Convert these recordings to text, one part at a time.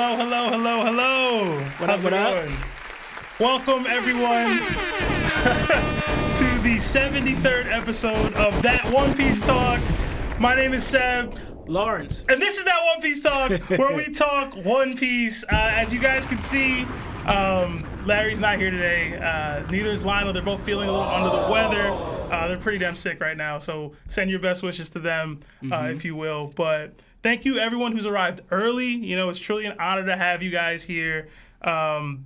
Hello. How's it going? Welcome, everyone, to the 73rd episode of That One Piece Talk. My name is Seb. Lawrence. And this is That One Piece Talk, where we talk One Piece. As you guys can see, Larry's not here today. Neither is Lionel. They're both feeling a little under the weather. They're pretty damn sick right now, so send your best wishes to them, if you will. But thank you, everyone who's arrived early. You know, it's truly an honor to have you guys here. We're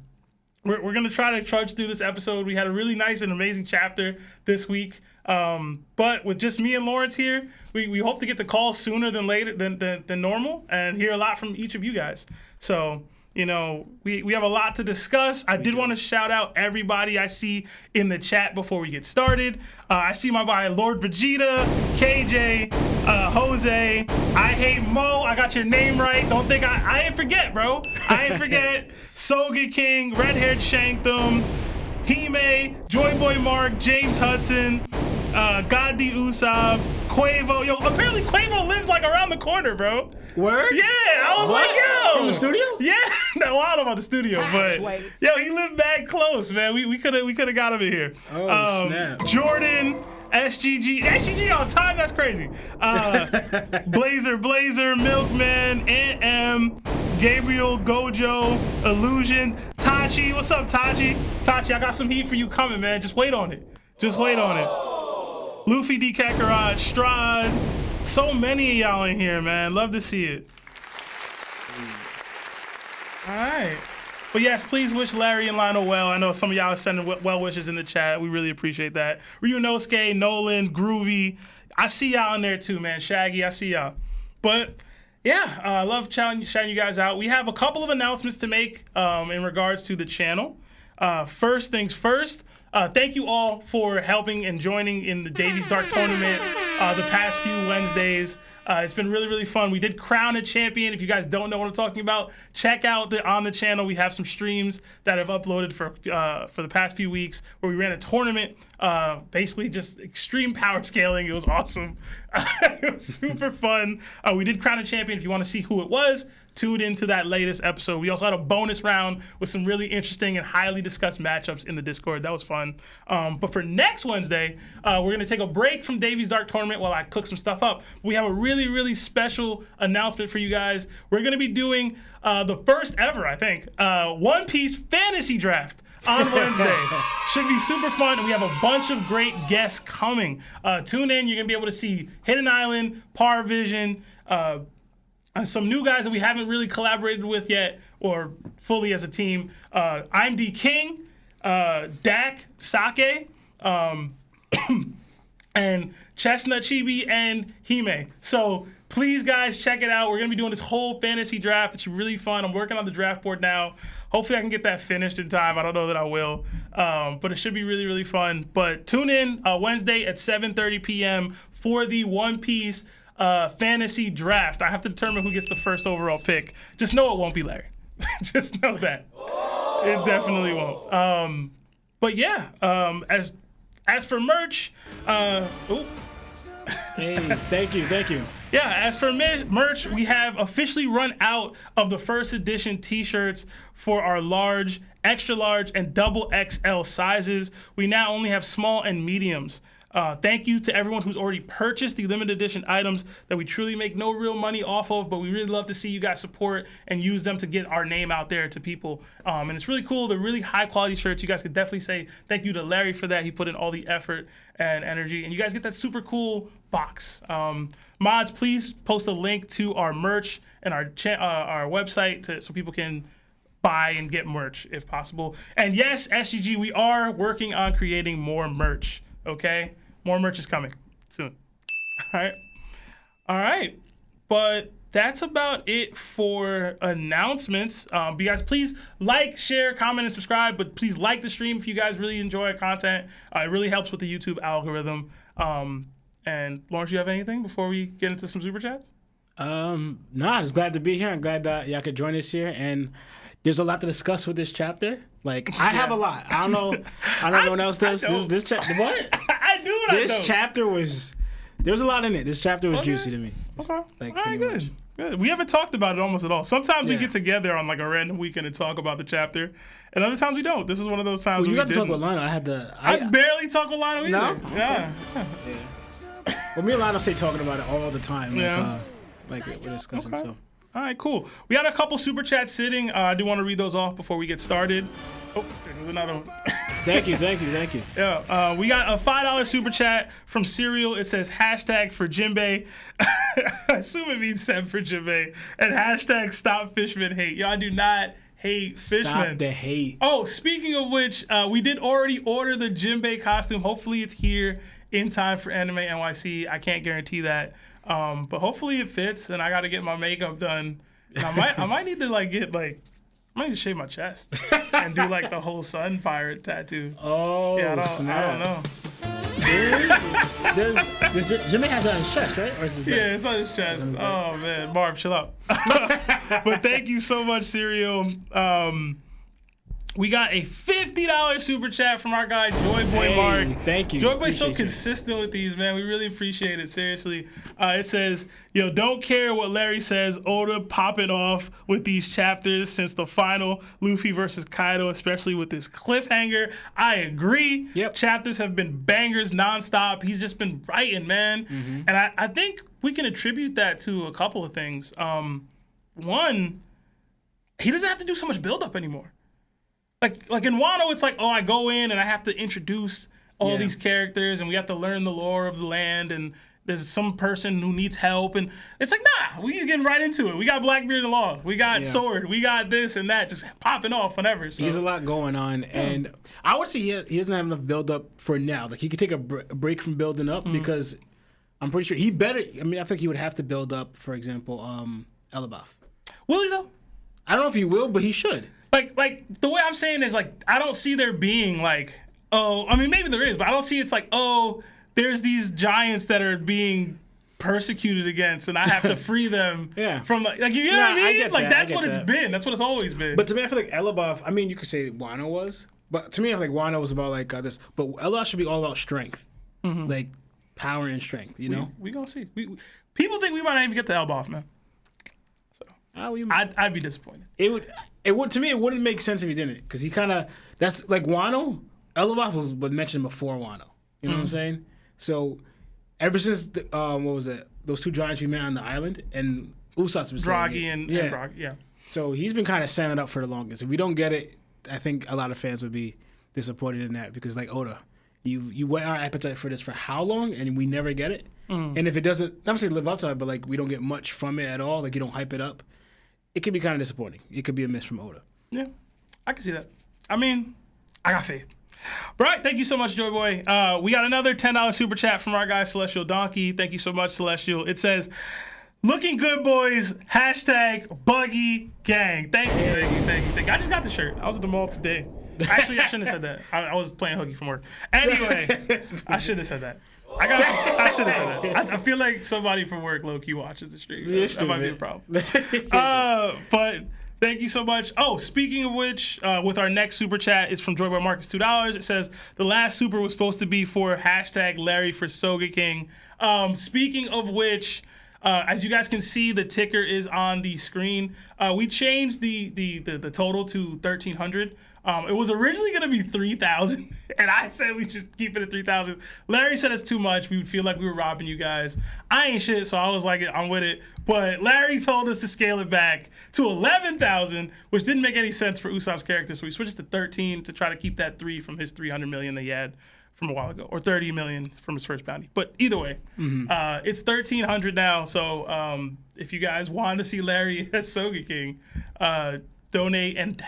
going to try to trudge through this episode. We had a really nice and amazing chapter this week. But with just me and Lawrence here, we hope to get the call sooner than later than normal and hear a lot from each of you guys. So, you know, we have a lot to discuss. I did want to shout out everybody I see in the chat before we get started. I see my boy Lord Vegeta, KJ, Jose, I Hate Mo. I got your name right. Don't think I ain't forget, bro. I ain't forget. Soga King, Red Haired Shanktham, Hime, Joy Boy Mark, James Hudson, Gandhi Usab, Quavo. Yo, apparently Quavo lives like around the corner, bro. Word? Yeah, I was like, yo. From the studio? Yeah, no, I don't know about the studio, but yo, he lived back close, man. We could have got him in here. Oh, snap. Jordan, SGG on time. That's crazy. Blazer, Milkman, Aunt M, Gabriel, Gojo, Illusion, Tachi. What's up, Tachi? Tachi, I got some heat for you coming, man. Just wait on it. Luffy, D. Kakarot, Strahd. So many of y'all in here, man. Love to see it. All right. But yes, please wish Larry and Lionel well. I know some of y'all are sending well wishes in the chat. We really appreciate that. Ryunosuke, Nolan, Groovy. I see y'all in there too, man. Shaggy, I see y'all. But yeah, I love shouting you guys out. We have a couple of announcements to make in regards to the channel. First things first, thank you all for helping and joining in the Davies Dark Tournament the past few Wednesdays. It's been really, really fun. We did crown a champion. If you guys don't know what I'm talking about, check out on the channel. We have some streams that have uploaded for the past few weeks where we ran a tournament, basically just extreme power scaling. It was awesome. It was super fun. We did crown a champion. If you want to see who it was, tune into that latest episode. We also had a bonus round with some really interesting and highly discussed matchups in the Discord. That was fun. But for next Wednesday, we're going to take a break from Davies Dark Tournament while I cook some stuff up. We have a really, really special announcement for you guys. We're going to be doing the first ever, I think, One Piece Fantasy Draft on Wednesday. Should be super fun, and we have a bunch of great guests coming. Tune in. You're going to be able to see Hidden Island, Par Vision, some new guys that we haven't really collaborated with yet or fully as a team. I'm D King, Dak, Sake, and Chestnut Chibi and Hime. So please, guys, check it out. We're going to be doing this whole fantasy draft. It's really fun. I'm working on the draft board now. Hopefully I can get that finished in time. I don't know that I will. But it should be really, really fun. But tune in Wednesday at 7:30 p.m. for the One Piece fantasy draft. I have to determine who gets the first overall pick. Just know it won't be Larry. Just know that. It definitely won't. But yeah, as for merch, Hey, thank you. Yeah, as for merch, we have officially run out of the first edition t-shirts for our large, extra large, and double XL sizes. We now only have small and mediums. Thank you to everyone who's already purchased the limited edition items that we truly make no real money off of, but we really love to see you guys support and use them to get our name out there to people. And it's really cool. They're really high quality shirts. You guys could definitely say thank you to Larry for that. He put in all the effort and energy, and you guys get that super cool box. Mods, please post a link to our merch and our website so people can buy and get merch if possible. And yes, SGG, we are working on creating more merch. Okay? More merch is coming soon. All right. But that's about it for announcements. But you guys, please like, share, comment, and subscribe. But please like the stream if you guys really enjoy our content. It really helps with the YouTube algorithm. And Lawrence, you have anything before we get into some super chats? No, I'm just glad to be here. I'm glad that y'all could join us here. And there's a lot to discuss with this chapter. Like, I have a lot. I don't know everyone else does. This chapter, what? I do. This chapter was, there's a lot in it. This chapter was juicy to me. Okay. Like, all right, good. Good. We haven't talked about it almost at all. Sometimes we Yeah. get together on like a random weekend and talk about the chapter, and other times we don't. This is one of those times Well, you where got we to talk didn't. with Lionel. I barely talk with Lionel No? either. Yeah. Well, me and Lionel stay talking about it all the time. Yeah. Like we're discussing. Okay. So. All right, cool. We had a couple super chats sitting. I do want to read those off before we get started. Oh, there's another one. Thank you. Yeah, we got a $5 super chat from Serial. It says hashtag for Jinbei. I assume it means Seb for Jinbei. And hashtag stop Fishman hate. Y'all do not hate Fishman. Stop the hate. Oh, speaking of which, we did already order the Jinbei costume. Hopefully it's here in time for Anime NYC. I can't guarantee that. But hopefully it fits, and I got to get my makeup done. And I might need to I might need to shave my chest and do like the whole sun pirate tattoo. Oh, Yeah, I snap. don't know. Does Jimmy has that on his chest, right? Or is his back? Yeah, it's on his chest. Oh man, Marv, chill out. But thank you so much, Serial. We got a $50 super chat from our guy Joy Boy Mark. Thank you. Joy Boy's so Appreciate you. consistent with these, man. We really appreciate it. Seriously. It says, yo, don't care what Larry says. Oda popping off with these chapters since the final Luffy versus Kaido, especially with this cliffhanger. I agree. Yep. Chapters have been bangers nonstop. He's just been writing, man. Mm-hmm. And I think we can attribute that to a couple of things. One, he doesn't have to do so much buildup anymore. Like in Wano, it's like, oh, I go in and I have to introduce all these characters and we have to learn the lore of the land and there's some person who needs help and it's like, nah, we getting right into it. We got Blackbeard and Law, we got Sword, we got this and that, just popping off whenever. So. He has a lot going on, and I would say he doesn't have enough build up for now. Like he could take a break from building up because I'm pretty sure he better. I mean, I think he would have to build up, for example, Elabaf. Will he though? I don't know if he will, but he should. Like the way I'm saying is like I don't see there being like, oh, I mean maybe there is, but I don't see it's like, oh, there's these giants that are being persecuted against and I have to free them from like you know what I mean? I get Like that, that's I what get it's been. That's what it's always been. But to me, I feel like Elabaf, I mean, you could say Wano was, but to me, I feel like Wano was about like this. But Elabaf should be all about strength, like power and strength, you know? We gonna see. People think we might not even get the Elbaf, man. So I'd be disappointed. It would to me. It wouldn't make sense if he didn't, because he kind of that's like Wano. Elabaf was mentioned before Wano. You know what I'm saying? So ever since what was it? Those two giants we met on the island, and Usopp's been Draghi and Broggy, yeah. So he's been kind of setting it up for the longest. If we don't get it, I think a lot of fans would be disappointed in that because, like Oda, you whet our appetite for this for how long, and we never get it. And if it doesn't, not say live up to it, but like we don't get much from it at all, like you don't hype it up, it could be kind of disappointing. It could be a miss from Oda. Yeah, I can see that. I mean, I got faith. Right, thank you so much, Joy Boy. We got another $10 super chat from our guy Celestial Donkey. Thank you so much, Celestial. It says, "Looking good, boys. #Buggy Gang." Thank you. I just got the shirt. I was at the mall today. Actually, I shouldn't have said that. I was playing hooky from work. Anyway, I shouldn't have said that. I should have said that. I feel like somebody from work low-key watches the stream. So that might be a problem. But thank you so much. Oh, speaking of which, with our next super chat, it's from Joyboy Marcus, $2. It says, the last super was supposed to be for #Larry for Soga King. Speaking of which, as you guys can see, the ticker is on the screen. We changed the total to 1,300. It was originally going to be 3,000, and I said we should keep it at 3,000. Larry said it's too much. We would feel like we were robbing you guys. I ain't shit, so I was like, I'm with it. But Larry told us to scale it back to 11,000, which didn't make any sense for Usopp's character, so we switched it to 13 to try to keep that 3 from his 300 million that he had from a while ago, or 30 million from his first bounty. But either way, it's 1,300 now, so if you guys want to see Larry as Soga King, donate and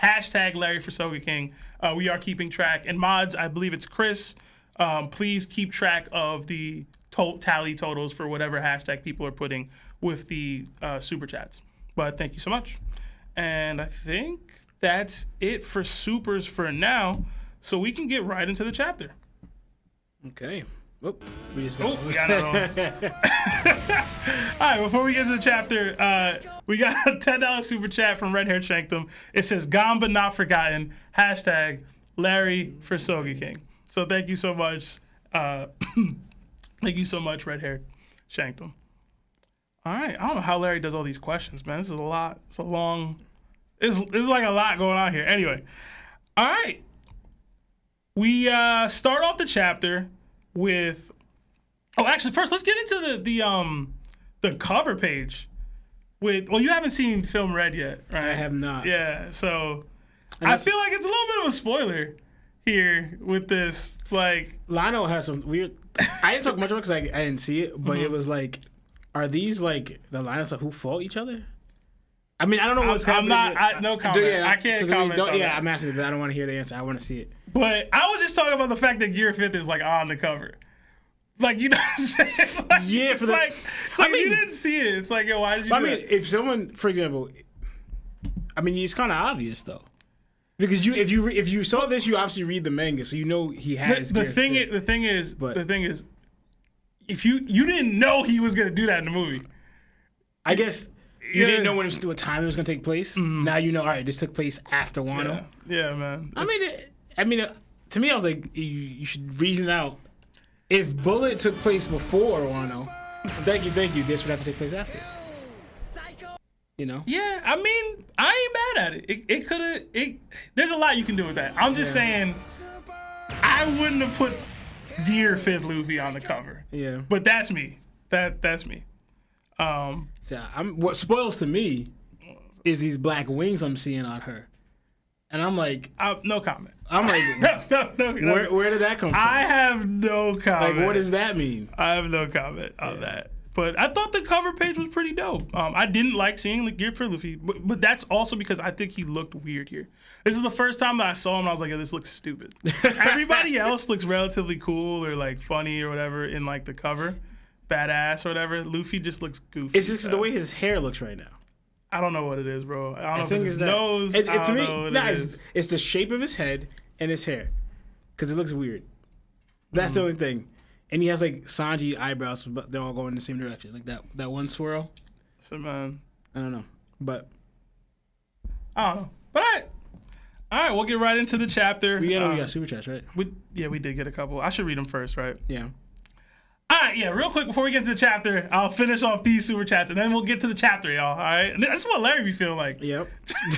#Larry for Soga King. We are keeping track. And mods, I believe it's Chris. Please keep track of the tally totals for whatever hashtag people are putting with the super chats. But thank you so much. And I think that's it for supers for now. So we can get right into the chapter. Okay. Oop, we just got we got it on. All right, before we get to the chapter, we got a $10 super chat from Red Hair Shanktum. It says, Gamba not forgotten, #Larry for Soga King. So thank you so much. Thank you so much, Red Hair Shanktum. All right. I don't know how Larry does all these questions, man. This is a lot. It's a long. It's like a lot going on here. Anyway. All right. We start off the chapter with. Oh, actually, first let's get into the cover page. Well, you haven't seen Film Red yet, right? I have not. Yeah. So I feel like it's a little bit of a spoiler here with this. Like, Lano has some weird. I didn't talk much about it because I didn't see it, but it was like, are these like the lines of who fought each other? I mean, I don't know what's happening. No comment. I can't comment. On that. I'm asking it, but I don't want to hear the answer. I want to see it. But I was just talking about the fact that Gear 5th is like on the cover. Like, you know what I'm saying? Like, Yeah, it's like I mean, you didn't see it. It's like, yo, why did you do that? If someone, for example, I mean, it's kind of obvious though, because if you saw this, you obviously read the manga, so you know he has. The thing is, if you didn't know he was gonna do that in the movie, I guess you didn't know what time it was gonna take place. Mm-hmm. Now you know. All right, this took place after Wano. Yeah, man. I mean, to me, I was like, you should reason out. If Bullet took place before Wano, thank you, this would have to take place after. You know? Yeah, I mean, I ain't mad at it. It could have. There's a lot you can do with that. I'm just saying, I wouldn't have put Gear 5th Luffy on the cover. Yeah. But that's me. That's me. So what spoils to me is these black wings I'm seeing on her. And I'm like, no comment. I'm like, no. Where did that come from? I have no comment. Like, what does that mean? I have no comment on that. But I thought the cover page was pretty dope. I didn't like seeing the Gear for Luffy, but that's also because I think he looked weird here. This is the first time that I saw him, and I was like, this looks stupid. Everybody else looks relatively cool or like funny or whatever in like the cover, badass or whatever. Luffy just looks goofy. It's just the way his hair looks right now. I don't know what it is, bro. I don't know if it's his nose. It's the shape of his head and his hair, because it looks weird. That's the only thing. And he has like Sanji eyebrows, but they're all going in the same direction, like that one swirl. So man, I don't know, but I don't know. But all right, we'll get right into the chapter. We got super chats, right? We did get a couple. I should read them first, right? Yeah. All right, yeah, real quick before we get to the chapter, I'll finish off these super chats, and then we'll get to the chapter, y'all, all right? And that's what Larry be feeling like. Yep.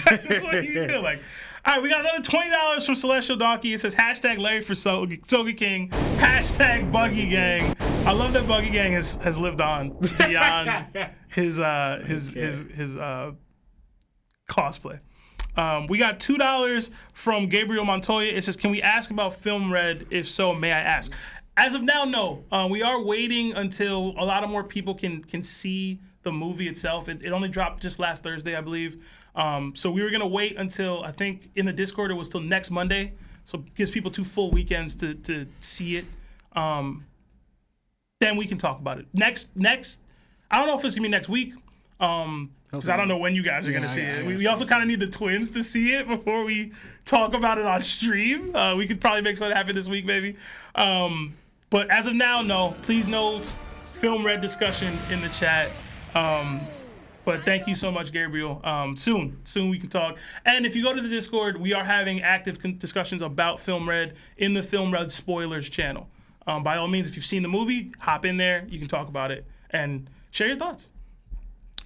That's what you feel like. All right, we got another $20 from Celestial Donkey. It says, hashtag Larry for Soga King, hashtag Buggy Gang. I love that Buggy Gang has lived on beyond his cosplay. We got $2 from Gabriel Montoya. It says, can we ask about Film Red? If so, may I ask? As of now, no. We are waiting until a lot of more people can see the movie itself. It only dropped just last Thursday, I believe. So we were going to wait until, I think in the Discord, it was till next Monday. So it gives people 2 full weekends to see it. Then we can talk about it. Next, I don't know if it's going to be next week. Because I don't know when you guys are going to see it. We also kind of need the twins to see it before we talk about it on stream. We could probably make something happen this week, maybe. But as of now, no. Please note Film Red discussion in the chat. But thank you so much, Gabriel. Soon we can talk. And if you go to the Discord, we are having active discussions about Film Red in the Film Red Spoilers channel. By all means, if you've seen the movie, hop in there. You can talk about it and share your thoughts.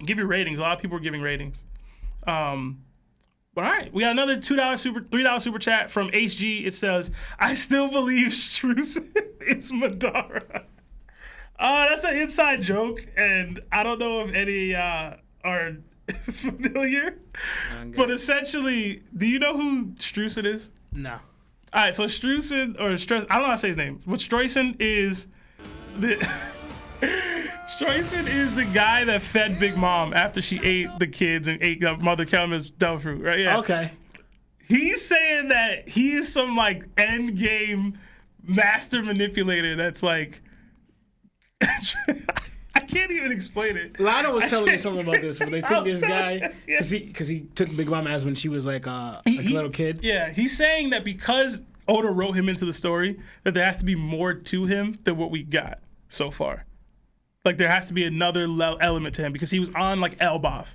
Give your ratings. A lot of people are giving ratings. But all right, we got another $3 super chat from HG. It says, I still believe Struzan is Madara. That's an inside joke, and I don't know if any are familiar. But essentially, do you know who Struzan is? No. All right, so Struzan, I don't know how to say his name, but Struzan is the guy that fed Big Mom after she ate the kids and ate Mother Kelmer's devil fruit, right? Yeah. Okay. He's saying that he is some like end game master manipulator that's like I can't even explain it. Lana was telling me something about this, but they think this guy because he took Big Mom as when she was like a little kid. Yeah, he's saying that because Oda wrote him into the story, that there has to be more to him than what we got so far. Like there has to be another element to him because he was on like Elbaf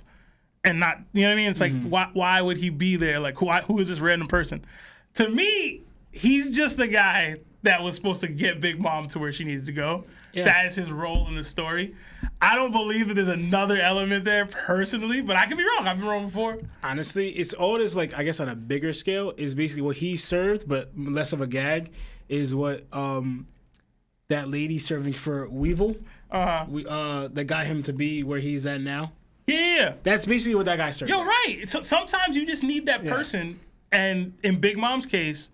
and not, you know what I mean? It's like, why would he be there? Like who is this random person? To me, he's just the guy that was supposed to get Big Mom to where she needed to go. Yeah. That is his role in the story. I don't believe that there's another element there personally, but I could be wrong. I've been wrong before. Honestly, it's always like, I guess on a bigger scale, is basically what he served, but less of a gag, is what that lady serving for Weevil, that got him to be where he's at now. Yeah. That's basically what that guy served. You're right. So sometimes you just need that person, and in Big Mom's case,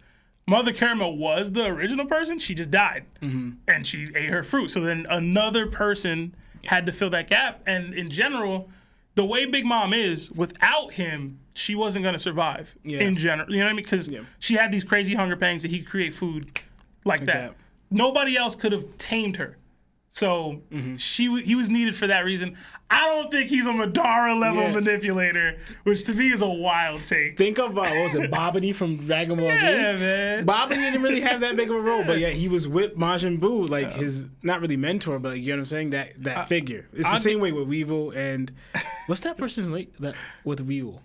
Mother Caramel was the original person. She just died, and she ate her fruit. So then another person had to fill that gap. And in general, the way Big Mom is, without him, she wasn't going to survive. In general, you know what I mean? Because she had these crazy hunger pangs that he could create food like that. Nobody else could have tamed her. So he was needed for that reason. I don't think he's a Madara level manipulator, which to me is a wild take. Think of what was it, Babidi from Dragon Ball Z? Yeah, man. Babidi didn't really have that big of a role, but yeah, he was with Majin Buu, like his not really mentor, but like, you know what I'm saying? That figure. It's the same way with Weevil and what's that person's name with Weevil?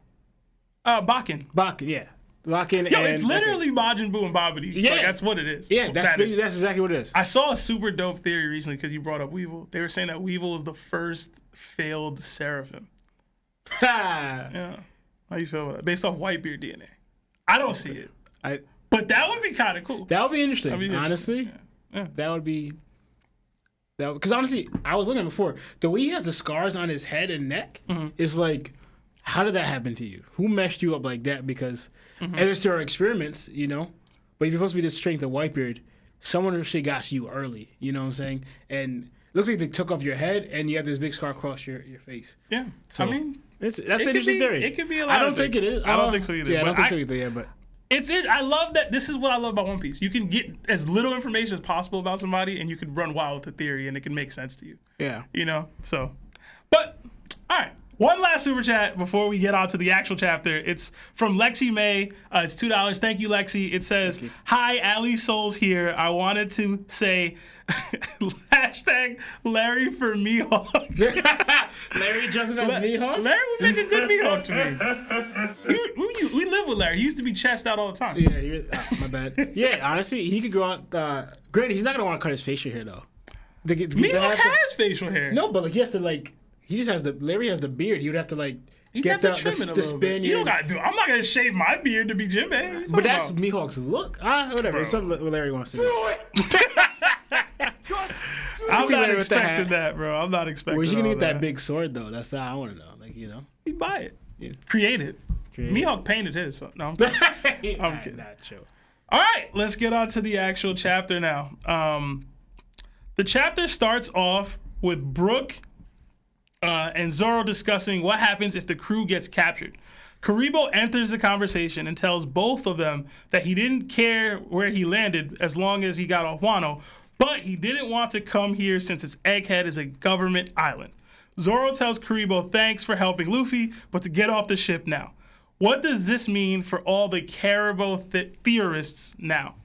Bakken. Bakken, yeah. Bakken. Yo, it's literally Majin Buu and Babidi. Yeah, like, that's what it is. Yeah, that's exactly what it is. I saw a super dope theory recently because you brought up Weevil. They were saying that Weevil was the first failed Seraphim. Yeah. How you feel about that? Based off Whitebeard DNA. I don't see it. But that would be kind of cool. That would be interesting. Honestly, that would be. Because honestly, I was looking at before. The way he has the scars on his head and neck is like, how did that happen to you? Who messed you up like that? Because, and there are experiments, you know, but if you're supposed to be the strength of Whitebeard, someone actually got you early, you know what I'm saying? And it looks like they took off your head and you have this big scar across your face. Yeah. So, I mean, that's an interesting theory. It could be a lot I don't think it is. I don't think so either. Yeah, I don't think so either, but. I love that. This is what I love about One Piece. You can get as little information as possible about somebody and you can run wild with the theory and it can make sense to you. Yeah. You know? So, but, all right. One last super chat before we get on to the actual chapter. It's from Lexi May. It's $2. Thank you, Lexi. It says, "Hi, Ali Souls here. I wanted to say hashtag Larry for Mihawk." Larry Joseph as Mihawk? Larry would make a good Mihawk to me. We live with Larry. He used to be chest out all the time. Yeah, my bad. Yeah, honestly, he could go out. Granted, he's not going to want to cut his facial hair, though. Mihawk has facial hair. No, but like, he has to, like... He just has Larry has the beard. He would have to like get the Spaniard. You don't gotta do. I'm not gonna shave my beard to be Jinbei. But that's Mihawk's look. Whatever. It's something Larry wants to do. I'm not expecting that, bro. I'm not expecting. Where's he gonna get that big sword though? That's what I want to know. Like, you know, he buy it. Yeah. Create it. Mihawk painted his. So, no, I'm kidding. I'm kidding. Not chill. All right, let's get on to the actual chapter now. The chapter starts off with Brook and Zoro discussing what happens if the crew gets captured. Karibo enters the conversation and tells both of them that he didn't care where he landed as long as he got off Wano, but he didn't want to come here since its egghead is a government island. Zoro tells Karibo thanks for helping Luffy, but to get off the ship now. What does this mean for all the Karibo theorists now?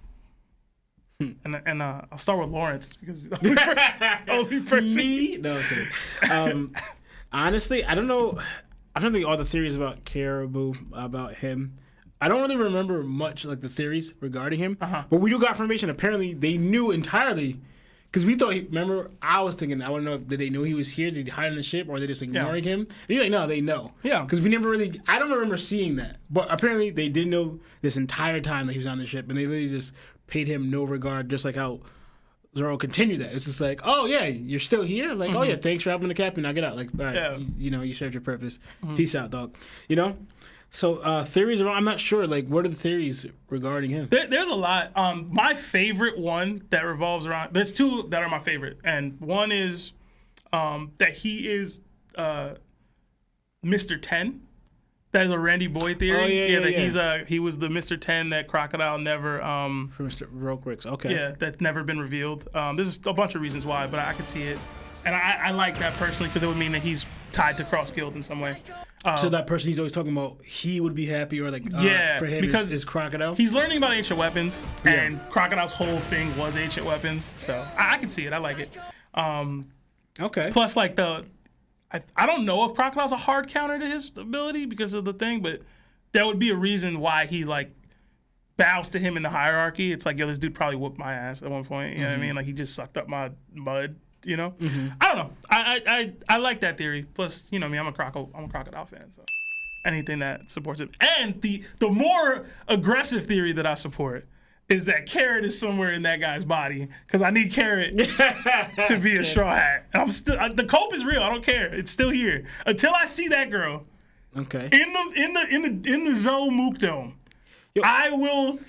And I'll start with Lawrence because only person. Me? No, I'm kidding. Honestly, I don't know. I'm trying to think all the theories about Caribou, about him. I don't really remember much like the theories regarding him. But we do got information. Apparently, they knew entirely because we thought. Remember, I was thinking. I want to know if they knew he was here. Did he hide on the ship, or are they just ignoring him? And you're like, no, they know. Yeah. Because we never really. I don't remember seeing that. But apparently, they did know this entire time that he was on the ship, and they literally just paid him no regard, just like how Zoro continued that. It's just like, oh yeah, you're still here? Like, oh yeah, thanks for helping the captain. Now get out. Like, all right, you know, you served your purpose. Peace out, dog. You know? So theories around, I'm not sure, like, what are the theories regarding him? There's a lot. My favorite one that revolves around, there's two that are my favorite. And one is that he is Mr. 10. That is a Randy Boyd theory. He was the Mr. 10 that Crocodile never for Mr. Rokerix. Okay. Yeah, that's never been revealed. There's a bunch of reasons why, but I could see it, and I like that personally because it would mean that he's tied to Cross Guild in some way. So that person he's always talking about, he would be happy, or like for him because is Crocodile. He's learning about ancient weapons, and Crocodile's whole thing was ancient weapons. So I can see it. I like it. Okay. Plus, like I don't know if Crocodile's a hard counter to his ability because of the thing, but there would be a reason why he like bows to him in the hierarchy. It's like, yo, this dude probably whooped my ass at one point. You know what I mean? Like, he just sucked up my mud. You know, I don't know. I like that theory. Plus, you know me, I'm a crocodile fan, so anything that supports it. And the more aggressive theory that I support is that Carrot is somewhere in that guy's body, because I need Carrot to be a Straw Hat. And I'm still the cope is real. I don't care. It's still here until I see that girl. Okay. In the Zoe Mook Dome, I will.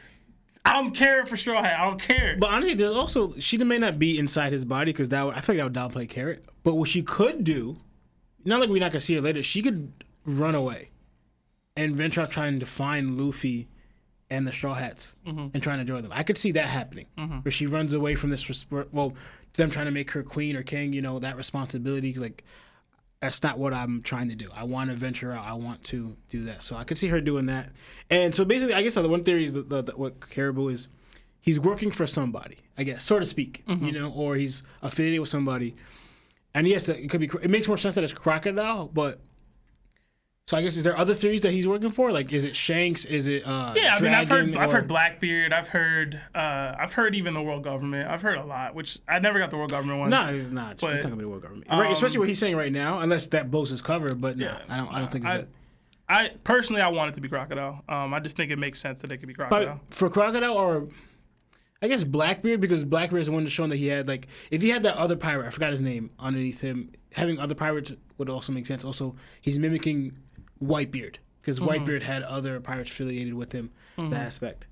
I'm Carrot for Straw Hat. I don't care. But honestly, there's also she may not be inside his body because I feel like that would downplay Carrot. But what she could do, not like we're not gonna see her later, she could run away and venture out trying to find Luffy and the Straw Hats and trying to join them. I could see that happening, where she runs away from this. Them trying to make her queen or king. You know, that responsibility. Like, that's not what I'm trying to do. I want to venture out. I want to do that. So I could see her doing that. And so basically, I guess the one theory is what Caribou is, he's working for somebody, I guess, so to speak, you know, or he's affiliated with somebody. And yes, it could be. It makes more sense that it's Crocodile, but. So I guess, is there other theories that he's working for? Like, is it Shanks? Is it I mean, I've heard Blackbeard. I've heard even the world government. I've heard a lot, which I never got the world government one. No, he's not. But, he's not gonna be the world government, right? Especially what he's saying right now, unless that blows his cover. But no, I don't think it's I personally, I want it to be Crocodile. I just think it makes sense that it could be Crocodile. But for Crocodile, or I guess Blackbeard, because Blackbeard is the one that's shown that he had, like, if he had that other pirate, I forgot his name, underneath him, having other pirates would also make sense. Also, he's mimicking Whitebeard, because Whitebeard had other pirates affiliated with him, that aspect.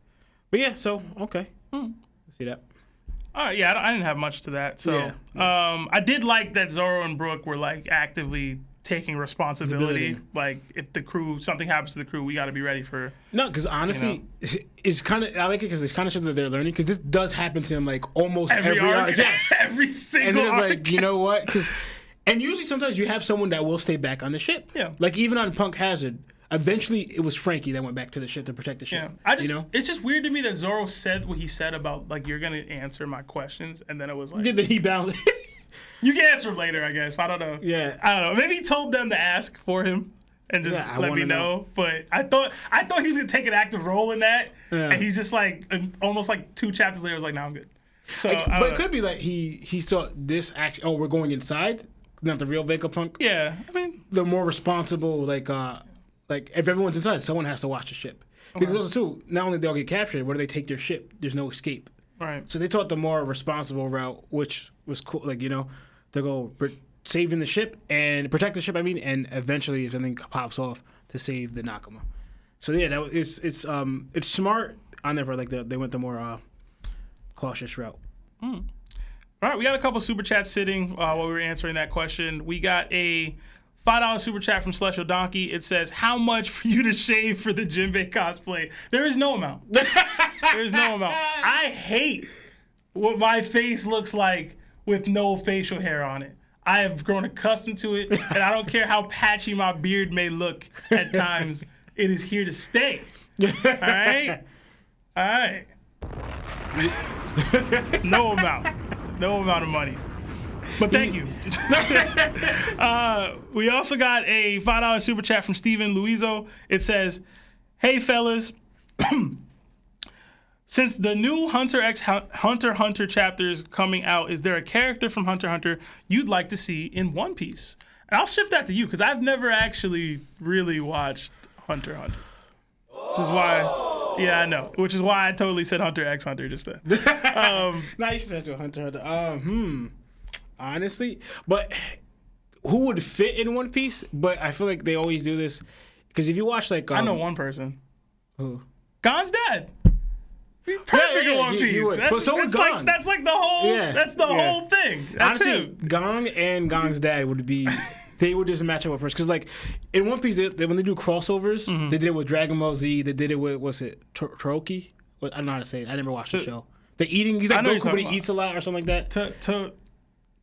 But yeah, so, okay. See that. All right, yeah, I didn't have much to that. So, I did like that Zoro and Brook were, like, actively taking responsibility. Like, if the crew, something happens to the crew, we got to be ready for. No, because honestly, it's kind of, I like it because it's kind of something that they're learning, because this does happen to them, like, almost every arc. Yes. Every single and then it's arc. like, you know what? And usually sometimes you have someone that will stay back on the ship. Yeah. Like, even on Punk Hazard, eventually it was Frankie that went back to the ship to protect the ship. Yeah. It's just weird to me that Zoro said what he said about, like, you're going to answer my questions, and then it was like. Then he bounced. You can answer them later, I guess. I don't know. Yeah. I don't know. Maybe he told them to ask for him and just let me know. But I thought he was going to take an active role in that. Yeah. And he's just like, almost like 2 chapters later, was like, nah, I'm good. So, but it could be like he saw this action. Oh, we're going inside. Not the real Vegapunk. Yeah, I mean, the more responsible, like if everyone's inside, someone has to watch the ship. Because also too, not only they all get captured, where do they take their ship? There's no escape. Right. So they taught the more responsible route, which was cool. Like, you know, to go saving the ship and protect the ship. I mean, and eventually, if something pops off, to save the Nakama. So yeah, it's smart on their part. Like they went the more cautious route. All right, we got a couple super chats sitting while we were answering that question. We got a $5 super chat from Celestial Donkey. It says, how much for you to shave for the Jinbei cosplay? There is no amount. There is no amount. I hate what my face looks like with no facial hair on it. I have grown accustomed to it, and I don't care how patchy my beard may look at times. It is here to stay. All right? All right. No amount. No amount of money. But thank you. We also got a $5 super chat from Steven Luizo. It says, hey, fellas. Since the new Hunter x Hunter chapter is coming out, is there a character from Hunter x Hunter you'd like to see in One Piece? And I'll shift that to you, because I've never actually really watched Hunter x Hunter. Which is why, yeah, I know. Which is why I totally said Hunter x Hunter just then. No, you should say to Hunter x Hunter. Honestly, but who would fit in One Piece? But I feel like they always do this, because if you watch like I know one person. Who? Gon's dad. Perfect in One Piece. But so would Gon. That's like the whole. Yeah, that's the whole thing. That's honestly, him. Gon and Gon's dad would be. They would just match up with person. Because like in One Piece, when they do crossovers, they did it with Dragon Ball Z. They did it with Toroki. I don't know how to say it. I never watched the show. The eating. He's like Goku, but he eats a lot or something like that.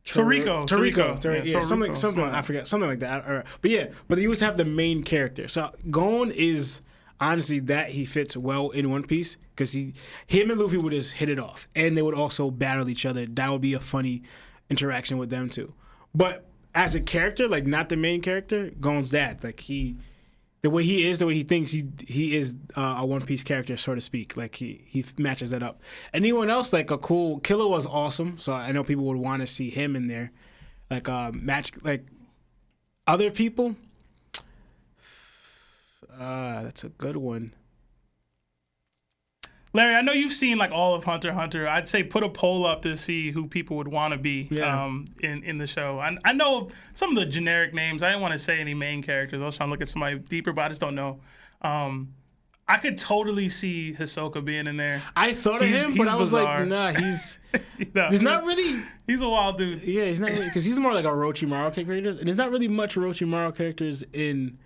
Toriko. Yeah, something I forget. Something like that. But yeah, but he used to have the main character. So Gon is. Honestly, that he fits well in One Piece, because him and Luffy would just hit it off, and they would also battle each other. That would be a funny interaction with them too. But as a character, like not the main character, Gon's dad, like the way he is, the way he thinks, he is a One Piece character, so to speak. Like he matches that up. Anyone else, like a cool Killer was awesome, so I know people would want to see him in there. Like match like other people. That's a good one. Larry, I know you've seen like all of Hunter x Hunter. I'd say put a poll up to see who people would want to be in the show. I know some of the generic names. I didn't want to say any main characters. I was trying to look at somebody deeper, but I just don't know. I could totally see Hisoka being in there. I thought of him, but I was bizarre. like, nah, he's No, he's not really. He's a wild dude. Yeah, he's not really, because he's more like a Orochimaru character, and there's not really much Orochimaru characters in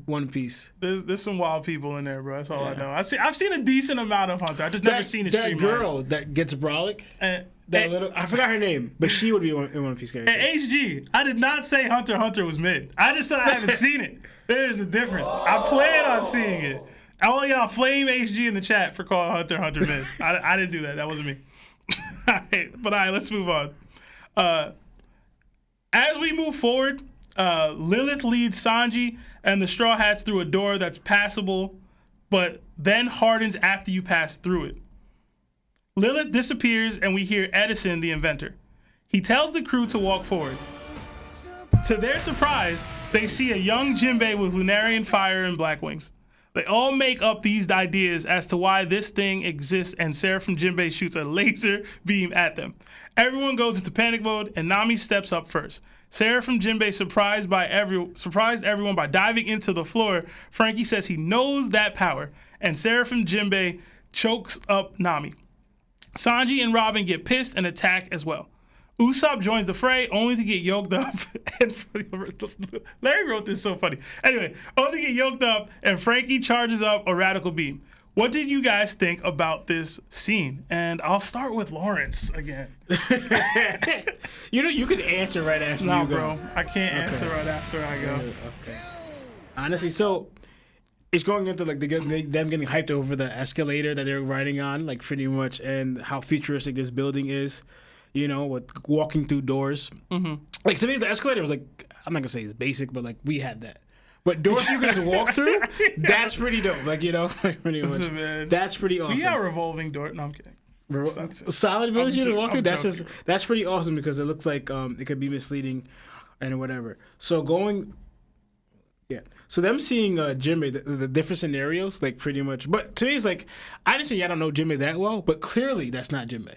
One Piece. There's some wild people in there, bro. That's all I know. I've seen a decent amount of Hunter. I just never seen a stream. That girl that gets brolic. I forgot her name, but she would be in One Piece character. And HG, I did not say Hunter x Hunter was mid. I just said I haven't seen it. There's a difference. I plan on seeing it. All y'all flame HG in the chat for calling Hunter x Hunter mid. I didn't do that. That wasn't me. All right, let's move on. As we move forward, Lilith leads Sanji and the Straw Hats through a door that's passable, but then hardens after you pass through it. Lilith disappears and we hear Edison, the inventor. He tells the crew to walk forward. To their surprise, they see a young Jinbei with Lunarian fire and black wings. They all make up these ideas as to why this thing exists, and Seraphim Jinbei shoots a laser beam at them. Everyone goes into panic mode, and Nami steps up first. Seraphim Jinbei surprised everyone by diving into the floor. Frankie says he knows that power, and Seraphim Jinbei chokes up Nami. Sanji and Robin get pissed and attack as well. Usopp joins the fray only to get yoked up. Larry wrote this so funny. Anyway, only to get yoked up and Frankie charges up a radical beam. What did you guys think about this scene? And I'll start with Lawrence again. You could answer right after you go. No, bro. I can't answer right after I go. Okay. Honestly, so it's going into like them getting hyped over the escalator that they're riding on, like pretty much, and how futuristic this building is. You know, with walking through doors. Mm-hmm. Like, to me, the escalator was like, I'm not going to say it's basic, but like, we had that. But doors you can just walk through, that's pretty dope. Like, you know, like, pretty much. Listen, that's pretty awesome. We got revolving door. No, I'm kidding. Solid buildings you can walk through, that's pretty awesome because it looks like it could be misleading and whatever. So so them seeing Jinbei, the different scenarios, like pretty much. But to me, it's like, I didn't say I don't know Jinbei that well, but clearly that's not Jinbei.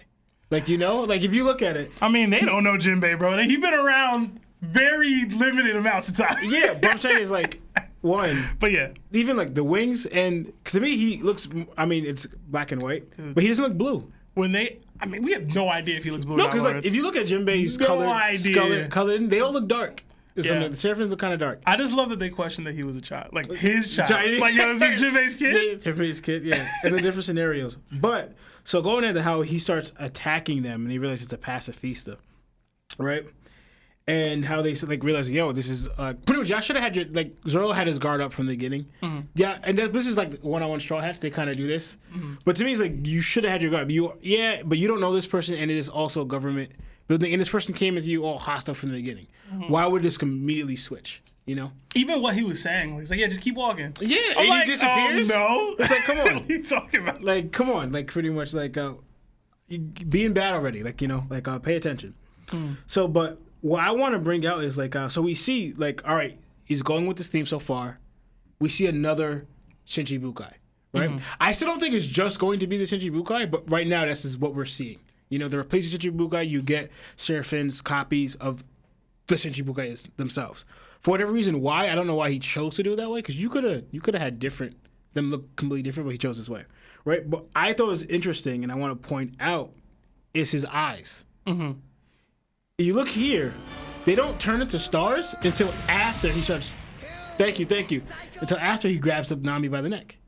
Like, you know, like if you look at it. I mean, they don't know Jinbei, bro. He's been around very limited amounts of time. Yeah, but I'm saying is like, one. But yeah. Even like the wings, and to me, he looks, I mean, it's black and white, but he doesn't look blue. We have no idea if he looks blue or not. No, because like, if you look at Jinbei's color, they all look dark. Yeah. The Seraphims look kind of dark. I just love that they questioned that he was a child. Like, his child. Like, yo, is this Jinbei's kid? Jinbei's kid, yeah. And the different scenarios. But, so going into how he starts attacking them, and he realizes it's a pacifista, right? And how they like realize, yo, this is pretty much, y'all should have had your, like, Zoro had his guard up from the beginning. Mm-hmm. Yeah, and this is like one-on-one Straw Hats. They kind of do this. Mm-hmm. But to me, it's like, you should have had your guard up. But you don't know this person, and it is also a government building, and this person came with you all hostile from the beginning. Mm-hmm. Why would this immediately switch? You know, even what he was saying, he's like, "Yeah, just keep walking." Yeah, and like, he disappears. No, it's like, come on, what are you talking about? Like, come on, like pretty much like being bad already. Like, you know, like pay attention. So, but what I want to bring out is like, so we see like, all right, he's going with this theme so far. We see another Shichibukai, right? Mm-hmm. I still don't think it's just going to be the Shichibukai, but right now this is what we're seeing. You know, the replacing Shichibukai, you get Seraphim's copies of the Shichibukai themselves. For whatever reason, why, I don't know why he chose to do it that way, because you could have had them look completely different, but he chose this way, right? But I thought it was interesting, and I want to point out, is his eyes. Mm-hmm. You look here, they don't turn into stars until after he starts, thank you, until after he grabs up Nami by the neck.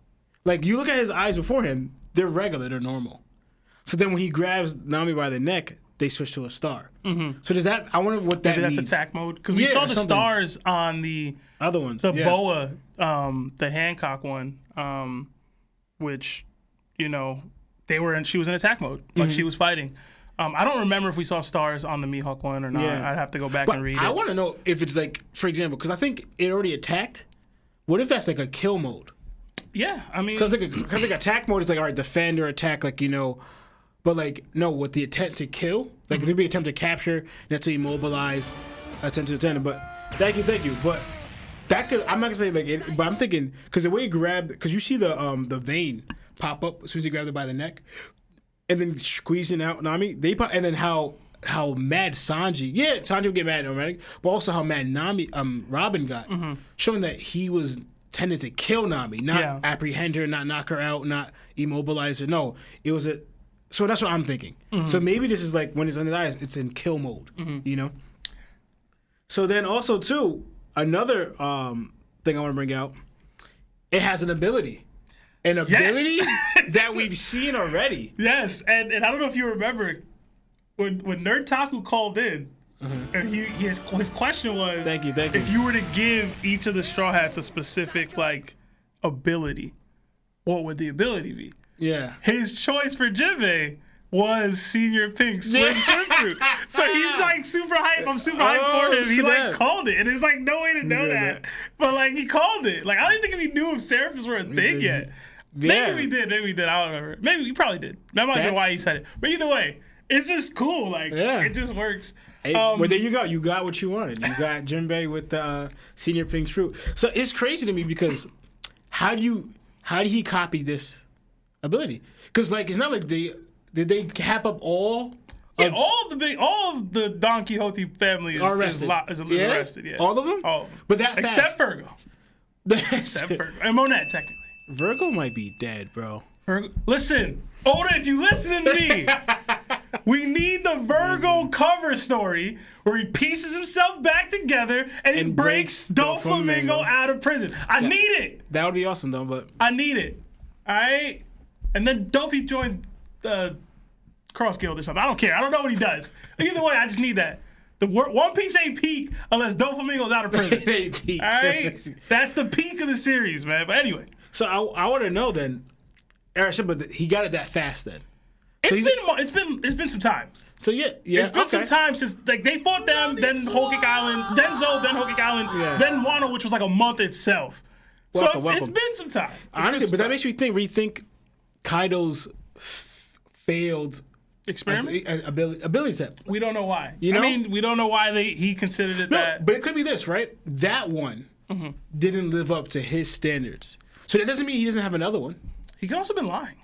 Like, you look at his eyes beforehand, they're regular, they're normal. So then when he grabs Nami by the neck, they switch to a star. Mm-hmm. So does that? I wonder what that means. Maybe that's attack mode, because we saw the stars on the other ones, the Boa, the Hancock one, which, you know, she was in attack mode, like she was fighting. I don't remember if we saw stars on the Mihawk one or not. Yeah. I'd have to go back and read it. I want to know if it's like, for example, because I think it already attacked, What if that's like a kill mode? Yeah, I mean, Because like attack mode is like, all right, defend or attack, like, but like, no, with the intent to kill, like it could be attempt to capture, not to immobilize, attempt to attend. But thank you. But that could, I'm not gonna say like it, but I'm thinking, because the way he grabbed, because you see the vein pop up as soon as he grabbed it by the neck, and then squeezing out Nami, and then how mad Sanji would get mad already, but also how mad Robin got, showing that he was tended to kill Nami, not apprehend her, not knock her out, not immobilize her. No, it was so that's what I'm thinking. So maybe this is like when it's under the eyes, it's in kill mode, So then also too, another thing I want to bring out, it has an ability. An ability that we've seen already. Yes, and I don't know if you remember when Nerd Taku called in, and his question was, Thank you. If you were to give each of the Straw Hats a specific like ability, what would the ability be? Yeah. His choice for Jinbei was Senior Pink swimsuit. So he's like super hype. I'm super hyped for him. He like called it, and there's like no way to know that, but like he called it. Like I don't even think if he knew if Seraphins were a thing yet. Maybe we did. I don't remember. Maybe we probably did. That might be why he said it. But either way, it's just cool. Like it just works. Hey, but there you go. You got what you wanted. You got Jinbei with the Senior Pink fruit. So it's crazy to me because how did he copy this ability? Because like it's not like did they cap up all? All of the Don Quixote family is arrested. Yeah, All of them. All of them. But that fast. Except Virgo. And Monet technically. Virgo might be dead, bro. Listen, Oda, if you listen to me, we need the Virgo cover story where he pieces himself back together and he breaks Doflamingo out of prison. I need it. That would be awesome, though. But I need it. All right, and then Dofi joins the Cross Guild or something. I don't care. I don't know what he does. Either way, I just need that. The One Piece ain't peak unless Doflamingo's out of prison. It ain't peak. All right, that's the peak of the series, man. But anyway. So I want to know then, but he got it that fast then. So it's been some time. So yeah, it's been some time since like they fought them, then Whole Cake Island, then Zou, then Whole Cake Island, then Wano, which was like a month itself. Welcome. It's been some time. Honestly, but that makes me rethink Kaido's failed experiment ability set. We don't know why. I mean, we don't know why he considered it that. But it could be this, right? That one didn't live up to his standards. So that doesn't mean he doesn't have another one. He could also been lying.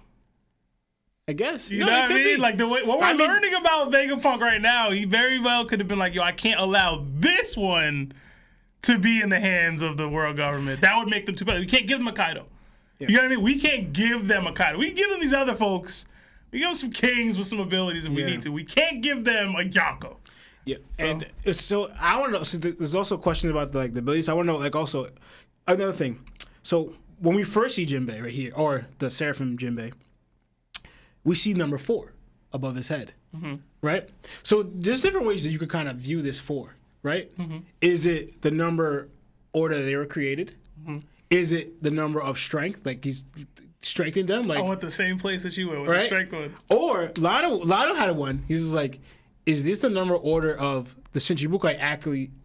I guess. You know what I mean? Like the way what we're learning about Vegapunk right now, he very well could have been like, yo, I can't allow this one to be in the hands of the world government. That would make them too bad. We can't give them a Kaido. Yeah. You know what I mean? We can't give them a Kaido. We can give them these other folks. We give them some kings with some abilities if we need to. We can't give them a Yonko. Yeah. And so I want to know. So there's also questions about the abilities. I want to know, like, also another thing. So when we first see Jinbei right here, or the Seraphim Jinbei, we see number 4 above his head, right? So there's different ways that you could kind of view this 4, right? Is it the number order they were created? Is it the number of strength, like he's strengthening them? Like I went the same place that you went with the strength one. Or Lotto had one. He was like, is this the number order of the Shichibukai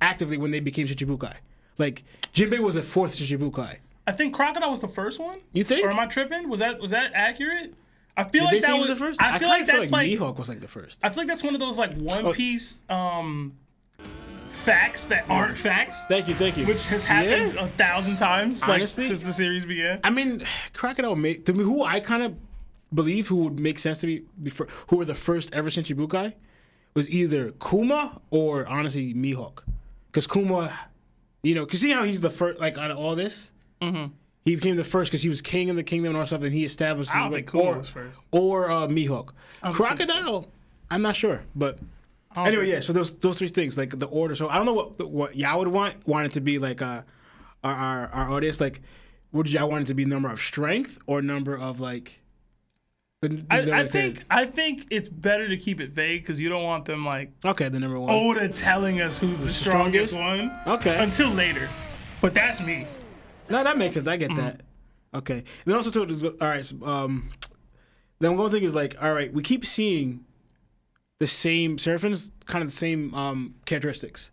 actively when they became Shichibukai? Like Jinbei was a 4th Shichibukai. I think Crocodile was the first one. You think? Or am I tripping? Was that accurate? I feel Did like they that say was the first. I feel like that's like Mihawk was like the first. I feel like that's one of those like One Piece facts that aren't facts. Thank you. Which has happened 1,000 times, honestly, like since the series began. I mean, Crocodile to me, who I kind of believe who would make sense to me, who were the first ever Shichibukai, was either Kuma or honestly Mihawk, because Kuma, cause see how he's the first, like out of all this. He became the first because he was king of the kingdom and all stuff, and he established. I don't think Kuma was first. Or Mihawk. Crocodile, I'm not sure, but anyway, yeah. So those 3 things, like the order. So I don't know what y'all would want it to be, like our audience. Like, would y'all want it to be number of strength or number of like? I think it's better to keep it vague because you don't want them like the number 1. Oda telling us who's the strongest one. Okay. Until later, but that's me. No, that makes sense. I get that. Okay. And then also, too, all right. Then one thing is like, all right, we keep seeing the same Seraphins, kind of the same characteristics: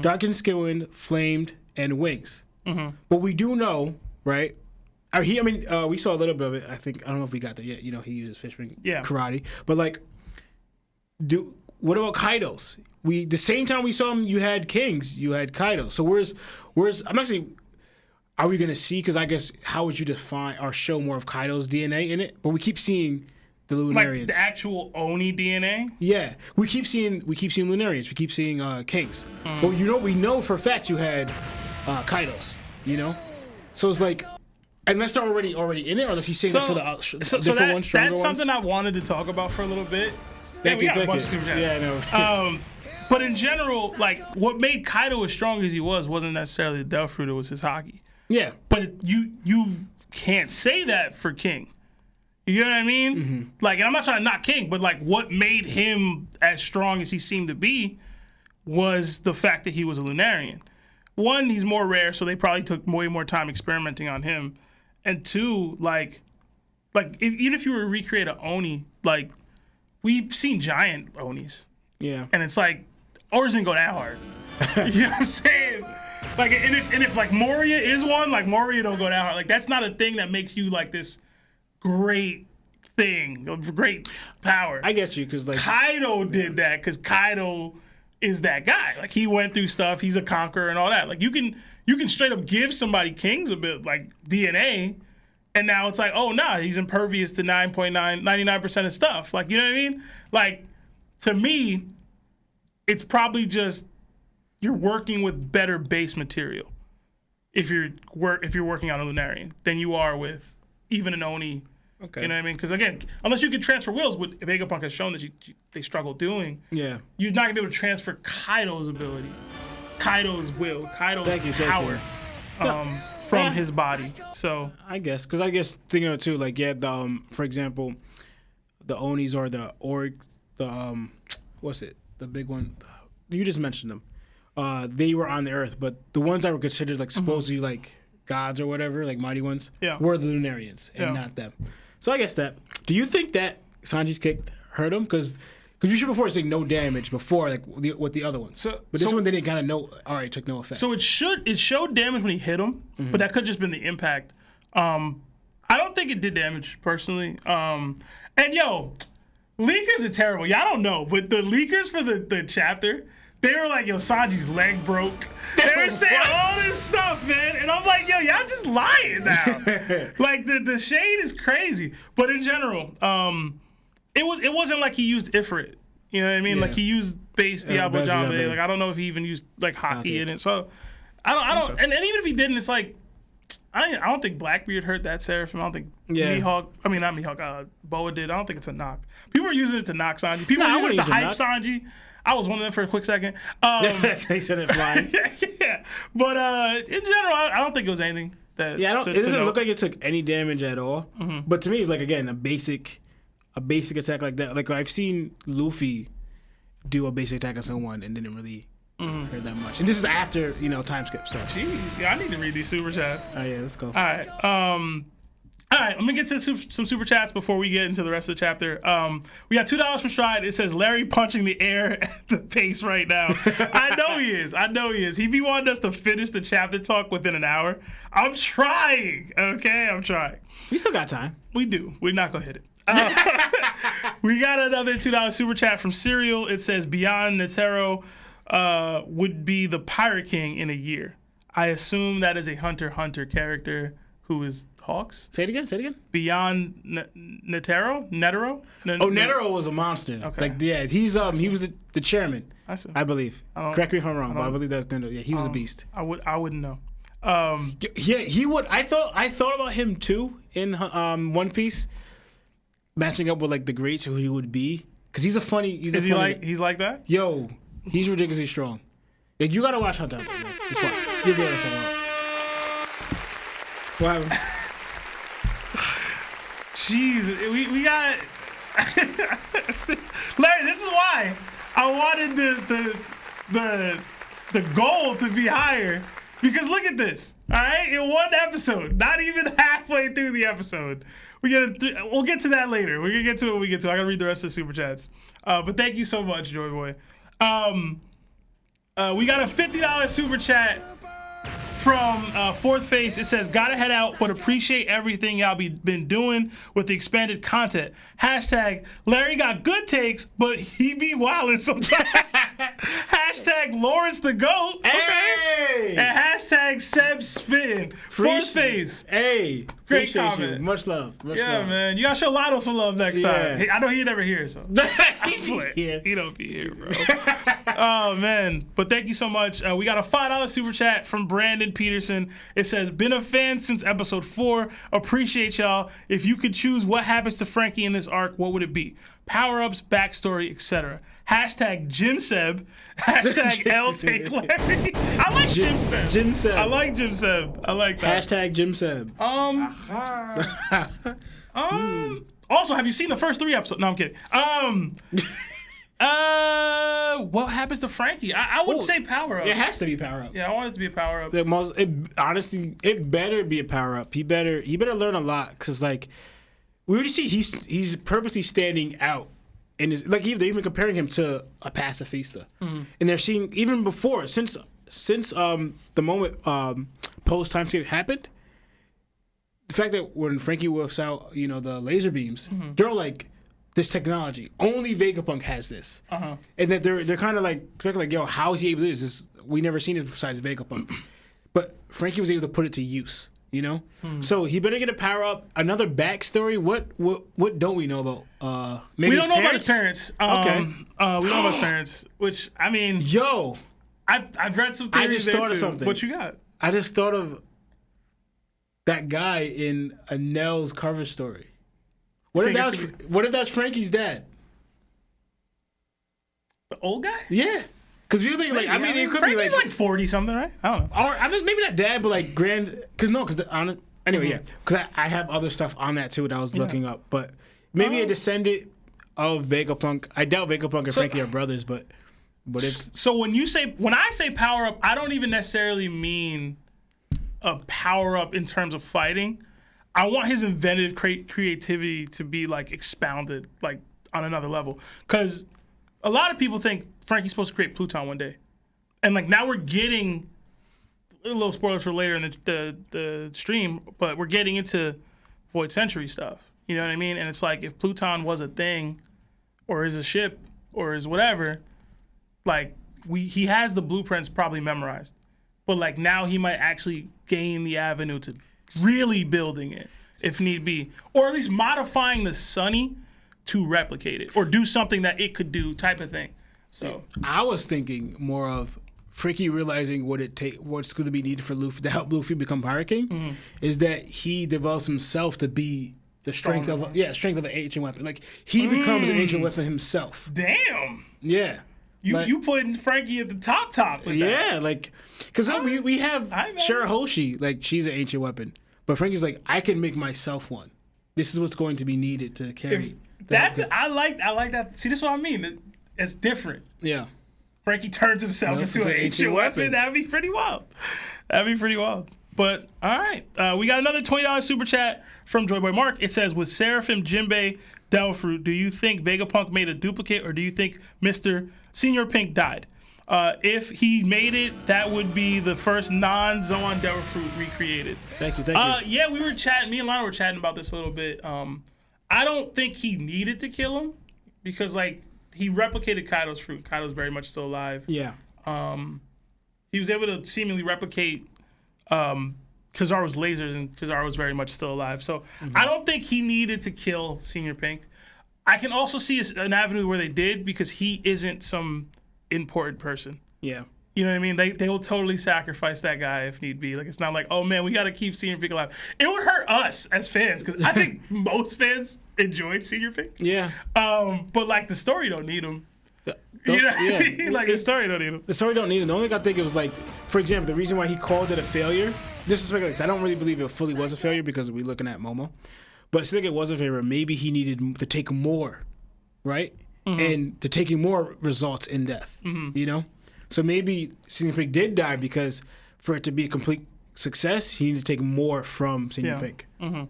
darkened skin, flamed, and wings. But we do know, right? We saw a little bit of it. I don't know if we got there yet. You know, he uses fishing karate. But like, what about Kaidos? The same time we saw him, you had Kings, you had Kaido. So where's I'm actually, are we gonna see? Because I guess how would you define or show more of Kaido's DNA in it? But we keep seeing the Lunarians, like the actual Oni DNA. Yeah, we keep seeing Lunarians. We keep seeing Kings. But we know for a fact you had Kaidos. You know, so it's like. Unless they're already in it, or unless he's saying that for the different ones, stronger that's ones. something I wanted to talk about for a little bit. Thank you. Yeah, I know. But in general, like what made Kaido as strong as he wasn't necessarily the Devil Fruit; it was his hockey. Yeah, but you can't say that for King. You know what I mean? Like, and I'm not trying to knock King, but like what made him as strong as he seemed to be was the fact that he was a Lunarian. One, he's more rare, so they probably took way more time experimenting on him. And two, even if you were to recreate an Oni, like, we've seen giant Onis. Yeah. And it's like, ours didn't go that hard. You know what I'm saying? Like, and if like, Moria is one, like, Moria don't go that hard. Like, that's not a thing that makes you, like, this great thing, of great power. I get you, because, like... Kaido did that, because Kaido is that guy. Like, he went through stuff, he's a conqueror and all that. Like, you can straight up give somebody Kings a bit, like, DNA, and now it's like, oh, nah, he's impervious to 99% of stuff. Like, you know what I mean? Like, to me, it's probably just you're working with better base material if you're working on a Lunarian than you are with even an Oni. Okay. You know what I mean? Because, again, unless you can transfer wills, what Vegapunk has shown that they struggle doing, you're not going to be able to transfer Kaido's ability. Kaido's will, Kaido's power from his body. So I guess, thinking of it too, like for example, the Onis or the Org, what's it? The big one, you just mentioned them. They were on the Earth, but the ones that were considered like supposedly like gods or whatever, like mighty ones, were the Lunarians and not them. So I guess that. Do you think that Sanji's kick hurt him? Because you should before saying no damage before like with the other ones. But this one they didn't kind of know. All right, took no effect. So it showed damage when he hit him, but that could just been the impact. I don't think it did damage personally. And leakers are terrible. Y'all don't know, but the leakers for the chapter, they were like, yo, Sanji's leg broke. They were saying all this stuff, man. And I'm like, yo, y'all just lying now. Like, the shade is crazy. But in general, it wasn't like he used Ifrit. You know what I mean? Like, he used base Diablo Jambe. Like, I don't know if he even used, like, hockey in it. So, I don't and even if he didn't, it's like, I don't think Blackbeard hurt that Seraphim. I don't think not Mihawk, Boa did. I don't think it's a knock. People are using it to knock Sanji. People are using it to hype Sanji. I was one of them for a quick second. They said it flying. Yeah. But in general, I don't think it was anything that. Yeah, it doesn't look like it took any damage at all. But to me, it's like, again, a basic attack like that. Like, I've seen Luffy do a basic attack on someone and didn't really hurt that much. And this is after time skip. So. Jeez, I need to read these super chats. Oh yeah, let's go. All right, let me get to some super chats before we get into the rest of the chapter. We got $2 from Stride. It says, Larry punching the air at the pace right now. I know he is. He be wanting us to finish the chapter talk within an hour. I'm trying, okay? I'm trying. We still got time. We do. We're not going to hit it. We got another $2 super chat from Serial. It says, Beyond Netero would be the Pirate King in a year. I assume that is a Hunter x Hunter character who is Hawks. Say it again. Beyond Netero. Netero was a monster. Okay. Like, yeah, he was the chairman. I believe. Correct me if I'm wrong, but I believe that's Netero. Yeah, he was a beast. I wouldn't know. Yeah, he would. I thought about him too in One Piece, matching up with like the greats who he would be, because he's a funny. He's like that? Yo, he's ridiculously strong. Like, you gotta watch Hunter x Hunter. It's fun. You'll be able to watch. What happened? Jeez, we got Larry. This is why I wanted the goal to be higher, because look at this. All right, in one episode, not even halfway through the episode, we'll get to that later. We're gonna get to it when we get to it. I gotta read the rest of the super chats. But thank you so much, Joy Boy. We got a $50 super chat from Fourth Face. It says, gotta head out, but appreciate everything y'all been doing with the expanded content. Hashtag Larry got good takes, but he be wildin' sometimes. Hashtag Lawrence the GOAT. Okay. Hey! And hashtag Seb Spin. Fourth Face. Hey, Great appreciate comment. you. Much love. Much Yeah, love. man. You gotta show Lotto some love next time. Yeah. I know he never here, so. Yeah. He don't be here, bro. Oh, man. But thank you so much. We got a $5 super chat from Brandon Peterson. It says, been a fan since episode 4. Appreciate y'all. If you could choose what happens to Frankie in this arc, what would it be? Power-ups, backstory, etc. Hashtag Jim Seb. Hashtag L Take Larry. I like Jim Seb. Jim Seb. I like Jim Seb. I like that. Hashtag Jim Seb. Also, have you seen the first 3 episodes? No, I'm kidding. What happens to Frankie? I would say power up. It has to be power up. Yeah, I want it to be a power up. Honestly, it better be a power up. He better learn a lot because like we already see he's purposely standing out, and they're even comparing him to a pacifista, and they're seeing even before since the moment post time skip happened. The fact that when Frankie whips out, the laser beams, they're like, this technology, only Vegapunk has this. And that they're kind of like, yo, how is he able to do this? We never seen this besides Vegapunk. But Frankie was able to put it to use, So he better get a power up. Another backstory. What don't we know about? Maybe we don't know about his parents. Okay. We don't know about his parents, which, I mean. Yo. I've read some theories. I just thought of something. What you got? I just thought of that guy in a Nell's cover story. What if that's Frankie's dad? The old guy? Yeah. Because you're thinking, it could Frankie's be like 40 something, right? I don't know. Or maybe not dad, but like grand. Anyway, yeah. Because I have other stuff on that too that I was looking up. But maybe a descendant of Vegapunk. I doubt Vegapunk and Frankie are brothers, but if. So when I say power up, I don't even necessarily mean a power up in terms of fighting. I want his inventive creativity to be like expounded like on another level. Because a lot of people think Frankie's supposed to create Pluton one day. And like now we're getting a little spoilers for later in the stream, but we're getting into Void Century stuff. You know what I mean? And it's like if Pluton was a thing or is a ship or is whatever, like he has the blueprints probably memorized. But like now he might actually gain the avenue to really building it if need be, or at least modifying the Sunny to replicate it or do something that it could do type of thing. So I was thinking more of Frankie realizing what's going to be needed for Luffy to help Luffy become Pirate King is that he develops himself to be the strength of an ancient weapon. Like he becomes an ancient weapon himself. Damn. Yeah. You putting Frankie at the top with that. Yeah, like, because we have Shirahoshi, like, she's an ancient weapon. But Frankie's like, I can make myself one. This is what's going to be needed to carry. I like that. See, this is what I mean. It's different. Yeah. Frankie turns himself into an ancient weapon. That'd be pretty wild. But, all right. We got another $20 super chat from Joyboy Mark. It says, with Seraphim, Jinbei, Devil Fruit, do you think Vegapunk made a duplicate or do you think Mr. Senior Pink died? If he made it, that would be the first non-Zoan Devil Fruit recreated. Thank you. Yeah, we were chatting. Me and Lana were chatting about this a little bit. I don't think he needed to kill him because, like, he replicated Kaido's fruit. Kaido's very much still alive. Yeah. He was able to seemingly replicate Kizaru's lasers, and Kizaru was very much still alive. So I don't think he needed to kill Senior Pink. I can also see an avenue where they did because he isn't some important person. Yeah. You know what I mean? They will totally sacrifice that guy if need be. Like, it's not like, oh man, we got to keep Senior Pink alive. It would hurt us as fans because I think most fans enjoyed Senior Pink. Yeah. But like the story don't need him. The story don't need him. The story don't need him. The only thing I think it was like, for example, the reason why he called it a failure, just to speculate, I don't really believe it fully was a failure because we're looking at Momo. But I think it was a failure. Maybe he needed to take more, right? And to taking more results in death, you know? So maybe Senior Pink did die because for it to be a complete success, he needed to take more from Senior Pink. And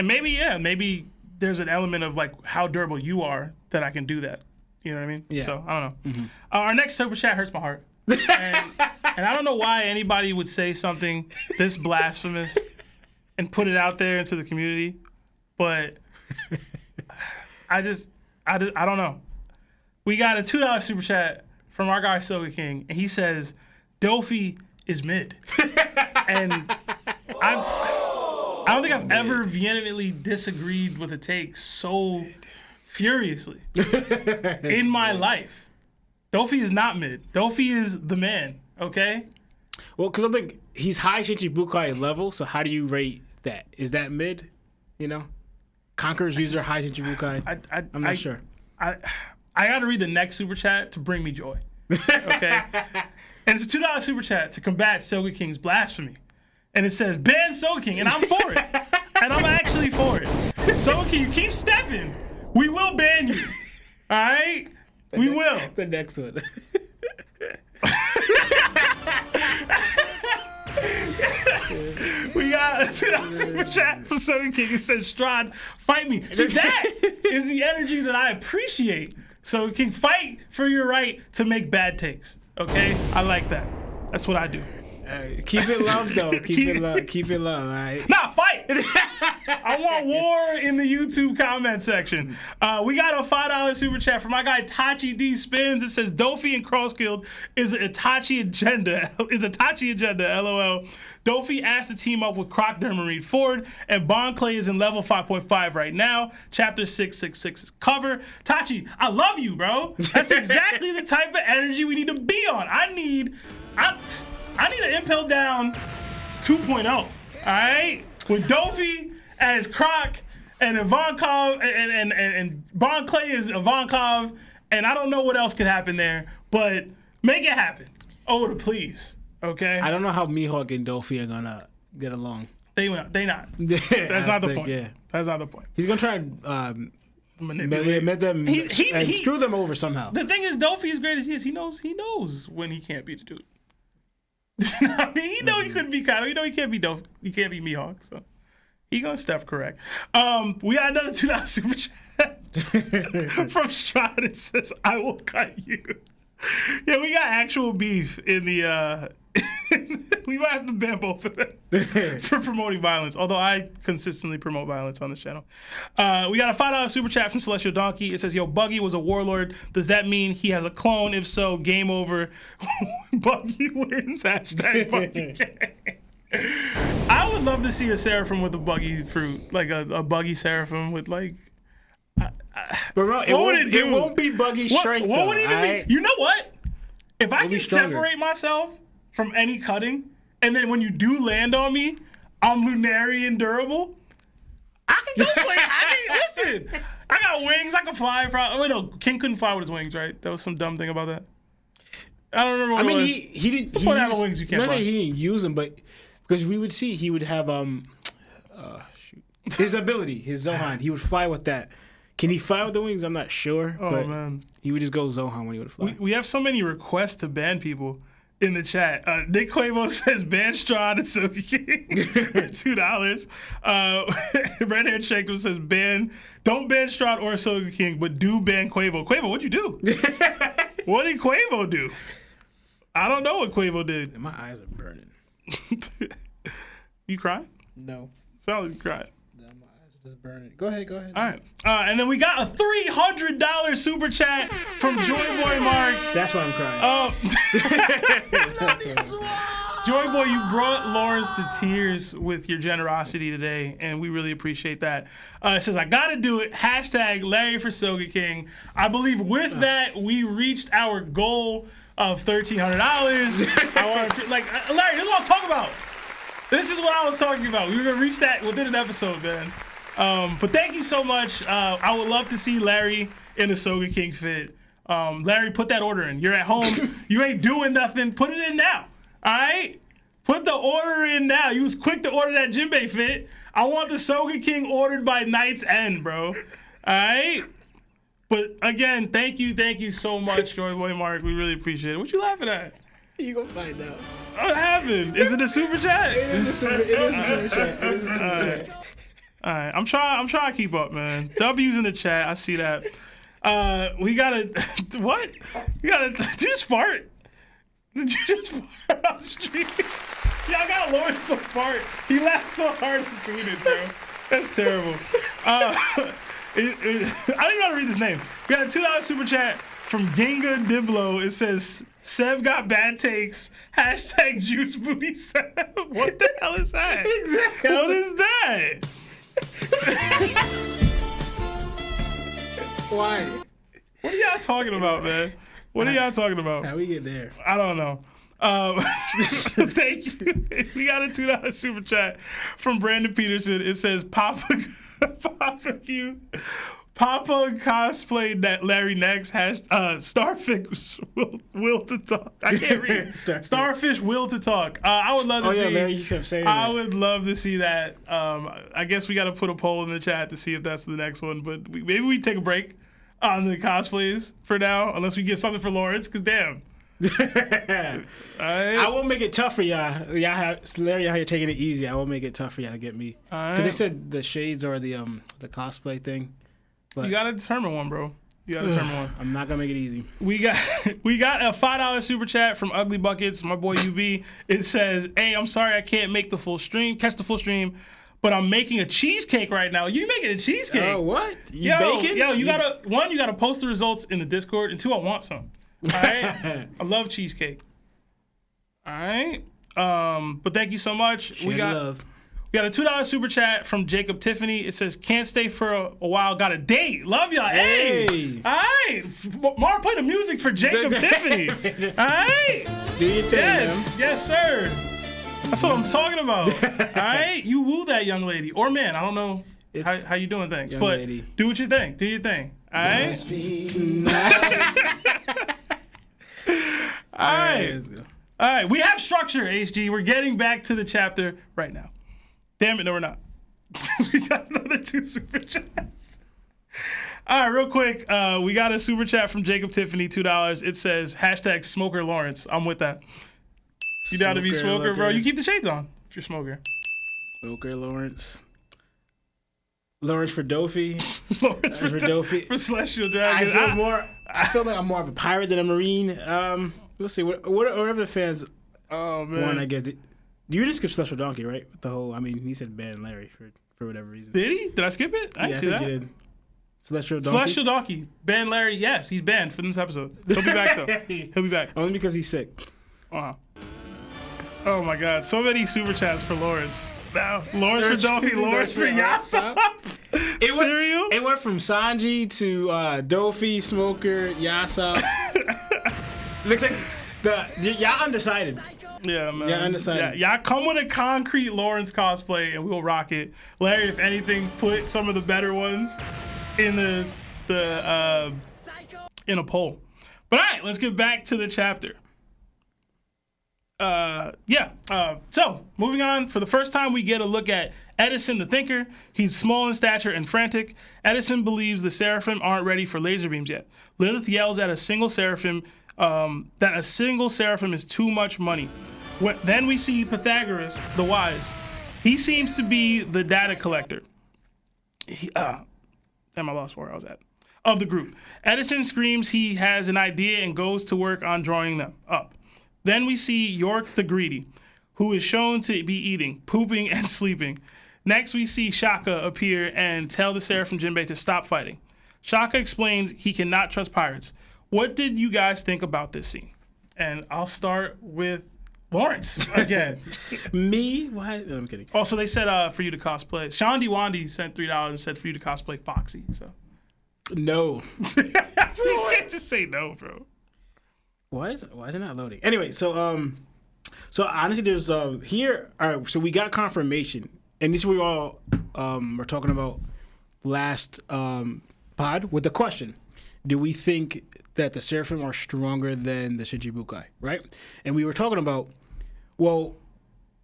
maybe there's an element of like how durable you are that I can do that. You know what I mean? Yeah. So I don't know. Our next super chat hurts my heart. And And I don't know why anybody would say something this blasphemous and put it out there into the community, but I don't know. We got a $2 super chat from our guy Soga King, and he says, Dofi is mid. And I don't think I've ever vehemently disagreed with a take so furiously in my life. Dofi is not mid. Dofi is the man, okay? Well, because I think he's high Shichibukai level, so how do you rate that? Is that mid? You know? Conqueror's user, high Shichibukai? I'm not sure. I got to read the next super chat to bring me joy, okay? And it's a $2 super chat to combat Soga King's blasphemy. And it says, ban Soga King, and I'm for it. And I'm actually for it. Soga King, you keep stepping. We will ban you. All right? We will. The next one. We got a $2 super chat from Soga King. It says, Strahd, fight me. See, that is the energy that I appreciate. Soga King, fight for your right to make bad takes. Okay? I like that. That's what I do. Keep it love, though. Keep it love, all right? Nah, fight! I want war in the YouTube comment section. We got a $5 super chat from my guy Tachi D Spins. It says Dofi and Crossguild is Itachi agenda. LOL. Dofi asked to team up with Croc Dermarine Ford, and Bon Clay is in level 5.5 right now. Chapter 666 is cover. Tachi, I love you, bro. That's exactly the type of energy we need to be on. I need an Impel Down 2.0. All right, with Dofi as Croc and Ivankov and Bon Clay is Ivankov, and I don't know what else could happen there, but make it happen. Oda, please. Okay. I don't know how Mihawk and Dofi are gonna get along. They not. That's not the point. Yeah. That's not the point. He's gonna try and manipulate them and screw them over somehow. The thing is, Dofi, as great as he is, he knows when he can't be the dude. I mean, he know he couldn't be Kyle. You know he can't be Dofi. He can't be Mihawk. So he gonna Steph correct. We got another $2 super chat from Strahd. It says, "I will cut you." Yeah, we got actual beef in the. We might have to ban both of them for promoting violence, although I consistently promote violence on this channel. We got a $5 super chat from Celestial Donkey. It says, yo, Buggy was a warlord. Does that mean he has a clone? If so, game over. Buggy wins. Hashtag Buggy gang. I would love to see a Seraphim with a Buggy fruit, like a Buggy Seraphim with like... Bro, it won't be Buggy strength. What would it be? Right? You know what? If I can separate myself from any cutting, and then when you do land on me, I'm Lunarian durable, I can go play. Listen, I got wings. I can fly. Wait, no, King couldn't fly with his wings, right? That was some dumb thing about that. I don't remember what it was. He didn't. He have wings you can't fly. He didn't use them, but because we would see he would have his ability, his Zohan. He would fly with that. Can he fly with the wings? I'm not sure. Oh, but man. He would just go Zohan when he would fly. We have so many requests to ban people in the chat. Nick Quavo says ban Strahd and Soga King. $2. Red Hair Checked says don't ban Strahd or Soga King, but do ban Quavo. Quavo, what'd you do? What did Quavo do? I don't know what Quavo did. My eyes are burning. You crying? No. Sounds like you cried. Just burn it. Go ahead. All right. And then we got a $300 super chat from Joy Boy Mark. That's why I'm crying. Joy Boy, you brought Lawrence to tears with your generosity today, and we really appreciate that. It says, I got to do it. Hashtag Larry for Soga King. I believe with that, we reached our goal of $1,300. Larry, this is what I was talking about. This is what I was talking about. We were going to reach that within an episode, man. But thank you so much. I would love to see Larry in a Soga King fit. Larry, put that order in. You're at home. You ain't doing nothing. Put it in now. All right? Put the order in now. You was quick to order that Jinbei fit. I want the Soga King ordered by night's end, bro. All right? But again, thank you so much, Joy Boy Mark. We really appreciate it. What you laughing at? You gonna find out. What happened? Is it a super chat? It is a super chat. All right, I'm trying to keep up, man. W's in the chat. I see that. We gotta what? We gotta just fart. Did you just fart on stream? Y'all got Lawrence to fart. He laughed so hard and tweeted, bro. That's terrible. I don't even know how to read this name. We got a $2 super chat from Ginga Diblo. It says, Sev got bad takes. # juice booty Sev. What the hell is that? Exactly. What is that? Why? What are y'all talking about, man? What are y'all talking about? How we get there? I don't know. Thank you. We got a $2 super chat from Brandon Peterson. It says, Papa cosplay Larry next. Starfish will to talk. I can't read. Starfish will to talk. I would love to see. Oh yeah, Larry, you kept saying I that. would love to see that. I guess we got to put a poll in the chat to see if that's the next one. But maybe we take a break on the cosplays for now, unless we get something for Lawrence. Cause damn. I won't make it tough for y'all. Larry out here taking it easy. I won't make it tough for y'all to get me. Because they said the shades are the cosplay thing. But you gotta determine one, bro. You gotta determine one. I'm not gonna make it easy. We got a $5 super chat from Ugly Buckets, my boy UB. It says, "Hey, I'm sorry I can't make the full stream, catch the full stream, but I'm making a cheesecake right now." You making a cheesecake? Oh, what? You baking? Yo, you gotta post the results in the Discord, and 2, I want some. All right, I love cheesecake. All right, but thank you so much. We got a $2 super chat from Jacob Tiffany. It says, "Can't stay for a while, got a date. Love y'all." Hey, all right, Mark, play the music for Jacob Tiffany. All right, do your thing, man. Yes, sir. That's what I'm talking about. All right, you woo that young lady or man. I don't know how you doing things, but lady. Do what you think. Do your thing. All right. Nice. All right. All right. We have structure, HG. We're getting back to the chapter right now. Damn it, no, we're not. We got another 2 super chats. All right, real quick. We got a super chat from Jacob Tiffany, $2. It says, # Smoker Lawrence. I'm with that. You down to be smoker, bro? You keep the shades on if you're smoker. Smoker Lawrence. Lawrence for Dofi. Lawrence for Dofi. For Celestial Dragon. I feel like I'm more of a pirate than a marine. We'll see. Whatever the fans want, I guess. You just skip Celestial Donkey, right? With the whole, I mean, he said Ben and Larry for whatever reason. Did he? Did I skip it? I didn't see that. You did. Celestial Donkey. Ben, Larry, yes, he's banned for this episode. He'll be back, though. He'll be back. Only because he's sick. Oh, my God. So many super chats for Lawrence. Now, Lawrence for Dofi, Lawrence for Yasop. It went from Sanji to Dofi, Smoker, Yasop. Looks like y'all undecided. Yeah, man. Yeah, undecided. Yeah, y'all come with a concrete Lawrence cosplay and we'll rock it. Larry, if anything, put some of the better ones in in a poll. But all right, let's get back to the chapter. So moving on, for the first time we get a look at Edison the Thinker. He's small in stature and frantic. Edison believes the Seraphim aren't ready for laser beams yet. Lilith yells at a single Seraphim that a single Seraphim is too much money. Then we see Pythagoras, the wise. He seems to be the data collector. Damn, I lost where I was at. Of the group. Edison screams he has an idea and goes to work on drawing them up. Then we see York the Greedy, who is shown to be eating, pooping, and sleeping. Next, we see Shaka appear and tell the Seraphim Jinbei to stop fighting. Shaka explains he cannot trust pirates. What did you guys think about this scene? And I'll start with Lawrence again. Me? What? No, I'm kidding. Also, they said for you to cosplay. Sean Wandi sent $3 and said for you to cosplay Foxy. So no. You can't just say no, bro. Why is it not loading? Anyway, so honestly, there's here. All right, so we got confirmation, and this is what we all were talking about last pod with the question: do we think that the Seraphim are stronger than the Shinchibukai? Right? And we were talking about, well,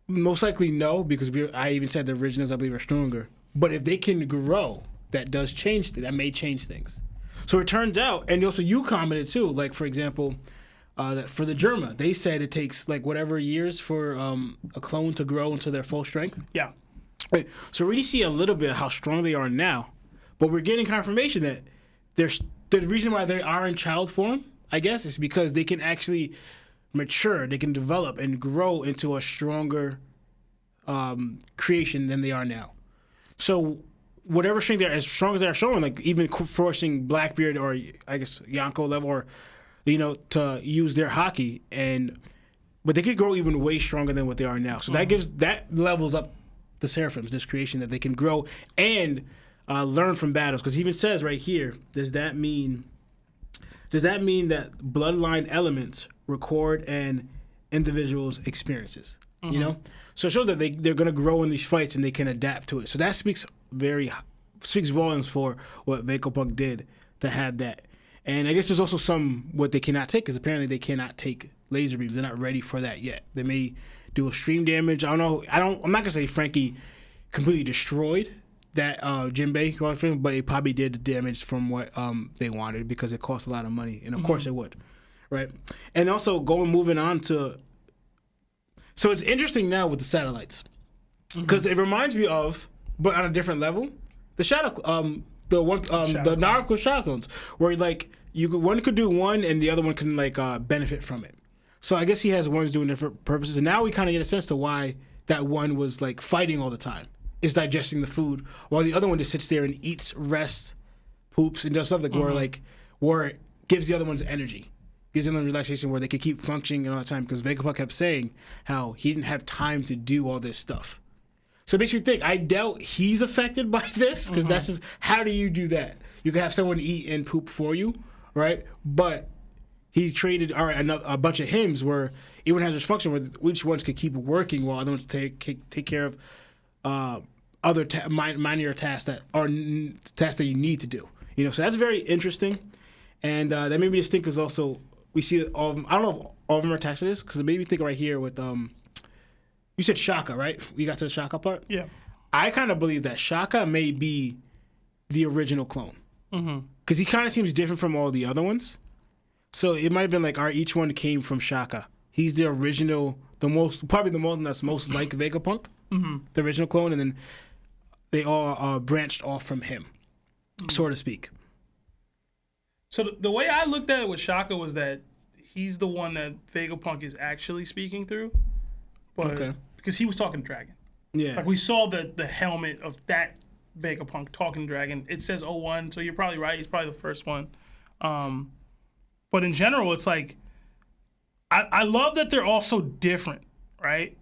most likely no, because I even said the originals I believe are stronger. But if they can grow, that does change. That may change things. So it turns out, and also you commented too, like for example. That for the Germa, they said it takes like whatever years for a clone to grow into their full strength. Yeah. Right. So we already see a little bit of how strong they are now, but we're getting confirmation that the reason why they are in child form, I guess, is because they can actually mature, they can develop and grow into a stronger creation than they are now. So whatever strength they're as strong as they're showing, like even forcing Blackbeard or I guess Yonko level or to use their haki but they could grow even way stronger than what they are now. So that levels up the Seraphims, this creation that they can grow and learn from battles. Because he even says right here, does that mean that bloodline elements record an individual's experiences? So it shows that they're going to grow in these fights and they can adapt to it. So that speaks volumes for what Vegapunk did to have that. And I guess there's also some what they cannot take, because apparently they cannot take laser beams. They're not ready for that yet. They may do extreme damage. I don't know. I'm not gonna say Frankie completely destroyed that Jinbei, but it probably did the damage from what they wanted, because it cost a lot of money, and of course it would, right? And also moving on to. So it's interesting now with the satellites, because it reminds me of, but on a different level, the Shadow, the Naruto Shadow Clones, where like one could do one and the other one can like benefit from it. So I guess he has ones doing different purposes, and now we kind of get a sense to why that one was like fighting all the time, is digesting the food, while the other one just sits there and eats, rests, poops, and does something where it gives the other ones energy. Gives them relaxation where they could keep functioning all the time, because Vegapunk kept saying how he didn't have time to do all this stuff. So it makes you think, I doubt he's affected by this, because that's just, how do you do that? You can have someone eat and poop for you, right? But he created a bunch of hymns where everyone has this function where which ones could keep working while other ones take care of other minor tasks that are tasks that you need to do. So that's very interesting. And that made me just think, is also, we see that all of them, I don't know if all of them are attached to this, because it made me think right here with, you said Shaka, right? We got to the Shaka part? Yeah. I kind of believe that Shaka may be the original clone. Because he kind of seems different from all the other ones. So it might have been like, each one came from Shaka. He's the original, probably the one that's most like Vegapunk, the original clone, and then they all branched off from him, so to speak. So the way I looked at it with Shaka was that he's the one that Vegapunk is actually speaking through, but because he was talking Dragon. Yeah. Like we saw the helmet of that Vegapunk talking Dragon. It says 01, so you're probably right. He's probably the first one. But in general, it's like I love that they're all so different, right?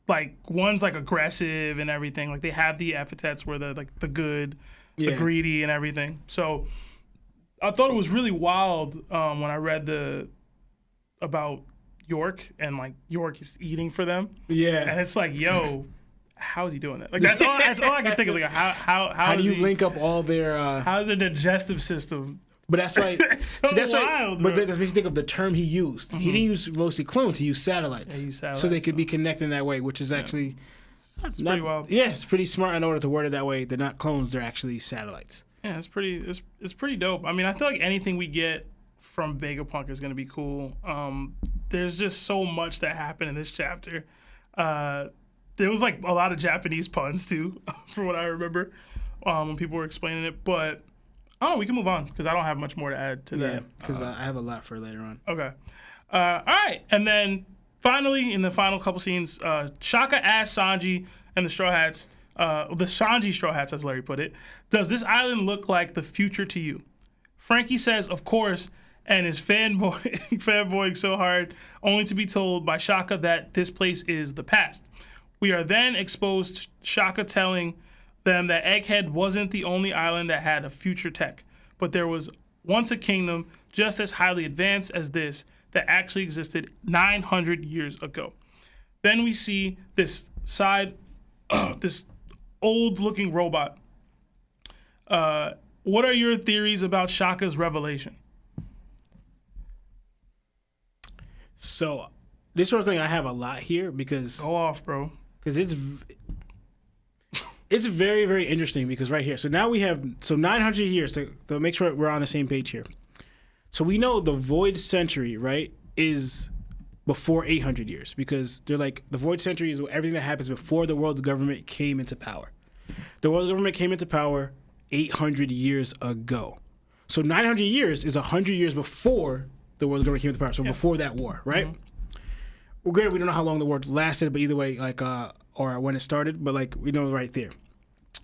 Like one's like aggressive and everything. Like they have the epithets where they're like the good, the greedy, and everything. So I thought it was really wild when I read about York, and like York is eating for them. Yeah, and it's like, yo, how is he doing that? Like that's all I can think of. Like how do you link up all their? How's their digestive system? But that's why. That's wild. But that makes me think of the term he used. He didn't use mostly clones. He used satellites. So they could be connected in that way, which is actually. That's pretty wild. Yeah, it's pretty smart in order to word it that way. They're not clones; they're actually satellites. Yeah, it's pretty dope. I mean, I feel like anything we get from Vegapunk is gonna be cool. There's just so much that happened in this chapter. There was like a lot of Japanese puns too, from what I remember, when people were explaining it. But we can move on because I don't have much more to add to that. Yeah, because I have a lot for later on. Okay. All right, and then finally, in the final couple scenes, Shaka asked Sanji and the Straw Hats. The Sanji Straw Hats, as Larry put it, does this island look like the future to you? Frankie says, of course, and is fanboying so hard, only to be told by Shaka that this place is the past. We are then exposed to Shaka telling them that Egghead wasn't the only island that had a future tech, but there was once a kingdom just as highly advanced as this that actually existed 900 years ago. Then we see this this old-looking robot. What are your theories about Shaka's revelation? So, this sort of thing I have a lot here because... Go off, bro. Because it's very, very interesting because right here. So now we have... So 900 years to make sure we're on the same page here. So we know the Void Century, right, is before 800 years because they're like... The Void Century is everything that happens before the world government came into power. The world government came into power 800 years ago. So 900 years is 100 years before the world government came into power. So before that war, right? Mm-hmm. granted, we don't know how long the war lasted, but either way, like, or when it started, but like, we know right there.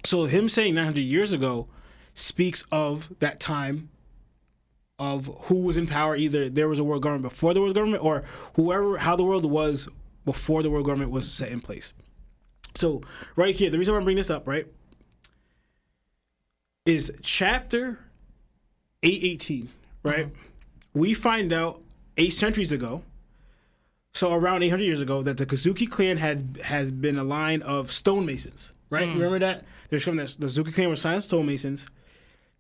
So him saying 900 years ago speaks of that time of who was in power. Either there was a world government before the world government, or how the world was before the world government was set in place. So right here, the reason why I'm bringing this up, right, is chapter 818, right? We find out 8 centuries ago, so around 800 years ago, that the Kazuki clan has been a line of stonemasons, right? Remember that? There's something that the Kazuki clan were silent stonemasons,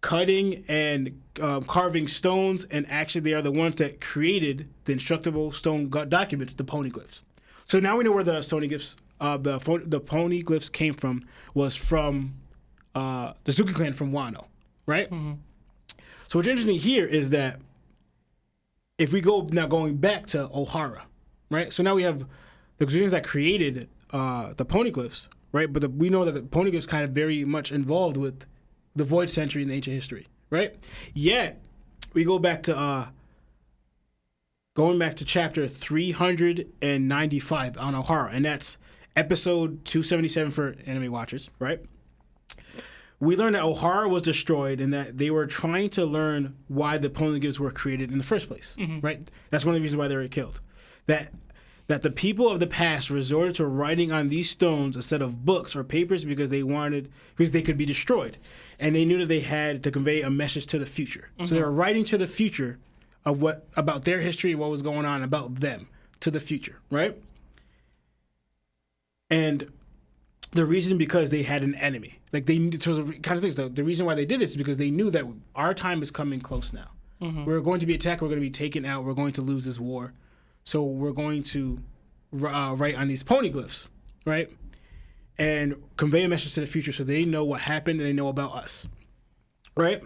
cutting and carving stones, and actually they are the ones that created the instructable stone documents, the poneglyphs. So now we know where the poneglyphs, the poneglyphs came from, was from the Kazuki clan from Wano, right? So what's interesting here is that if we go now going back to Ohara, right? So now we have the Kazukians that created the poneglyphs, right? But we know that the poneglyphs kind of very much involved with the Void Century in ancient history, right? Yet we go back to chapter 395 on Ohara, and that's episode 277 for anime watchers, right? We learned that Ohara was destroyed and that they were trying to learn why the poneglyphs were created in the first place, right? That's one of the reasons why they were killed. That the people of the past resorted to writing on these stones instead of books or papers because they could be destroyed, and they knew that they had to convey a message to the future. So they were writing to the future about their history, what was going on about them to the future, right? And the reason because they had an enemy, like they so the kind of things. The reason why they did this is because they knew that our time is coming close now. We're going to be attacked. We're going to be taken out. We're going to lose this war. So we're going to write on these poneglyphs, right? And convey a message to the future so they know what happened and they know about us, right?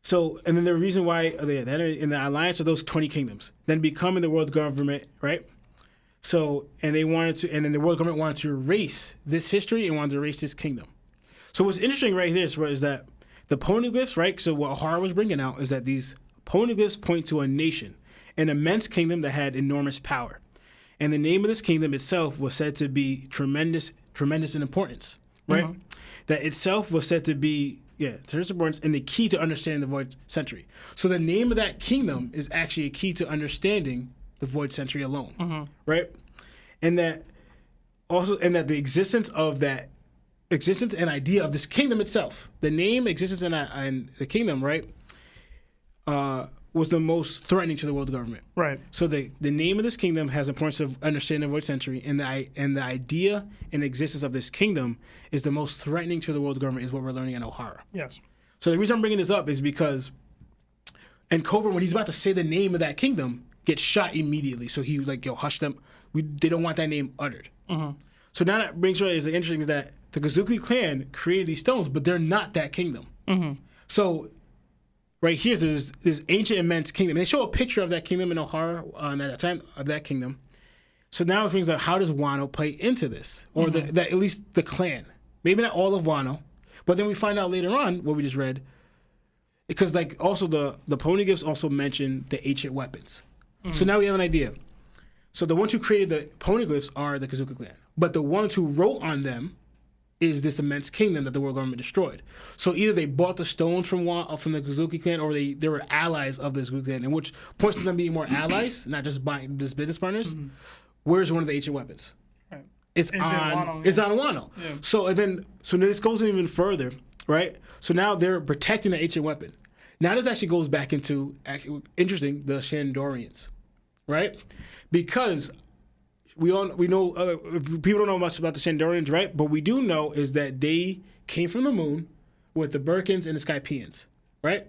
So, and then the reason why in the alliance of those 20 kingdoms, then becoming the world government, right? So, and then the world government wanted to erase this history and wanted to erase this kingdom. So what's interesting right here is that the poneglyphs, right? So what Ohara was bringing out is that these poneglyphs point to a nation, an immense kingdom that had enormous power. And the name of this kingdom itself was said to be tremendous in importance, right? That itself was said to be, tremendous importance and the key to understanding the Void Century. So the name of that kingdom is actually a key to understanding the Void Century alone, right? And that the existence and idea of this kingdom itself, the name, existence, and the kingdom, right? Was the most threatening to the world government. Right. So the name of this kingdom has importance of understanding the Void Century, and the idea and existence of this kingdom is the most threatening to the world government, is what we're learning in Ohara. Yes. So the reason I'm bringing this up is because, and Cobra, when he's about to say the name of that kingdom, gets shot immediately. So he was like, "Yo, hush them. They don't want that name uttered." So now that brings me is the interesting is that the Kazuki clan created these stones, but they're not that kingdom. So right here, there's this ancient, immense kingdom. And they show a picture of that kingdom in Ohara at that time of that kingdom. So now it brings out, how does Wano play into this, or at least the clan? Maybe not all of Wano, but then we find out later on what we just read, because like also the poneglyphs also mention the ancient weapons. So now we have an idea. So the ones who created the poneglyphs are the Kazuki clan, but the ones who wrote on them is this immense kingdom that the world government destroyed. So either they bought the stones from the Kazuki clan, or they were allies of the Kazuki clan, and which points to them being more allies, not just business partners. Where's one of the ancient weapons? Right. It's on Wano. Yeah. So this goes even further, right? So now they're protecting the ancient weapon. Now this actually goes back into interesting the Shandorians, right? Because we know people don't know much about the Shandorians, right? But we do know is that they came from the moon with the Birkins and the Skypians, right?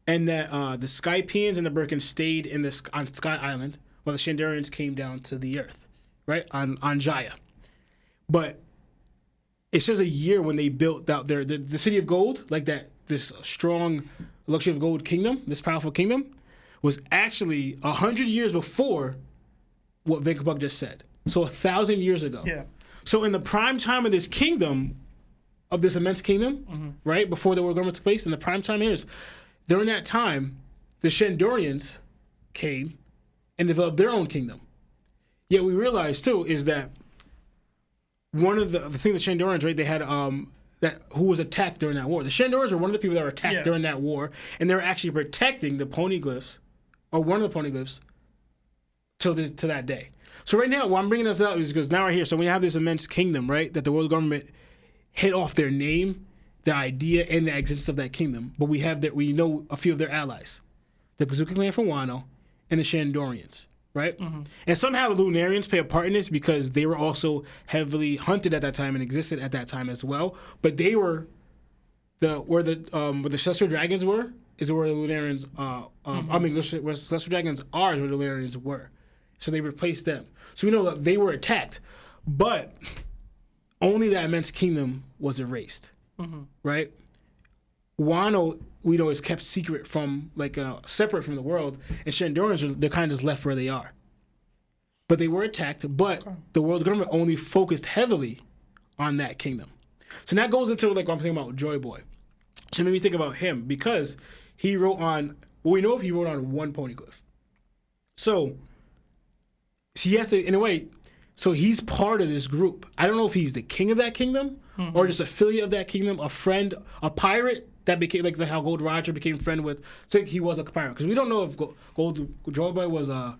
And that the Skypians and the Birkins stayed on Sky Island while the Shandorians came down to the Earth, right? On Jaya. But it says a year when they built out the city of gold, like that, this strong luxury of gold kingdom, this powerful kingdom, was actually 100 years before what Vegapunk just said. So 1,000 years ago. Yeah. So in the prime time of this kingdom, of this immense kingdom, right, before the world government took place, in the prime time years, during that time, the Shandorians came and developed their own kingdom, Yeah, we realized too is that one of the thing the Shandorans, right? They had that who was attacked during that war. The Shandorans were one of the people that were attacked during that war, and they were actually protecting the poneglyphs, or one of the poneglyphs, to that day. So right now, why I'm bringing this up is because now we're here. So we have this immense kingdom, right? That the world government hit off their name, the idea, and the existence of that kingdom. But we know a few of their allies, the Bazooka clan from Wano, and the Shandorians. Right? Mm-hmm. And somehow the Lunarians play a part in this because they were also heavily hunted at that time and existed at that time as well. But they were where the Celestial Dragons were is where the Lunarians where Celestial Dragons are is where the Lunarians were. So they replaced them. So we know that they were attacked, but only that immense kingdom was erased. Mm-hmm. Right? Wano, we know, is kept secret from, separate from the world, and Shandorans, they're kind of just left where they are. But they were attacked, but the world government only focused heavily on that kingdom. So that goes into, what I'm thinking about Joy Boy. So it made me think about him, because he wrote on, we know if he wrote on one poneglyph. So he has to, in a way, so he's part of this group. I don't know if he's the king of that kingdom, or just affiliate of that kingdom, a friend, a pirate, that became like how Gold Roger became friend with. So he was a pirate, because we don't know if Joy Boy was a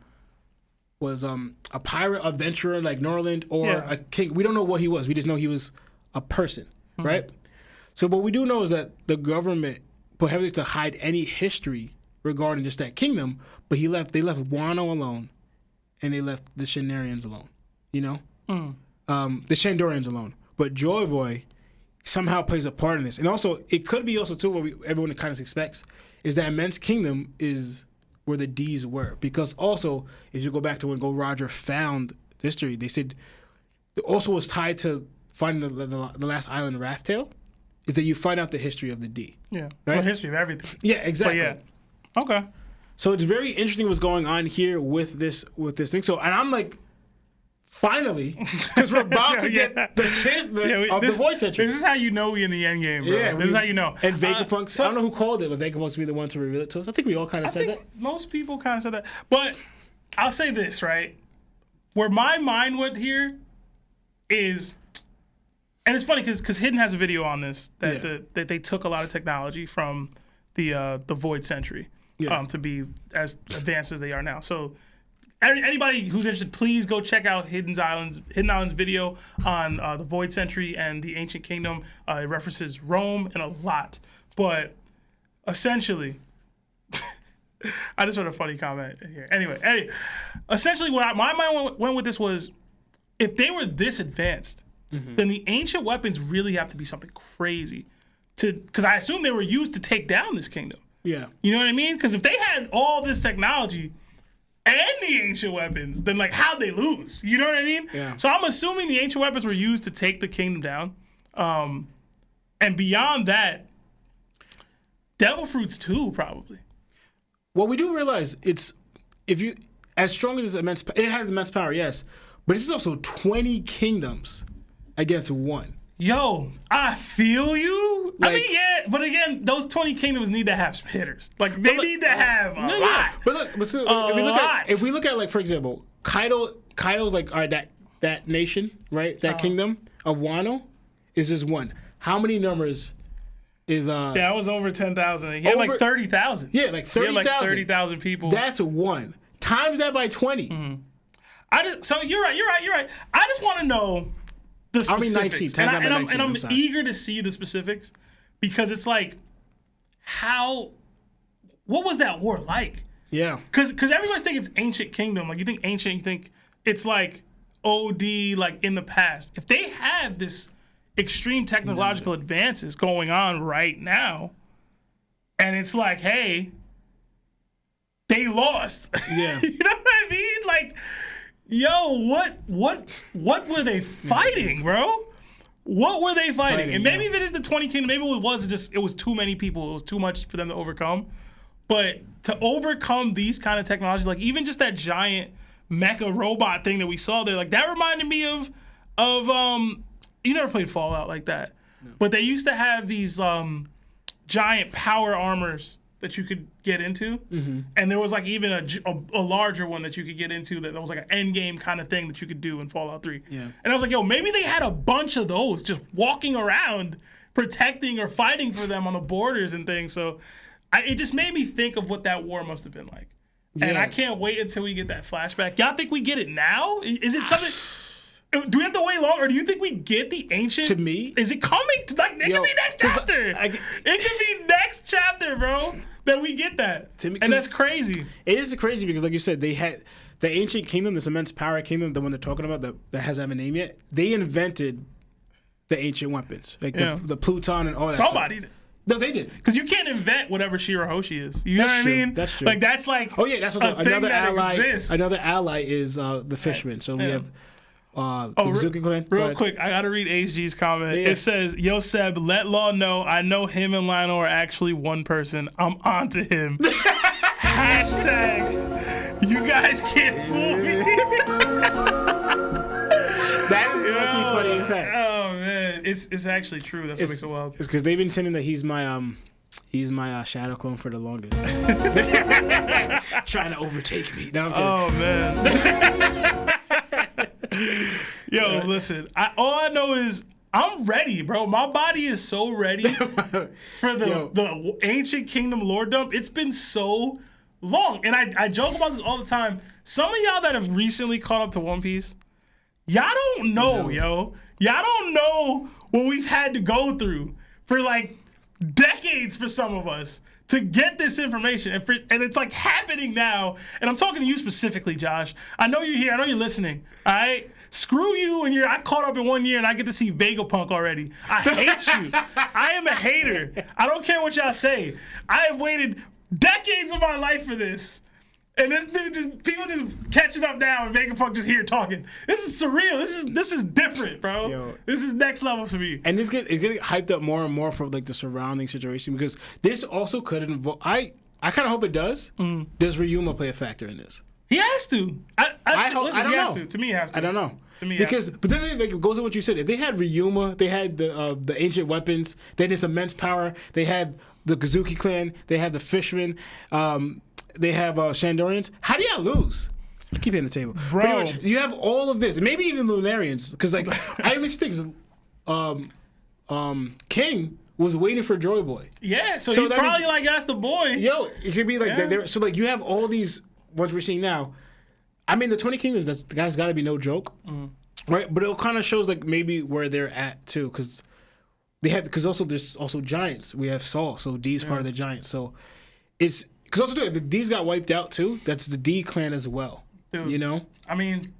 pirate adventurer like Norland or a king. We don't know what he was. We just know he was a person, right? So what we do know is that the government put heavily to hide any history regarding just that kingdom. But they left Wano alone, and they left the Shandorians alone. You know, the Shandorians alone. But Joy Boy somehow plays a part in this. And also, it could be also, too, what everyone kind of expects, is that Immense Kingdom is where the D's were. Because also, if you go back to when Gold Roger found history, they said it also was tied to finding the last island, Raftail, is that you find out the history of the D. Yeah, right? Well, history of everything. Yeah, exactly. But yeah, okay. So it's very interesting what's going on here with this thing. So, and I'm like, finally, because we're about to get the voice entry. This is how you know we in the end game, bro. Yeah, this is how you know. And Vegapunk, I don't know who called it, but Vegapunk be the one to reveal it to us. I think we all kind of said that. Most people kind of said that. But I'll say this, right? Where my mind went here is, and it's funny because Hidden has a video on this, that they took a lot of technology from the Void Century to be as advanced as they are now. So anybody who's interested, please go check out Hidden Island's video on the Void Century and the Ancient Kingdom. It references Rome and a lot. But essentially, I just heard a funny comment here. Anyway, essentially what my mind went with this was, if they were this advanced, then the ancient weapons really have to be something crazy. Because I assume they were used to take down this kingdom. Yeah. You know what I mean? Because if they had all this technology and the ancient weapons, then how'd they lose? You know what I mean? Yeah. So I'm assuming the ancient weapons were used to take the kingdom down. And beyond that, devil fruits too, probably. Well, we do realize as strong as it has immense power, yes, but this is also 20 kingdoms against one. Yo, I feel you. I mean, yeah, but again, those 20 kingdoms need to have some hitters. They need to have a lot. Yeah. But look, if we look at for example, Kaido's that nation, right? That kingdom of Wano is just one. How many numbers is that was over 10,000. He had 30,000. Yeah, 30,000. 30,000 people. That's one. Times that by 20. Mm-hmm. So you're right. I just want to know the specifics. I'm eager to see the specifics, because it's what was that war like? Yeah. Because everybody's thinking it's ancient kingdom. You think ancient, you think it's OD, in the past. If they have this extreme technological advances going on right now, and it's hey, they lost. Yeah. You know what I mean? Yo, what were they fighting, bro? What were they fighting? And maybe if it is the 20 kingdom, maybe it was too many people. It was too much for them to overcome. But to overcome these kind of technology, even just that giant mecha robot thing that we saw there, that reminded me of you never played Fallout like that. No. But they used to have these giant power armors that you could get into, and there was like even a larger one that you could get into that was like an end game kind of thing that you could do in Fallout 3. Yeah. And I was like, yo, maybe they had a bunch of those just walking around protecting or fighting for them on the borders and things. So it just made me think of what that war must have been like. Yeah. And I can't wait until we get that flashback. Y'all think we get it now? Is it something? Do we have to wait long, or do you think we get the ancient? To me, is it coming? It could be next chapter. It could be next chapter, bro. That we get that. To me, and that's crazy. It is crazy because, like you said, they had the ancient kingdom, this immense power kingdom, the one they're talking about that hasn't have a name yet. They invented the ancient weapons, like the Pluton and all that. Somebody stuff. did. No, they did. Because you can't invent whatever Shirahoshi is. You know what I mean? That's true. Like that's like that's another ally. Exists. Another ally is the fisherman. So we have the Kazuki clan. Real quick, I gotta read HG's comment. Yeah. It says, "Yo Seb, let Law know I know him and Lionel are actually one person. I'm onto him." Hashtag, you guys can't fool me. That is lucky funny as heck. Oh man, it's actually true. That's what makes it wild. It's because they've been saying that he's my shadow clone for the longest. Trying to overtake me. No, I'm kidding. Oh man. Yo, listen. All I know is I'm ready, bro. My body is so ready for the ancient kingdom lore dump. It's been so long, and I joke about this all the time. Some of y'all that have recently caught up to One Piece, y'all don't know, yo. Y'all don't know what we've had to go through for like decades for some of us to get this information. And it's like happening now. And I'm talking to you specifically, Josh. I know you're here. I know you're listening. All right? Screw you and I caught up in 1 year and I get to see Vegapunk already. I hate you. I am a hater. I don't care what y'all say. I have waited decades of my life for this. And this dude people just catching up now and Vegapunk just here talking. This is surreal. This is different, bro. Yo. This is next level for me. And it's getting hyped up more and more for like the surrounding situation because this also could involve. I kind of hope it does. Does Ryuma play a factor in this? He has to. I don't know. To me, he has to. I don't know. To me, but then it goes to what you said. If they had Ryuma, they had the ancient weapons, they had this immense power. They had the Kazuki clan. They had the fishermen. They have Shandorians. How do y'all lose? I keep hitting the table. Bro. You have all of this. Maybe even Lunarians. Because, like, I didn't think King was waiting for Joy Boy. Yeah, so he probably, like, asked the boy. Yo, it could be like, so, like, you have all these ones we're seeing now. I mean, the 20 Kingdoms, that's got to be no joke. Right? But it kind of shows, like, maybe where they're at, too. Because there's also giants. We have Saul, so D's part of the giants. So it's... Because also, if the D's got wiped out, too, that's the D clan as well. Dude, you know? I mean...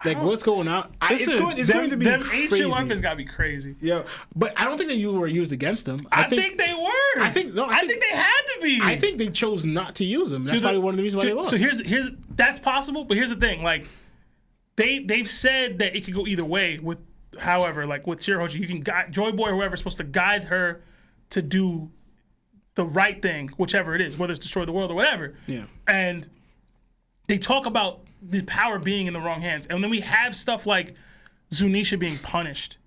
Like, what's going on? It's going to be them crazy. Ancient weapons got to be crazy. Yeah. But I don't think that you were used against them. I think they were. I think they had to be. I think they chose not to use them. That's probably one of the reasons why they lost. So here's that's possible, but here's the thing. Like, they've said that it could go either way with, however, like with Shirahoshi, you can guide Joy Boy or whoever's supposed to guide her to do the right thing, whichever it is, whether it's destroy the world or whatever. Yeah. And they talk about the power being in the wrong hands. And then we have stuff like Zunisha being punished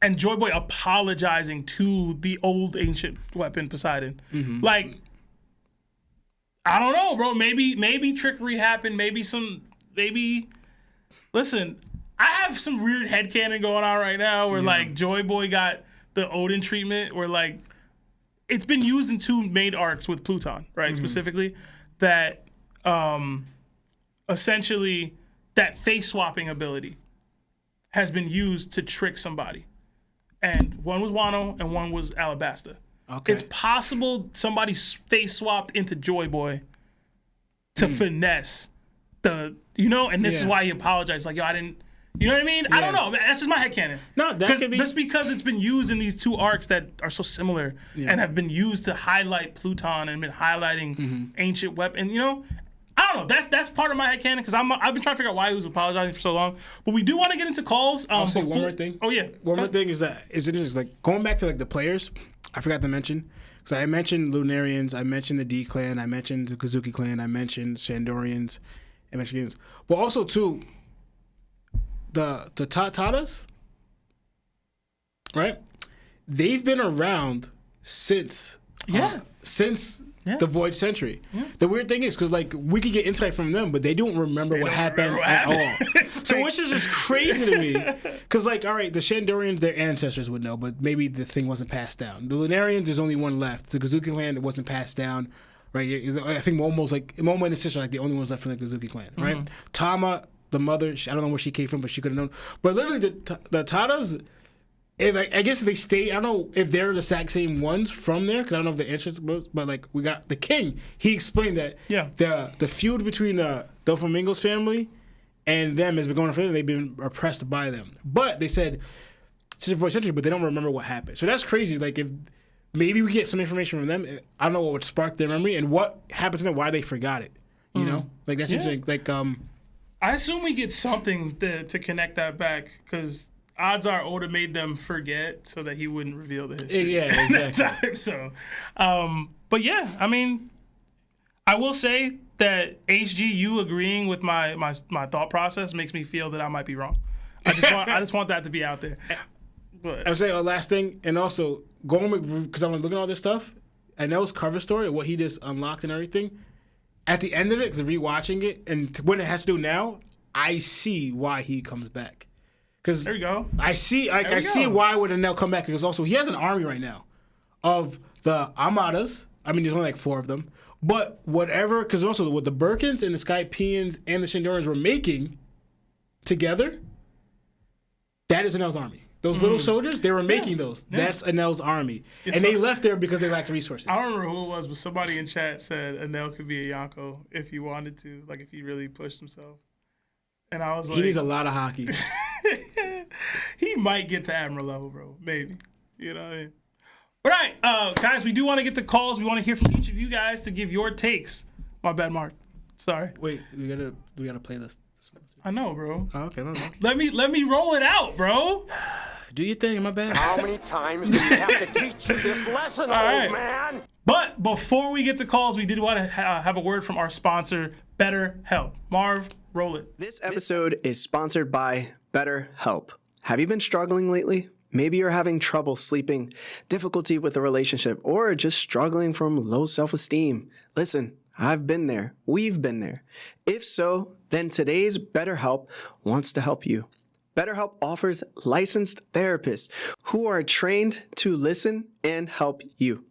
and Joy Boy apologizing to the old ancient weapon Poseidon. Mm-hmm. Like, I don't know, bro. Maybe trickery happened. Listen, I have some weird headcanon going on right now where like Joy Boy got the Odin treatment where like it's been used in 2 main arcs with Pluton, right? Specifically, that essentially that face swapping ability has been used to trick somebody. And one was Wano and one was Alabasta. Okay. It's possible somebody face swapped into Joy Boy to finesse the, and this is why he apologized. Like, yo, I didn't, you know what I mean? Yeah. I don't know. That's just my headcanon. No, that could be. Just because it's been used in these 2 arcs that are so similar and have been used to highlight Pluton and been highlighting ancient weapon, I don't know. That's part of my headcanon because I've been trying to figure out why he was apologizing for so long. But we do want to get into calls. I'll say one more thing. Oh, yeah. One more thing is like going back to like the players, I forgot to mention. So I mentioned Lunarians, I mentioned the D clan, I mentioned the Kazuki clan, I mentioned Shandorians, I mentioned but also too, the Tatas, right? They've been around since Yeah. Since the Void Century. Yeah. The weird thing is, because like we could get insight from them, but they don't remember what happened at all. So which is just crazy to me. Because like, all right, the Shandorians, their ancestors would know, but maybe the thing wasn't passed down. The Lunarians, there's only one left. The Kazuki clan, it wasn't passed down. Right? I think Momo and his sister are like the only ones left from the Kazuki clan. Right? Mm-hmm. Tama, the mother, I don't know where she came from, but she could have known. But literally, the Tadas. I guess they stay. I don't know if they're the exact same ones from there, because I don't know if the answers was. But like we got the king. He explained that the feud between the Doflamingo's family and them has been going on forever. They've been oppressed by them. But they said since the Void Century, but they don't remember what happened. So that's crazy. Like if maybe we get some information from them, I don't know what would spark their memory and what happened to them, why they forgot it. You know, like that's interesting. Like I assume we get something to connect that back, because odds are Oda made them forget so that he wouldn't reveal the history. Yeah, exactly. That time, so, but yeah, I mean, I will say that HG, agreeing with my thought process makes me feel that I might be wrong. I just want that to be out there. But I would say last thing, and also going because I'm looking at all this stuff. I know his cover story, what he just unlocked and everything. At the end of it, because rewatching it and what it has to do now, I see why he comes back. Because there you go. I see why would Enel come back, because also he has an army right now of the Armadas. I mean, there's only like 4 of them, but whatever. Because also what the Birkins and the Skypians and the Shandorians were making together, that is Enel's army. Those little soldiers, they were making those. Yeah. That's Enel's army, and they left there because they lacked resources. I don't remember who it was, but somebody in chat said Enel could be a Yonko if he wanted to, like if he really pushed himself. And I was like, he needs a lot of hockey. He might get to Admiral level, bro. Maybe. You know what I mean? All right, guys, we do want to get to calls. We want to hear from each of you guys to give your takes. My bad, Mark. Sorry. Wait, we gotta play this. I know, bro. Oh, okay. Let me roll it out, bro. Do you think? My bad. How many times do you have to teach you this lesson, old man? But before we get to calls, we did want to have a word from our sponsor, BetterHelp. Marv, roll it. This episode is sponsored by BetterHelp. Have you been struggling lately? Maybe you're having trouble sleeping, difficulty with a relationship, or just struggling from low self-esteem. Listen, I've been there. We've been there. If so, then today's BetterHelp wants to help you. BetterHelp offers licensed therapists who are trained to listen and help you.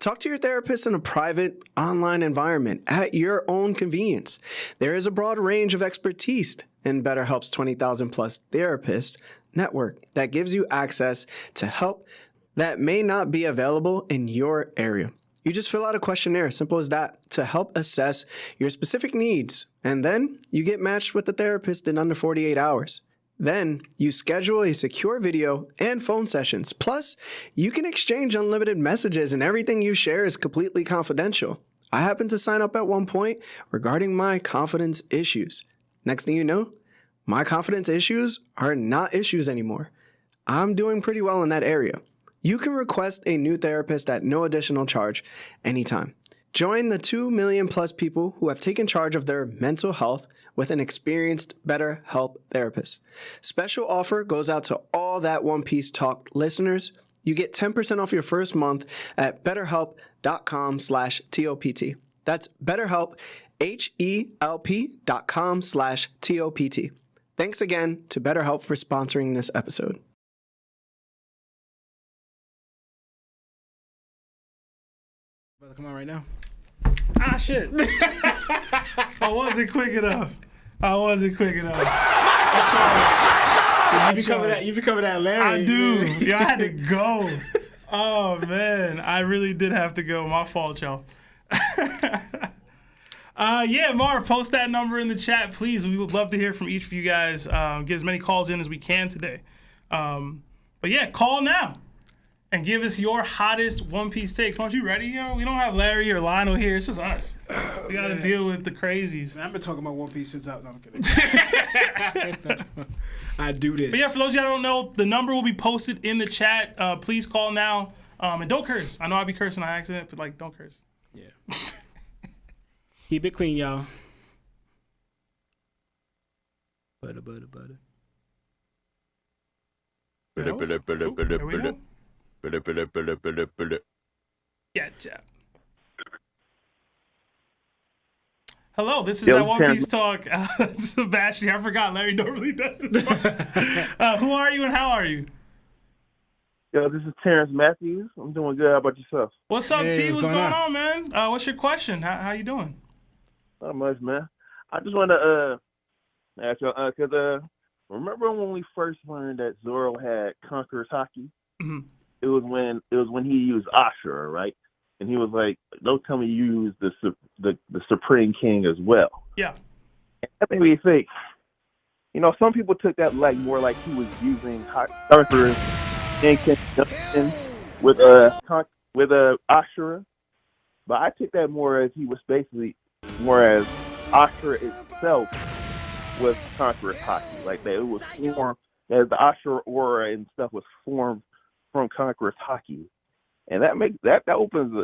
Talk to your therapist in a private, online environment at your own convenience. There is a broad range of expertise in BetterHelp's 20,000 plus therapist network that gives you access to help that may not be available in your area. You just fill out a questionnaire, simple as that, to help assess your specific needs. And then you get matched with the therapist in under 48 hours. Then you schedule a secure video and phone sessions. Plus, you can exchange unlimited messages and everything you share is completely confidential. I happened to sign up at one point regarding my confidence issues. Next thing you know, my confidence issues are not issues anymore. I'm doing pretty well in that area. You can request a new therapist at no additional charge anytime. Join the 2 million plus people who have taken charge of their mental health with an experienced BetterHelp therapist. Special offer goes out to all that OnePiece Talk listeners. You get 10% off your first month at betterhelp.com/TOPT. That's BetterHelp, HELP.com/TOPT. Thanks again to BetterHelp for sponsoring this episode. Brother, come on right now. Ah, shit. I wasn't quick enough. You be cover that, Larry. I do. Yeah, I had to go. Oh, man. I really did have to go. My fault, y'all. Yeah, Marv, post that number in the chat, please. We would love to hear from each of you guys. Get as many calls in as we can today. But yeah, call now and give us your hottest One Piece takes. Aren't you ready? You know, we don't have Larry or Lionel here. It's just us. We got to deal with the crazies. I've been talking about One Piece since out. No, I'm kidding. I do this. But yeah, for those of you that don't know, the number will be posted in the chat. Please call now. And don't curse. I know I'll be cursing on accident, but like, don't curse. Yeah. Keep it clean, y'all. Butter. There we go. Yeah, Jeff. Hello, this is Yo, that One Terrence. Piece talk. Sebastian, I forgot Larry normally does this part. Who are you and how are you? Yo, this is Terrence Matthews. I'm doing good. How about yourself? What's up, Hey, T? what's What's going going on? on, man? What's your question? How you doing? Not much, man. I just want to ask you, because remember when we first learned that Zoro had Conqueror's Haki? Mhm. It was when he used Ashura, right? And he was like, "Don't tell me you used the Supreme King as well." Yeah. That made me think. Some people took that like more like he was using Conqueror's in conjunction with Ashura, but I took that more as he was basically more as Ashura itself was Conqueror's Haki, like that it was formed as the Ashura aura and stuff was formed from Conqueror's Haki, and that opens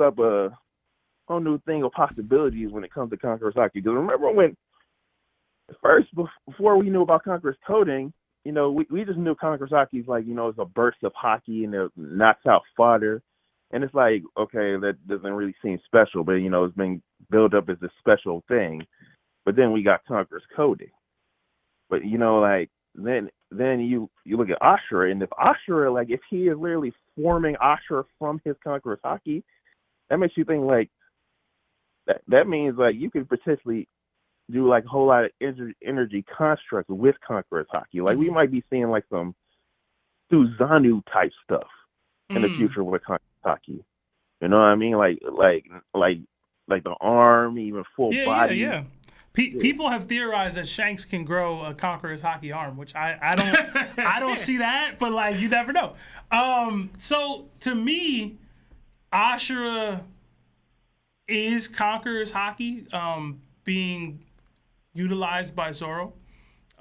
up a whole new thing of possibilities when it comes to Conqueror's Haki. Because remember when first before we knew about Conqueror's coding, we just knew Conqueror's Haki is like, it's a burst of hockey and it knocks out fodder. And it's like, okay, that doesn't really seem special, but, it's been built up as a special thing. But then we got Conqueror's coding. But, like, then you look at Ashura, and if Ashura, like, if he is literally forming Ashura from his Conqueror's Haki, that makes you think, like, that means, like, you could potentially do like a whole lot of energy constructs with Conqueror's Haki. Like we might be seeing like some Suzanu type stuff in the future with Conqueror's Haki. You know what I mean? Like the arm, even full body. Yeah. People have theorized that Shanks can grow a Conqueror's Haki arm, which I don't see that, but like you never know. So to me, Ashura is Conqueror's Haki being utilized by Zoro.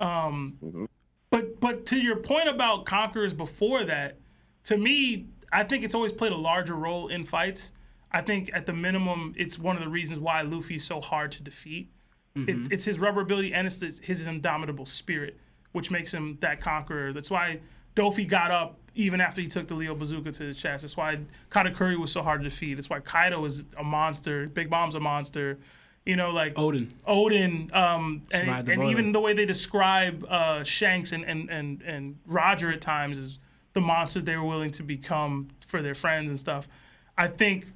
But to your point about Conquerors before that, to me, I think it's always played a larger role in fights. I think at the minimum, it's one of the reasons why Luffy's so hard to defeat. It's his rubber ability and it's his indomitable spirit, which makes him that conqueror. That's why Dofi got up even after he took the Leo Bazooka to his chest. That's why Katakuri was so hard to defeat. That's why Kaido is a monster. Big Mom's a monster. Like Odin, and even the way they describe Shanks and Roger at times is the monster they were willing to become for their friends and stuff. I think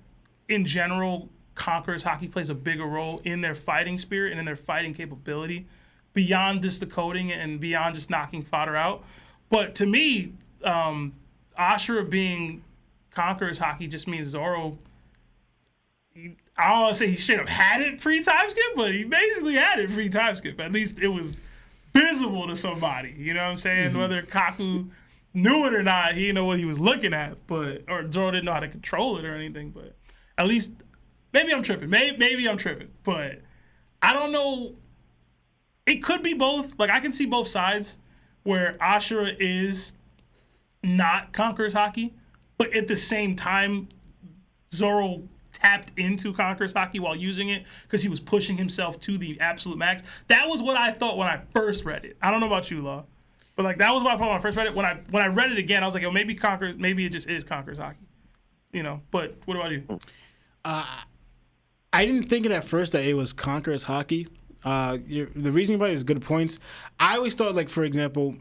in general, Conqueror's Haki plays a bigger role in their fighting spirit and in their fighting capability beyond just the coding and beyond just knocking fodder out. But to me, Ashura being Conqueror's Haki just means Zoro. I don't want to say he straight up had it pre-time skip, but he basically had it pre-time skip. At least it was visible to somebody. You know what I'm saying? Whether Kaku knew it or not, he didn't know what he was looking at, or Zoro didn't know how to control it or anything. But at least, maybe I'm tripping. Maybe I'm tripping. But I don't know. It could be both. Like, I can see both sides where Ashura is not Conqueror's Haki, but at the same time, Zoro tapped into Conqueror's Haki while using it because he was pushing himself to the absolute max. That was what I thought when I first read it. I don't know about you, Law, but like that was what I thought when I first read it. When I read it again, I was like, maybe it just is Conqueror's Haki. But what about you? I didn't think it at first that it was Conqueror's Haki. The reasoning about it is good points. I always thought, like, for example,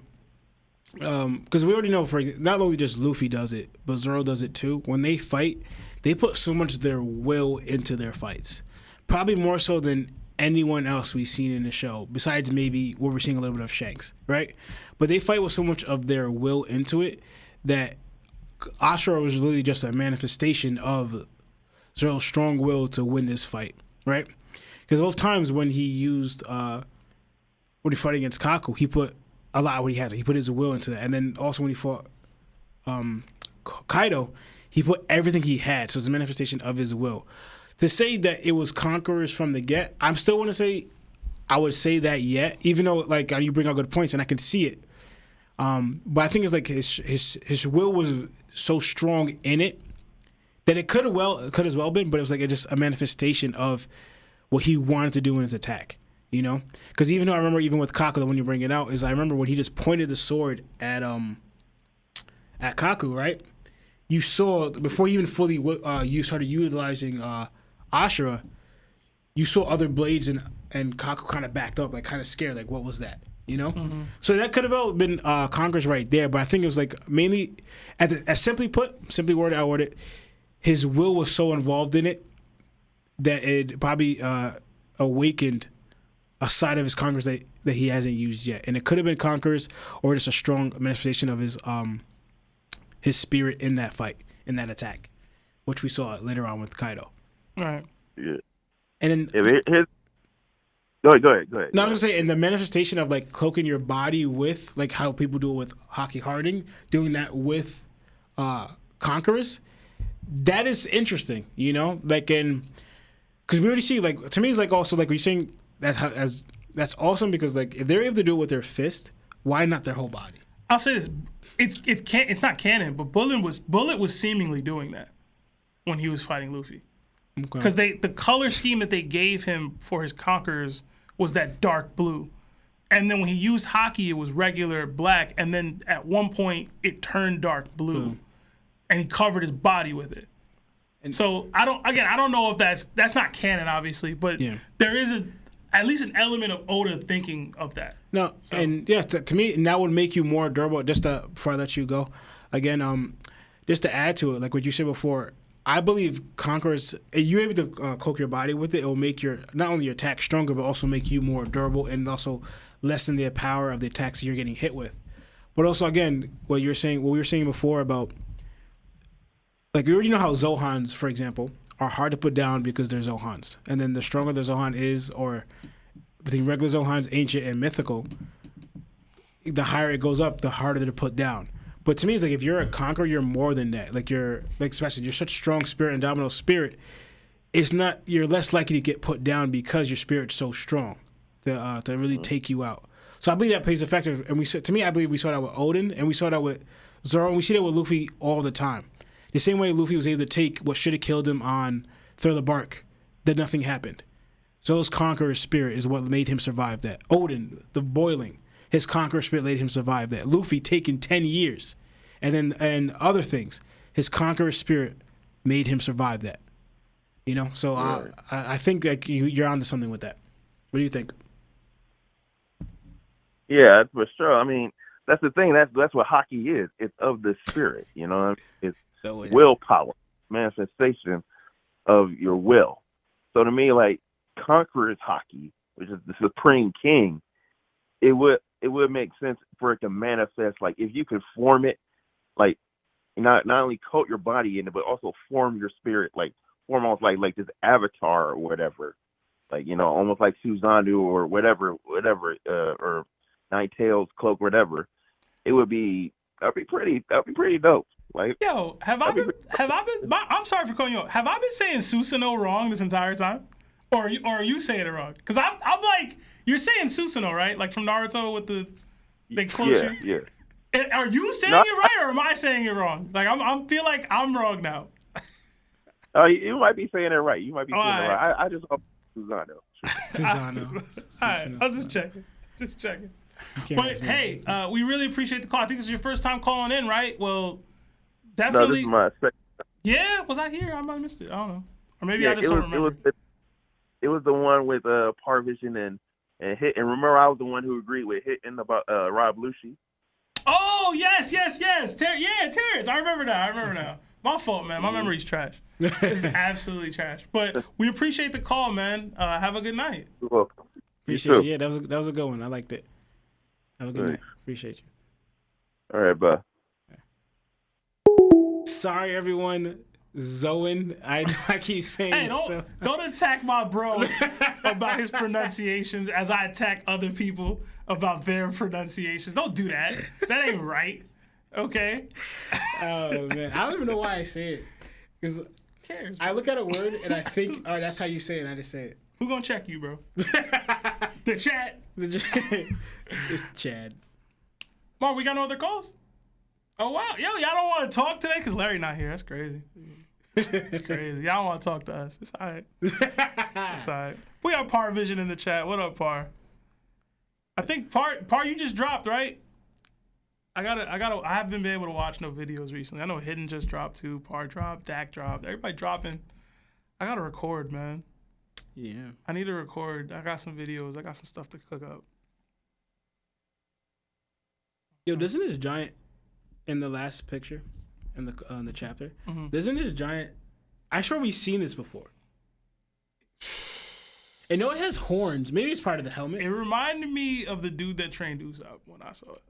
because we already know, not only just Luffy does it, but Zoro does it too. When they fight, they put so much of their will into their fights. Probably more so than anyone else we've seen in the show, besides maybe where we're seeing a little bit of Shanks, right? But they fight with so much of their will into it that Ashura was really just a manifestation of Zoro's strong will to win this fight, right? Because both times when he used, when he fought against Kaku, he put a lot of what he had. He put his will into that. And then also when he fought Kaido, he put everything he had. So it's a manifestation of his will. To say that it was conquerors from the get, I'm still want to say, I would say that yet, even though like you bring out good points and I can see it. But I think it's like his will was so strong in it that it could as well been, but it was like just a manifestation of what he wanted to do in his attack. Because even though I remember even with Kaku, when you bring it out, is I remember when he just pointed the sword at Kaku, right? you saw before you even fully you started utilizing Ashura, you saw other blades and Kaku kind of backed up, like kind of scared, like what was that? You know, so that could have been Conqueror's right there, but I think it was like mainly, as simply worded, I worded, his will was so involved in it that it probably awakened a side of his Conqueror's that he hasn't used yet, and it could have been Conqueror's or just a strong manifestation of his spirit in that fight, in that attack, which we saw later on with Kaido. All right. Yeah. And then Go ahead. No, I was gonna say, in the manifestation of like cloaking your body with, like how people do it with Haki Harding, doing that with Conquerors, that is interesting, you know, like because we already see, like, to me it's like also like we're saying that's awesome, because like if they're able to do it with their fist, why not their whole body? I'll say this: it's not canon, but Bullet was seemingly doing that when he was fighting Luffy, because the color scheme that they gave him for his Conquerors was that dark blue, and then when he used Haki, it was regular black, and then at one point it turned dark blue, and he covered his body with it. And so I don't know if that's not canon, obviously, but there is at least an element of Oda thinking of that. No, so. And yeah, to me, that would make you more durable. Before I let you go, again, just to add to it, like what you said before, I believe Conquerors, you're able to cloak your body with it. It will make not only your attack stronger, but also make you more durable and also lessen the power of the attacks you're getting hit with. But also, again, what we were saying before about, like, we already know how Zohans, for example, are hard to put down because they're Zohans. And then the stronger the Zohan is, or between regular Zohans, ancient, and mythical, the higher it goes up, the harder to put down. But to me, it's like if you're a Conqueror, you're more than that. Like especially you're such strong spirit and dominant spirit. You're less likely to get put down because your spirit's so strong to really take you out. So I believe that plays a factor. And I believe we saw that with Odin, and we saw that with Zoro, and we see that with Luffy all the time. The same way Luffy was able to take what should have killed him on Thriller Bark, that nothing happened. Zoro's Conqueror's spirit is what made him survive that. Odin, the boiling. His Conqueror spirit made him survive that. Luffy taking 10 years, and other things. His Conqueror spirit made him survive that. You know, so I think like you're onto something with that. What do you think? Yeah, for sure. I mean, that's the thing. That's what Haki is. It's of the spirit. You know, it's willpower, manifestation of your will. So to me, like Conqueror's Haki, which is the Supreme King, it would make sense for it to manifest, like if you could form it, like not only coat your body in it, but also form your spirit, like form almost like this avatar or whatever, like, you know, almost like Susanoo or whatever, or Nine Tails cloak, whatever. That'd be pretty dope. Like, yo, I'm sorry for calling you out. Have I been saying Susanoo wrong this entire time, or are you saying it wrong? Because I'm like, you're saying Susanoo, right? Like from Naruto with they quote you. Yeah. And are you saying it right, or am I saying it wrong? Like I feel like I'm wrong now. You might be saying it right. You might be saying it right. I just hope Susanoo. Susanoo. All right, I was just checking. But hey, we really appreciate the call. I think this is your first time calling in, right? Well, definitely. No, this is my second. Yeah, was I here? I might have missed it. I don't know. Or maybe I just don't remember. It was the one with Parvision and Hit. And remember, I was the one who agreed with Hitting about Rob Lucci. Oh, yes. Terrence. I remember now. My fault, man. My memory's trash. It's absolutely trash. But we appreciate the call, man. Have a good night. You're welcome. Appreciate you. Yeah, that was a good one. I liked it. Have a good night. Appreciate you. All right, bye. Sorry, everyone. Zoan, I keep saying. Hey, don't attack my bro about his pronunciations as I attack other people about their pronunciations. Don't do that. That ain't right. Okay. Oh man, I don't even know why I say it. Because I look at a word and I think, oh, that's how you say it. I just say it. Who gonna check you, bro? The chat. It's Chad. Mark, we got no other calls? Oh, wow. Yo, y'all don't want to talk today? Because Larry not here. That's crazy. It's crazy. Y'all don't want to talk to us. It's all right. It's all right. We got Par Vision in the chat. What up, Par? I think Par, you just dropped, right? I haven't been able to watch no videos recently. I know Hidden just dropped too, Par dropped, Dak dropped. Everybody dropping. I gotta record, man. Yeah. I need to record. I got some videos. I got some stuff to cook up. Yo, doesn't this giant in the last picture, in the chapter, doesn't this giant? I sure we've seen this before. I know it has horns. Maybe it's part of the helmet. It reminded me of the dude that trained Usopp when I saw it,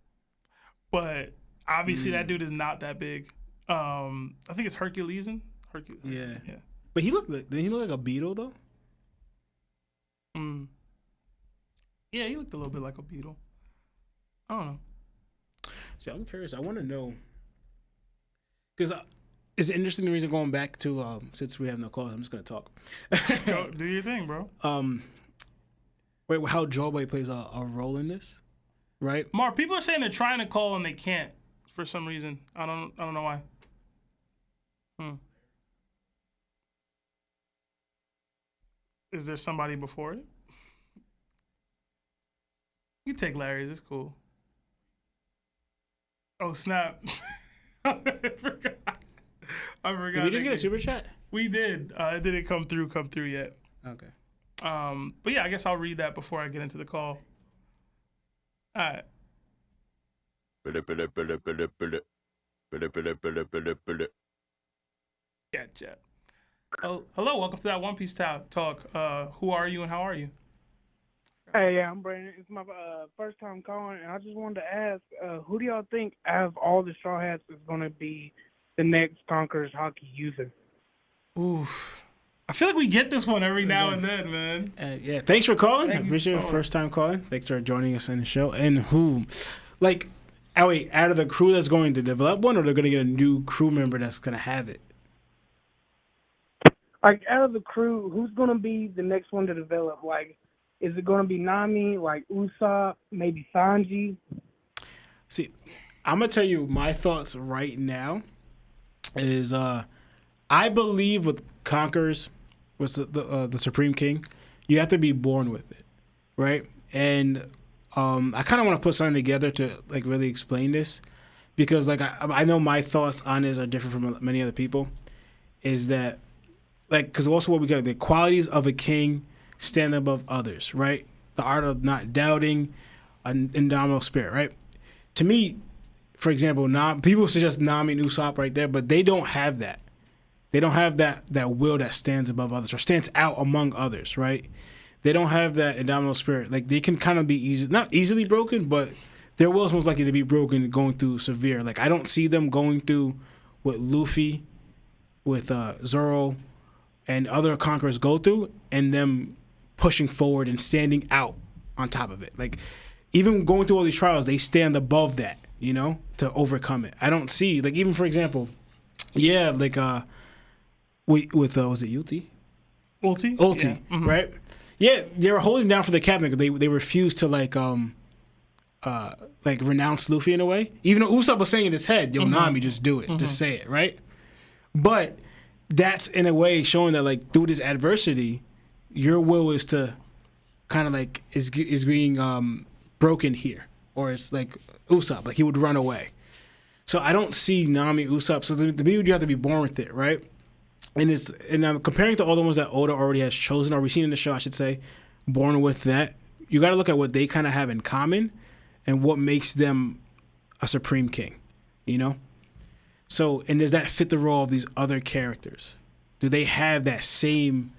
but obviously that dude is not that big. I think it's Herculean. Yeah. Yeah. But didn't he look like a beetle though? Yeah, he looked a little bit like a beetle. I don't know. So I'm curious. I want to know because it's interesting. The reason going back to since we have no calls, I'm just gonna talk. Go, do your thing, bro. Wait, how Joe plays a role in this, right? Mark, people are saying they're trying to call and they can't for some reason. I don't know why. Is there somebody before it? You take Larry's. It's cool. Oh snap! I forgot. Did we just get a super chat? We did. It didn't come through yet. Okay. But yeah, I guess I'll read that before I get into the call. All right. Gotcha. Oh, hello, welcome to that OnePiece talk. Who are you and how are you? Hey, yeah, I'm Brandon. It's my first time calling, and I just wanted to ask, who do y'all think out of all the Straw Hats is going to be the next Conqueror's Hockey user? Oof. I feel like we get this one every now and then, man. Yeah, thanks for calling. I Thank you appreciate for your calling. first time calling. Thanks for joining us on the show. And who, like, wait, out of the crew that's going to develop one, or they're going to get a new crew member that's going to have it? Like, out of the crew, who's going to be the next one to develop? Like, is it going to be Nami, like Usopp, maybe Sanji? See, I'm going to tell you my thoughts right now is I believe with Conquerors, with the Supreme King, you have to be born with it, right? And I kind of want to put something together to, like, really explain this because, like, I know my thoughts on this are different from many other people, is that, like, because also what we got, the qualities of a king stand above others, right? The art of not doubting, an indomitable spirit, right? To me, for example, people suggest Nami and Usopp right there, but they don't have that. They don't have that will that stands above others or stands out among others, right? They don't have that indomitable spirit. Like, they can kind of be not easily broken, but their will is most likely to be broken going through severe. Like, I don't see them going through what Luffy, with Zoro, and other conquerors go through, and them pushing forward and standing out on top of it. Like, even going through all these trials, they stand above that, you know, to overcome it. I don't see, like, even for example, yeah, like with was it Ulti? Ulti, yeah. Mm-hmm. Right? Yeah, they were holding down for the captain because they refused to like renounce Luffy in a way. Even though Usopp was saying in his head, "Yo, Nami, just do it, just say it," right? But that's in a way showing that, like, through this adversity, your will is to kind of like is being broken here, or it's like Usopp, like he would run away. So I don't see Nami Usopp. So the me, you have to be born with it, right? And I'm comparing to all the ones that Oda already has chosen, or we've seen in the show, I should say, born with that. You got to look at what they kind of have in common, and what makes them a supreme king, you know. So, and does that fit the role of these other characters? Do they have that same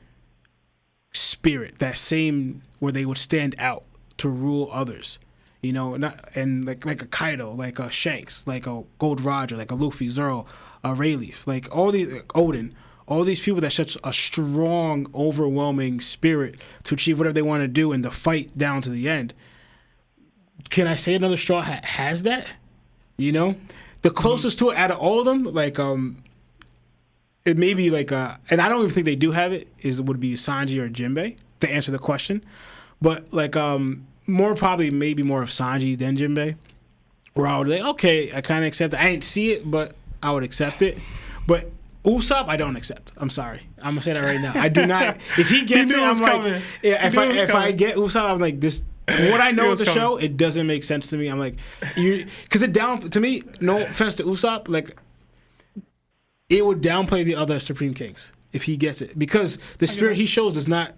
spirit, that same where they would stand out to rule others? You know, and like a Kaido, like a Shanks, like a Gold Roger, like a Luffy, Zoro, a Rayleigh, like all these, Odin, all these people that such a strong, overwhelming spirit to achieve whatever they want to do and to fight down to the end. Can I say another Straw Hat has that? You know, the closest to it out of all of them, like it may be like and I don't even think they do have it. Would be Sanji or Jinbei to answer the question, but like maybe more of Sanji than Jinbei. Where I would be like, okay, I kind of accept it. I didn't see it, but I would accept it. But Usopp, I don't accept. I'm sorry. I'm gonna say that right now. I do not. If he gets it, I'm like, yeah. If I get Usopp, I'm like, this From what I know of the show, it doesn't make sense to me. I'm like, because to me, no offense to Usopp, like, it would downplay the other Supreme Kings if he gets it, because the spirit he shows is not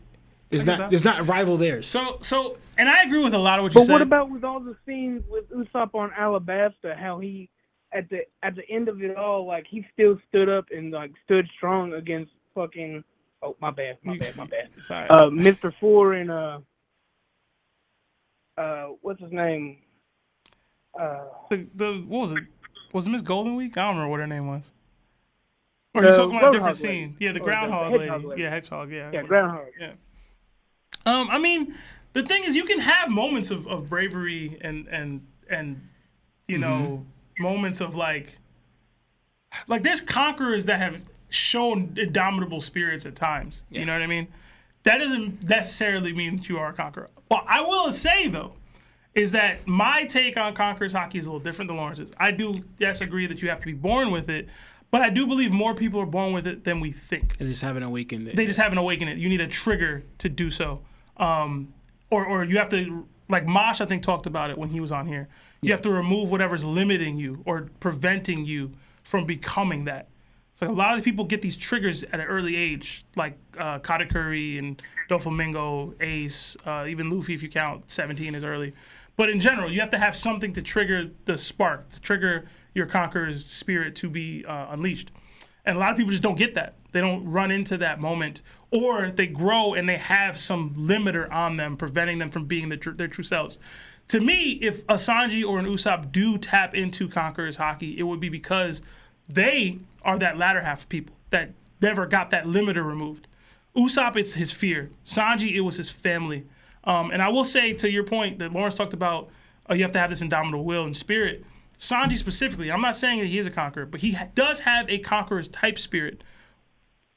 rival theirs. So, and I agree with a lot of what you said. But what about with all the scenes with Usopp on Alabasta? How he, at the end of it all, like, he still stood up and like stood strong against fucking. Oh, my bad. Sorry. Mr. Four and what's his name? What was it? Was it Miss Golden Week? I don't remember what her name was. Or are you talking about a different scene? Lady. Yeah, the groundhog lady. Yeah, hedgehog. Yeah. Yeah, groundhog. Yeah. I mean, the thing is, you can have moments of bravery and you know, moments of like there's conquerors that have shown indomitable spirits at times. Yeah. You know what I mean? That doesn't necessarily mean that you are a conqueror. Well, I will say though, is that my take on conquerors hockey is a little different than Lawrence's. I do agree that you have to be born with it, but I do believe more people are born with it than we think. They just haven't awakened it. They just haven't awakened it. You need a trigger to do so. Or you have to, like Mosh, I think, talked about it when he was on here. You have to remove whatever's limiting you or preventing you from becoming that. So a lot of the people get these triggers at an early age, like Katakuri and Doflamingo, Ace, even Luffy if you count 17 as early. But in general, you have to have something to trigger the spark, to trigger your conqueror's spirit to be unleashed. And a lot of people just don't get that. They don't run into that moment, or they grow and they have some limiter on them, preventing them from being their true selves. To me, if a Sanji or an Usopp do tap into conqueror's hockey, it would be because they are that latter half of people that never got that limiter removed. Usopp, it's his fear. Sanji, it was his family. And I will say, to your point that Lawrence talked about, you have to have this indomitable will and spirit. Sanji specifically, I'm not saying that he is a conqueror, but he does have a conqueror's type spirit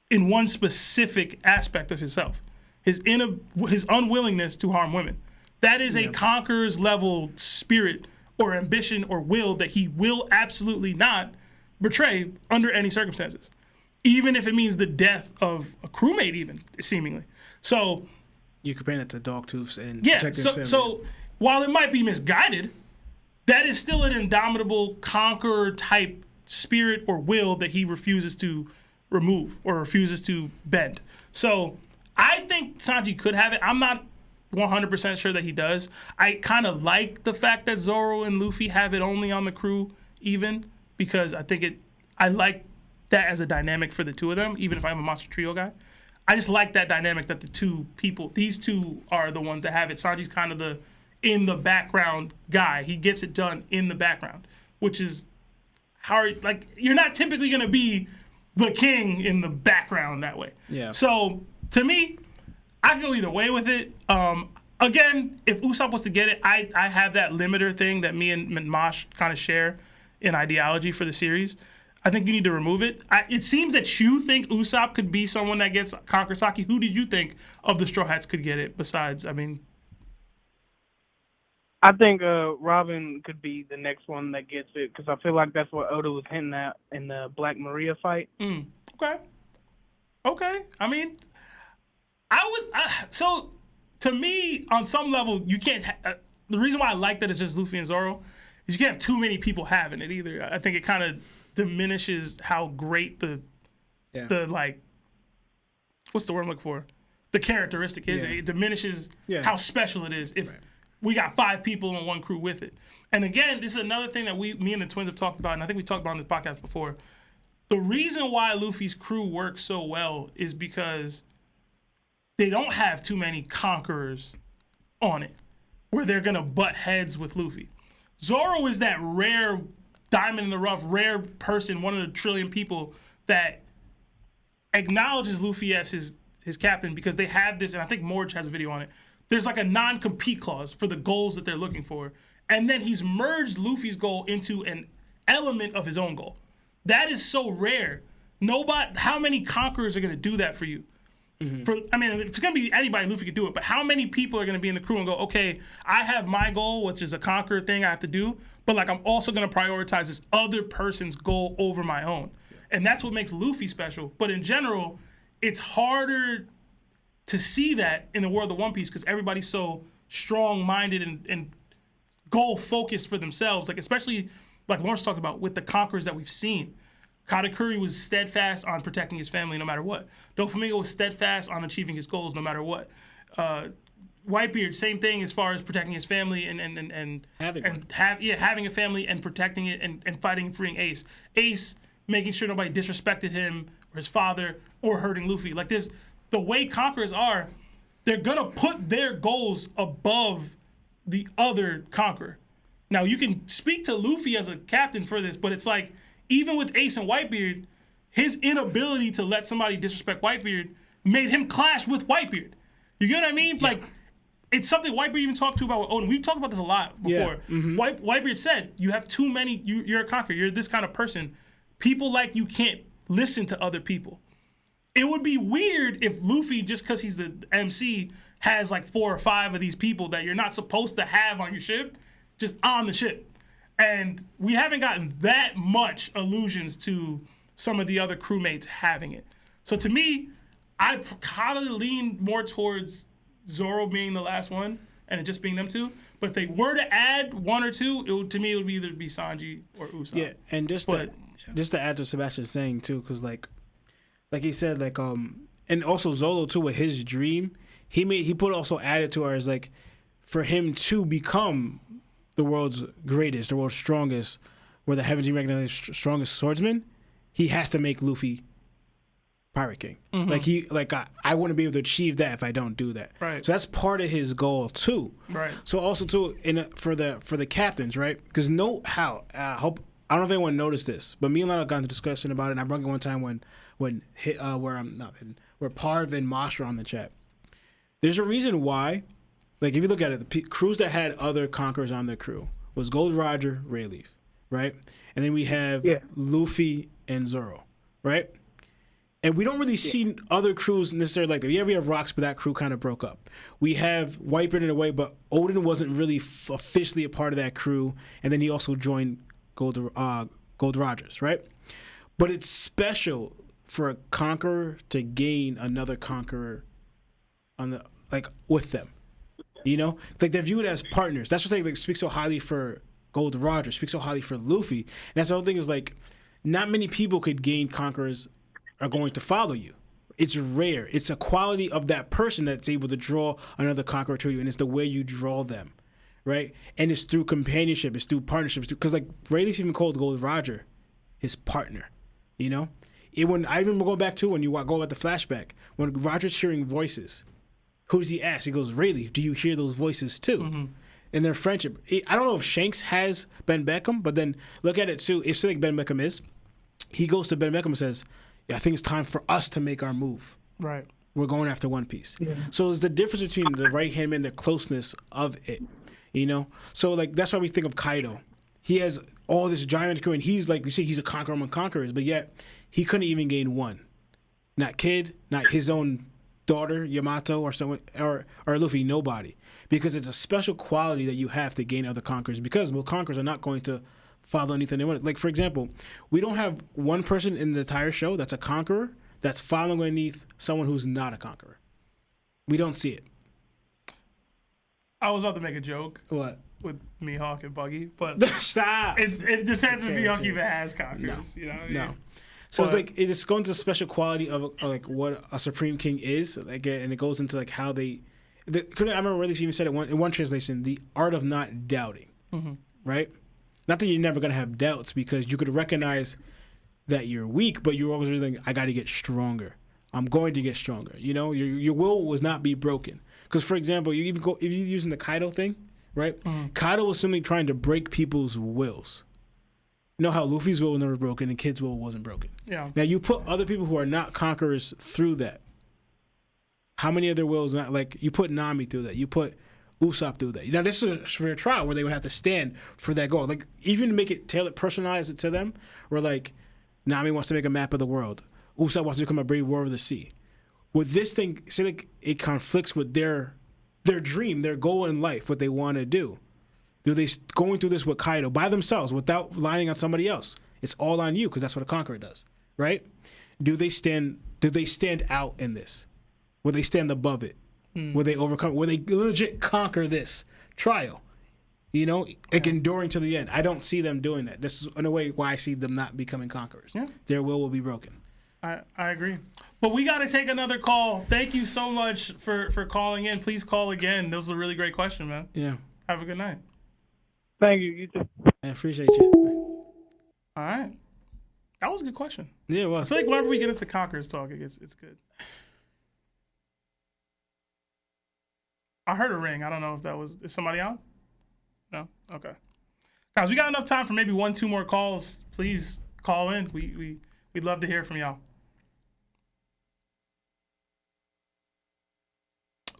in one specific aspect of himself. His unwillingness to harm women. That is a conqueror's level spirit or ambition or will that he will absolutely not betray under any circumstances. Even if it means the death of a crewmate, even, seemingly. So you're comparing it to Dogtooth's and so while it might be misguided, that is still an indomitable conqueror type spirit or will that he refuses to remove or refuses to bend. So I think Sanji could have it. I'm not 100% sure that he does. I kind of like the fact that Zoro and Luffy have it only on the crew even, because I like that as a dynamic for the two of them, even if I'm a Monster Trio guy. I just like that dynamic that these two are the ones that have it. Sanji's kind of the in the background guy. He gets it done in the background, which is hard. Like, you're not typically going to be the king in the background that way. Yeah. So to me, I can go either way with it. Again, if Usopp was to get it, I have that limiter thing that me and Mosh kind of share in ideology for the series. I think you need to remove it. It seems that you think Usopp could be someone that gets conqueror's hockey. Who did you think of the Straw Hats could get it besides, I think Robin could be the next one that gets it, because I feel like that's what Oda was hinting at in the Black Maria fight. Okay. So to me, on some level, you can't. The reason why I like that it's just Luffy and Zoro is you can't have too many people having it either. I think it kind of diminishes how great the like, what's the word I'm looking for? The characteristic is. It diminishes how special it is if we got 5 people in one crew with it. And again, this is another thing that me and the twins have talked about, and I think we talked about on this podcast before. The reason why Luffy's crew works so well is because they don't have too many conquerors on it where they're going to butt heads with Luffy. Zoro is that rare diamond in the rough, rare person, one of the trillion people that acknowledges Luffy as his captain, because they have this, and I think Morge has a video on it, there's like a non-compete clause for the goals that they're looking for. And then he's merged Luffy's goal into an element of his own goal. That is so rare. How many conquerors are going to do that for you? If it's going to be anybody, Luffy could do it, but how many people are going to be in the crew and go, okay, I have my goal, which is a conqueror thing I have to do, but like I'm also going to prioritize this other person's goal over my own. And that's what makes Luffy special. But in general, it's harder to see that in the world of One Piece because everybody's so strong-minded and goal-focused for themselves. Like, especially, like Lawrence talked about, with the conquerors that we've seen. Katakuri was steadfast on protecting his family no matter what. Doflamingo was steadfast on achieving his goals no matter what. Whitebeard, same thing as far as protecting his family and having a family and protecting it and fighting and freeing Ace. Ace making sure nobody disrespected him or his father or hurting Luffy. Like, there's the way conquerors are, they're gonna put their goals above the other conqueror. Now you can speak to Luffy as a captain for this, but it's like even with Ace and Whitebeard, his inability to let somebody disrespect Whitebeard made him clash with Whitebeard. You get what I mean? Yeah. Like, it's something Whitebeard even talked to about with Oden. We've talked about this a lot before. Yeah. Mm-hmm. Whitebeard said, you have too many, you're a conqueror, you're this kind of person. People like you can't listen to other people. It would be weird if Luffy, just because he's the MC, has like 4 or 5 of these people that you're not supposed to have on your ship, just on the ship. And we haven't gotten that much allusions to some of the other crewmates having it. So to me, I kind of lean more towards Zoro being the last one and it just being them two. But if they were to add 1 or 2, to me it would either be Sanji or Usopp. Yeah, and just to add to Sebastian's saying too, because like he said, like and also Zolo too with his dream, he put also added to ours, like for him to become the world's greatest, the world's strongest, where the heavens recognize strongest swordsman, he has to make Luffy Pirate King. Mm-hmm. I wouldn't be able to achieve that if I don't do that. Right. So that's part of his goal too. Right. So also too for the captains, right? Because I don't know if anyone noticed this, but me and Lionel got into discussion about it, and I brought it one time where Parv and Mosh were on the chat. There's a reason why. Like, if you look at it, the crews that had other conquerors on their crew was Gold Roger, Rayleigh, right? And then we have Luffy and Zoro, right? And we don't really see other crews necessarily like that. Yeah, we have Rocks, but that crew kind of broke up. We have Whitebeard in a way, but Oden wasn't really officially a part of that crew. And then he also joined Gold Rogers, right? But it's special for a conqueror to gain another conqueror with them. You know, like they're viewed as partners. That's what they speak so highly for Gold Roger, speak so highly for Luffy. And that's the whole thing is like, not many people could gain conquerors are going to follow you. It's rare. It's a quality of that person that's able to draw another conqueror to you, and it's the way you draw them, right? And it's through companionship. It's through partnerships. Because like Rayleigh's even called Gold Roger his partner. You know, when I remember going back to when you go at the flashback when Roger's hearing voices. Who does he ask? He goes, Rayleigh, do you hear those voices too? Mm-hmm. In their friendship. I don't know if Shanks has Ben Beckham, but then look at it too. If something Ben Beckham is, he goes to Ben Beckham and says, I think it's time for us to make our move. Right. We're going after One Piece. Yeah. So it's the difference between the right hand man, the closeness of it, you know? So like that's why we think of Kaido. He has all this giant crew, and he's like, you say he's a conqueror among conquerors, but yet he couldn't even gain one. Not Kid, not his own daughter Yamato or someone or Luffy, nobody, because it's a special quality that you have to gain other conquerors, because most conquerors are not going to follow anything they want. Like for example, we don't have one person in the entire show that's a conqueror that's following underneath someone who's not a conqueror. We don't see it. I was about to make a joke. What? With Mihawk and Buggy, but stop. It depends if Mihawk even has conquerors. No. You know what I mean? No. So it's like it's going to the special quality of like what a Supreme King is, like, and it goes into like how I remember Rayleigh even said it in one translation, the art of not doubting, mm-hmm. right? Not that you're never gonna have doubts, because you could recognize that you're weak, but you're always really like, I got to get stronger. I'm going to get stronger. You know, your will was not be broken. Because for example, if you're using the Kaido thing, right? Mm-hmm. Kaido was simply trying to break people's wills. You know how Luffy's will was never broken and Kid's will wasn't broken. Yeah. Now you put other people who are not conquerors through that. How many other wills not, like you put Nami through that? You put Usopp through that. Now this is a severe trial where they would have to stand for that goal. Like even to make it tailored, personalize it to them, where like Nami wants to make a map of the world. Usopp wants to become a brave warrior of the sea. With this thing, say like it conflicts with their dream, their goal in life, what they want to do. Do they going through this with Kaido by themselves without relying on somebody else? It's all on you, because that's what a conqueror does, right? Do they stand out in this? Will they stand above it? Will they overcome? Will they legit conquer this trial? You know, like enduring to the end. I don't see them doing that. This is in a way why I see them not becoming conquerors. Yeah. Their will be broken. I agree. But we got to take another call. Thank you so much for calling in. Please call again. That was a really great question, man. Yeah. Have a good night. Thank you. You too. I appreciate you. All right. That was a good question. Yeah, it I was. feel like whenever we get into Conquerors talk, it's good. I heard a ring. I don't know if that was... Is somebody on? No? Okay. Guys, we got enough time for maybe 1-2 more calls. Please call in. We'd love to hear from y'all.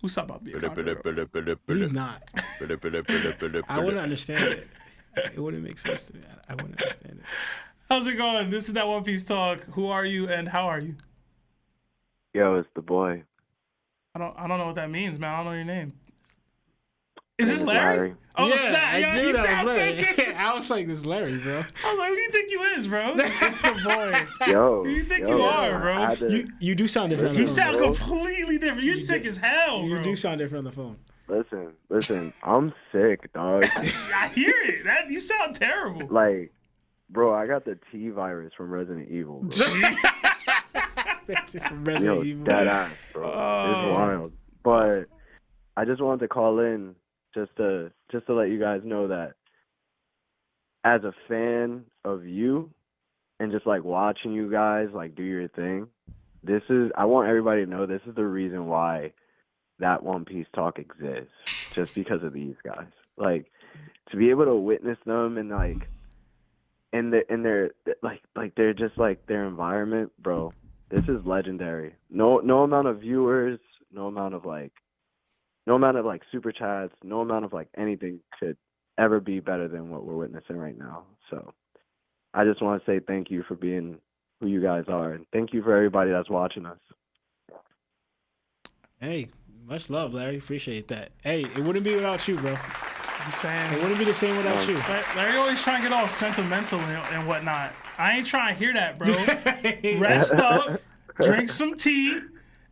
Who's about to be a Conqueror? He's not. I wouldn't understand it. It wouldn't make sense to me. I wouldn't understand it. How's it going? This is that One Piece Talk. Who are you and how are you? Yo, it's the boy. I don't know what that means, man. I don't know your name. Is this Larry? Larry. Oh, yeah, snap. I Yeah, knew you that sound was so Larry. good. I was like, this is Larry, bro. I was like, who do you think you is, bro? It's the boy. Yo, Who you think yo, you are, bro? I had to- You do sound different on the You phone. sound bro. completely different. You're sick as hell, bro. You do sound different on the phone. Listen, I'm sick, dog. I hear it. You sound terrible. Like, bro, I got the T virus from Resident Evil, bro. From Yo, Resident Evil. dead ass, bro. Oh. It's wild. But I just wanted to call in just to let you guys know that as a fan of you and just like watching you guys like do your thing, I want everybody to know this is the reason why that One Piece talk exists, just because of these guys. Like, to be able to witness them and like in their like they're just like their environment, bro. This is legendary. No amount of viewers, no amount of like super chats, no amount of like anything could ever be better than what we're witnessing right now. So I just want to say thank you for being who you guys are, and thank you for everybody that's watching us. Hey, much love, Larry. Appreciate that. Hey, it wouldn't be without you, bro. I'm It saying. wouldn't be the same without you. Larry always trying to get all sentimental and whatnot. I ain't trying to hear that, bro. Rest up, drink some tea,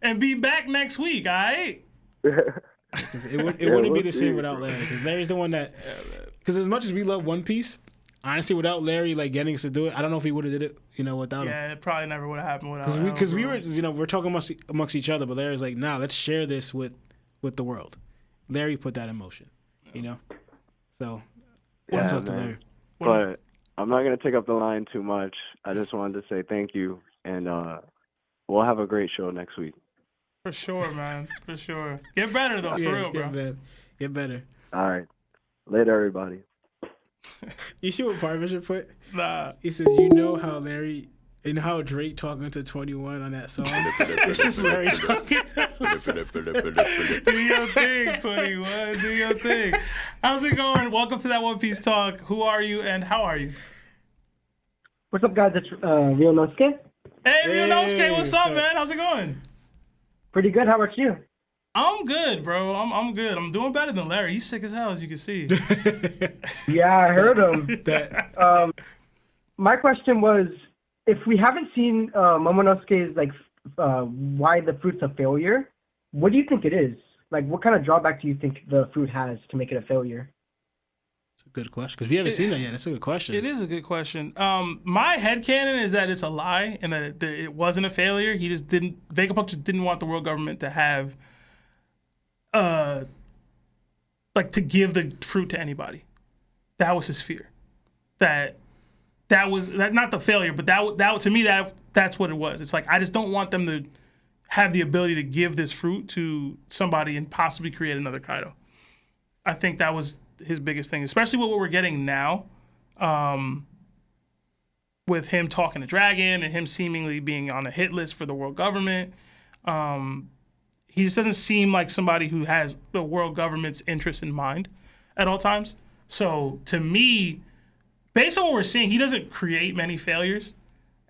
and be back next week, all right? It wouldn't be we'll the see, same without bro. Larry, because Larry's the one that. Because as much as we love One Piece, honestly, without Larry like getting us to do it, I don't know if he would have did it, without him. Yeah, it probably never would have happened without him. Because we were, we're talking amongst each other, but Larry's like, nah, let's share this with the world. Larry put that in motion, So, what's Yeah, up to man. Larry? But I'm not going to take up the line too much. I just wanted to say thank you, and we'll have a great show next week. For sure, man. For sure. Get better, though, for real, bro. Get better. All right. Later, everybody. You see what Parmesan put? Nah. He says, you know how Larry and how Drake talking to 21 on that song? This is Larry talking to us. Do your thing, 21. Do your thing. How's it going? Welcome to that One Piece Talk. Who are you and how are you? What's up, guys? It's Ryonosuke. Hey, Ryonosuke, what's up, Hey. man? How's it going? Pretty good. How about you? I'm good, bro. I'm good. I'm doing better than Larry. He's sick as hell, as you can see. Yeah, I heard him. My question was, if we haven't seen Momonosuke's why the fruit's a failure, what do you think it is? Like, what kind of drawback do you think the fruit has to make it a failure? It's a good question, because we haven't seen that yet. That's a good question. It is a good question. My headcanon is that it's a lie and that it wasn't a failure. He just didn't, Vegapunk just didn't want the world government to have, to give the fruit to anybody. That was his fear. That was not the failure, but that to me, that's what it was. It's like, I just don't want them to have the ability to give this fruit to somebody and possibly create another Kaido. I think that was his biggest thing, especially with what we're getting now, with him talking to Dragon and him seemingly being on a hit list for the world government. He just doesn't seem like somebody who has the world government's interest in mind at all times. So to me, based on what we're seeing, he doesn't create many failures.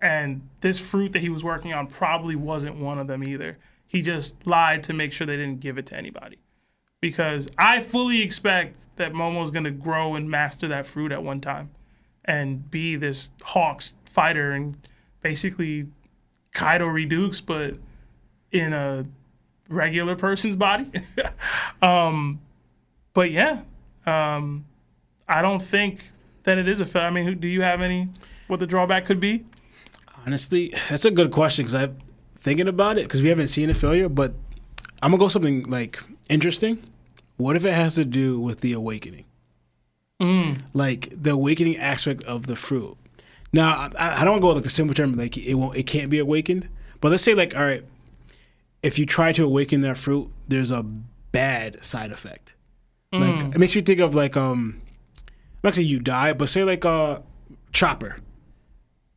And this fruit that he was working on probably wasn't one of them either. He just lied to make sure they didn't give it to anybody. Because I fully expect that Momo's going to grow and master that fruit at one time and be this Hawks fighter and basically Kaido Redux, but in a regular person's body. But yeah, I don't think that it is a failure. I mean, do you have what the drawback could be? Honestly, that's a good question because I'm thinking about it because we haven't seen a failure, but I'm going to go something like interesting. What if it has to do with the awakening? Like the awakening aspect of the fruit. Now, I don't want to go with like the simple term, like it can't be awakened. But let's say like, all right, if you try to awaken that fruit, there's a bad side effect. Like it makes me think of like not say you die, but say like Chopper.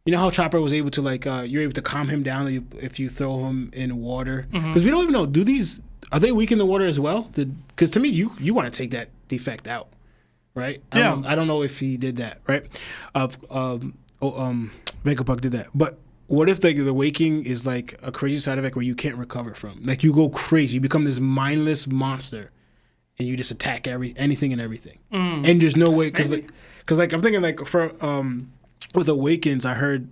You know how Chopper was able to like you're able to calm him down if you throw him in water. Because we don't even know, are they weak in the water as well? Because to me, you want to take that defect out, right? I don't know if he did that, right? Vegapunk did that, but what if the waking is like a crazy side effect where you can't recover from? Like you go crazy, you become this mindless monster, and you just attack anything and everything. And there's no way because like I'm thinking like for with Awakens, I heard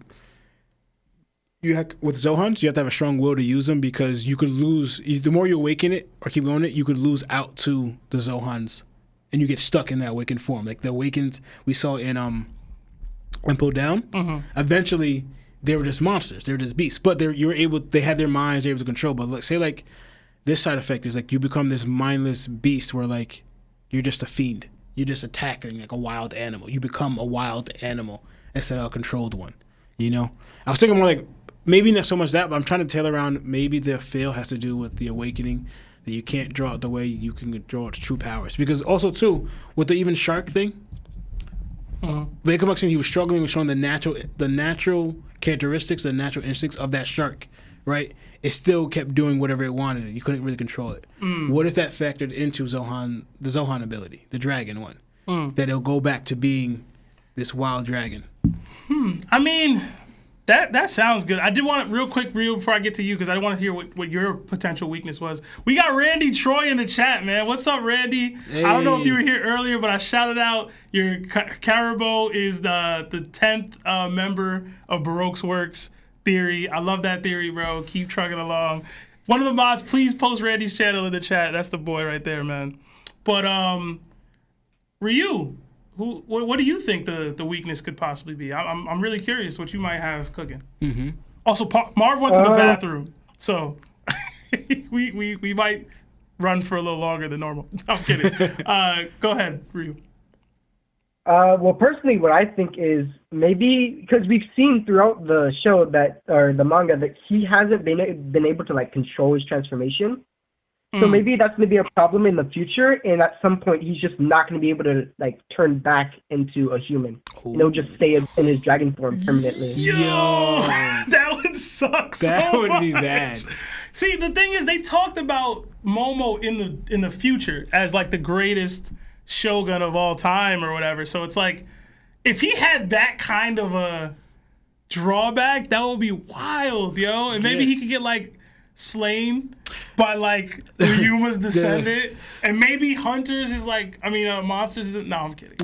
with Zohans you have to have a strong will to use them because you could lose the more you awaken it or keep going it, you could lose out to the Zohans, and you get stuck in that awakened form. Like the Awakens we saw in Pulled Down, eventually they were just monsters, they were just beasts, but they had their minds, they were able to control. But like say like this side effect is like you become this mindless beast where like you're just a fiend. You're just attacking like a wild animal. You become a wild animal instead of a controlled one. You know? I was thinking more like maybe not so much that, but I'm trying to tailor around maybe the fail has to do with the awakening, that you can't draw it the way you can draw its true powers. Because also too, with the even shark thing, Vegapunk, he was struggling with showing the natural characteristics, the natural instincts of that shark, right? It still kept doing whatever it wanted. You couldn't really control it. What if that factored into the Zohan ability, the dragon one? That it'll go back to being this wild dragon. I mean, that sounds good. I did want real quick, before I get to you, because I want to hear what your potential weakness was. We got Randy Troy in the chat, man. What's up, Randy? Hey. I don't know if you were here earlier, but I shouted out your Caribou is the 10th member of Baroque's Works theory. I love that theory, bro. Keep trucking along. One of the mods, please post Randy's channel in the chat. That's the boy right there, man. But Ryu, what do you think the weakness could possibly be? I'm really curious what you might have cooking. Also, Marv went to the bathroom, so we might run for a little longer than normal. I'm kidding. Go ahead, Ryu. Well, personally, what I think is maybe because we've seen throughout the show or the manga that he hasn't been able to like control his transformation. So maybe that's going to be a problem in the future, and at some point he's just not going to be able to like turn back into a human. He'll just stay in his dragon form permanently. Yo, that would suck. That so would much. be bad. See, the thing is, they talked about Momo in the future as like the greatest shogun of all time or whatever. So it's like, if he had that kind of a drawback, that would be wild, yo. And maybe he could get like slain by like Ryuma's descendant, and maybe Hunters is like, Monsters isn't. No, I'm kidding.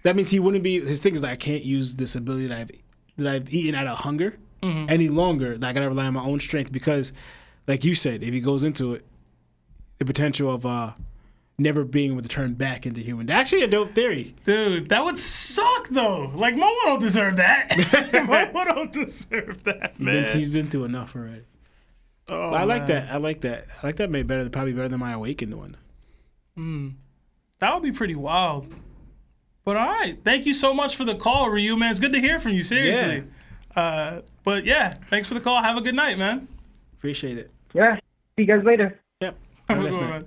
That means he wouldn't be. His thing is that I can't use this ability that I've eaten out of hunger any longer. Like I gotta rely on my own strength because, like you said, if he goes into it, the potential of never being able to turn back into human. That's actually a dope theory. Dude, that would suck though. Like Momo don't deserve that. Momo don't deserve that, man. He's been through enough already. Oh, I like that. I like that. Probably better than my awakened one. That would be pretty wild. But all right, thank you so much for the call, Ryu, man. It's good to hear from you, seriously. Yeah. But yeah, thanks for the call. Have a good night, man. Appreciate it. Yeah. See you guys later. Yep. Have a good one, man.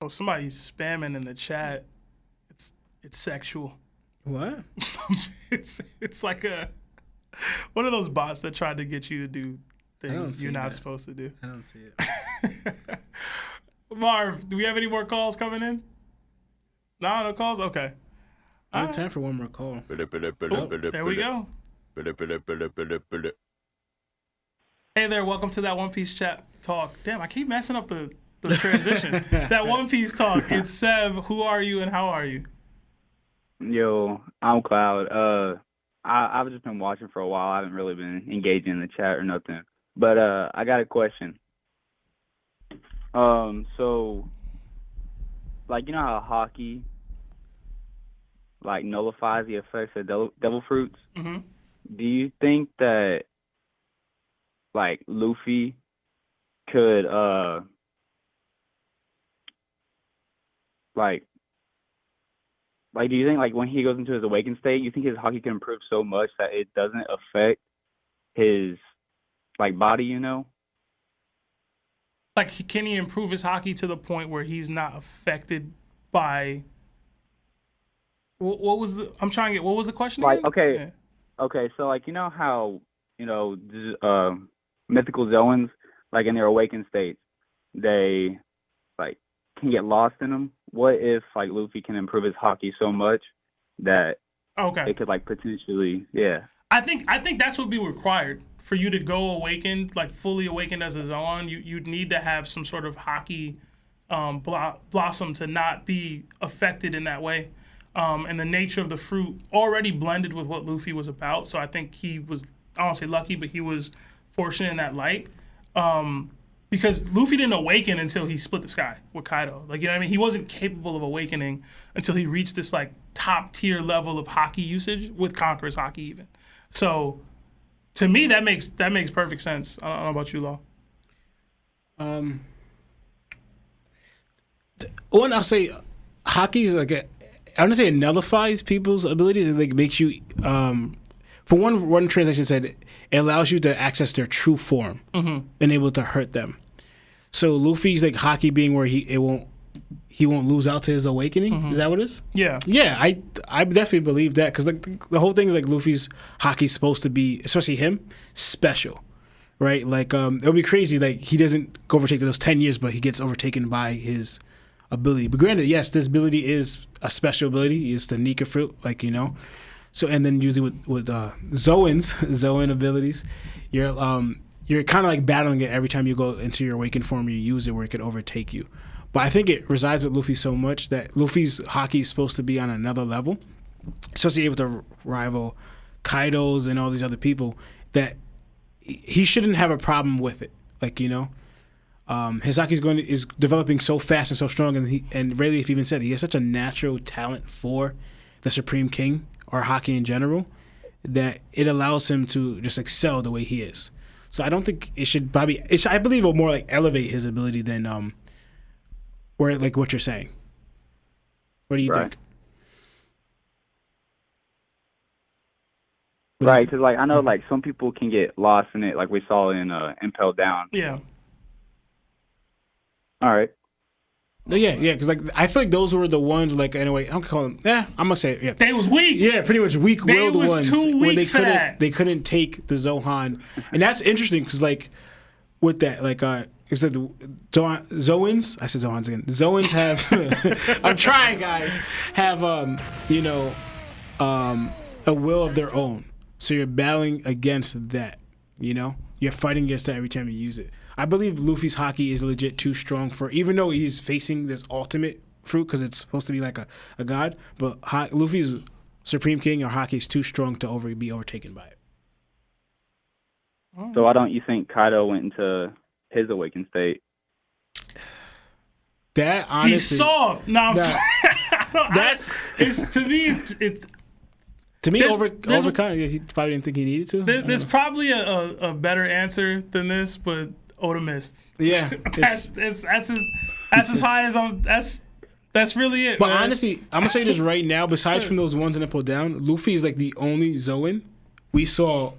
Oh, somebody's spamming in the chat. It's sexual. What? it's like one of those bots that tried to get you to do things you're not supposed to do. I don't see it. Marv, do we have any more calls coming in? No calls? Okay. I have time for one more call. There we go. Hey there, welcome to that OnePiece chat talk. Damn, I keep messing up the transition. That OnePiece talk. It's Sev. Who are you and how are you? Yo, I'm Cloud. I've just been watching for a while. I haven't really been engaging in the chat or nothing. But I got a question. So, like, you know how hockey, like, nullifies the effects of devil fruits? Mm-hmm. Do you think that, like, Luffy could, like, do you think, like, when he goes into his awakened state, you think his hockey can improve so much that it doesn't affect his, like, body, you know? Like, can he improve his hockey to the point where he's not affected by... What was the... I'm trying to get... What was the question Like, again? okay, Yeah. okay, so, like, you know how, you know, mythical Zoans, like, in their awakened states, they, like, can get lost in them? What if, like, Luffy can improve his hockey so much that it could, like, potentially, yeah. I think that's what would be required for you to go awakened, like fully awakened as a Zoan. You'd need to have some sort of hockey blossom to not be affected in that way. And the nature of the fruit already blended with what Luffy was about. So I think he was, I don't want to say lucky, but he was fortunate in that light. Because Luffy didn't awaken until he split the sky with Kaido. Like, you know what I mean? He wasn't capable of awakening until he reached this, like, top tier level of hockey usage with Conqueror's hockey even. So, to me, that makes perfect sense. I don't know about you, Law. One, I'll say hockey is like I want to say it nullifies people's abilities. It like makes you, for one translation said it allows you to access their true form and able to hurt them. So Luffy's like hockey being where he won't lose out to his awakening. Is that what it is? Yeah. Yeah, I definitely believe that because like the whole thing is like Luffy's hockey's supposed to be, especially him, special, right? Like it'll be crazy. Like he doesn't overtake those 10 years, but he gets overtaken by his ability. But granted, yes, this ability is a special ability. It's the Nika fruit, like you know. So and then usually with Zoan abilities, you're kind of like battling it every time you go into your awakened form. You use it where it can overtake you. But I think it resides with Luffy so much that Luffy's hockey is supposed to be on another level, especially able to rival Kaido's and all these other people, that he shouldn't have a problem with it. Like, you know, his hockey is developing so fast and so strong, and Rayleigh even said he has such a natural talent for the Supreme King or hockey in general that it allows him to just excel the way he is. So I don't think it should probably. I believe it will more like elevate his ability than or like what you're saying. What do you think? Right, because like I know like some people can get lost in it, like we saw in Impel Down. Yeah. All right. No, yeah, because like I feel like those were the ones like anyway. I'm call them. I'm gonna say it, yeah. They was weak. Yeah, pretty much weak-willed was ones too weak where for that. they couldn't take the Zohan, and that's interesting because like with that like it's like the Zoans. I said Zohans again. Zoans have. I'm trying, guys. Have a will of their own. So you're battling against that. You know, you're fighting against that every time you use it. I believe Luffy's hockey is legit too strong for, even though he's facing this ultimate fruit because it's supposed to be like a god, but Luffy's Supreme King or hockey is too strong to be overtaken by it. So why don't you think Kaido went into his awakened state? That honestly, he's soft. No, that's to me. It's to me over Kaido. He probably didn't think he needed to. There's probably a better answer than this, but Oda missed. Yeah, that's as high as I'm. That's really it. But man. honestly, I'm gonna say this right now. Besides from those ones in Impel Down, Luffy is like the only Zoan we saw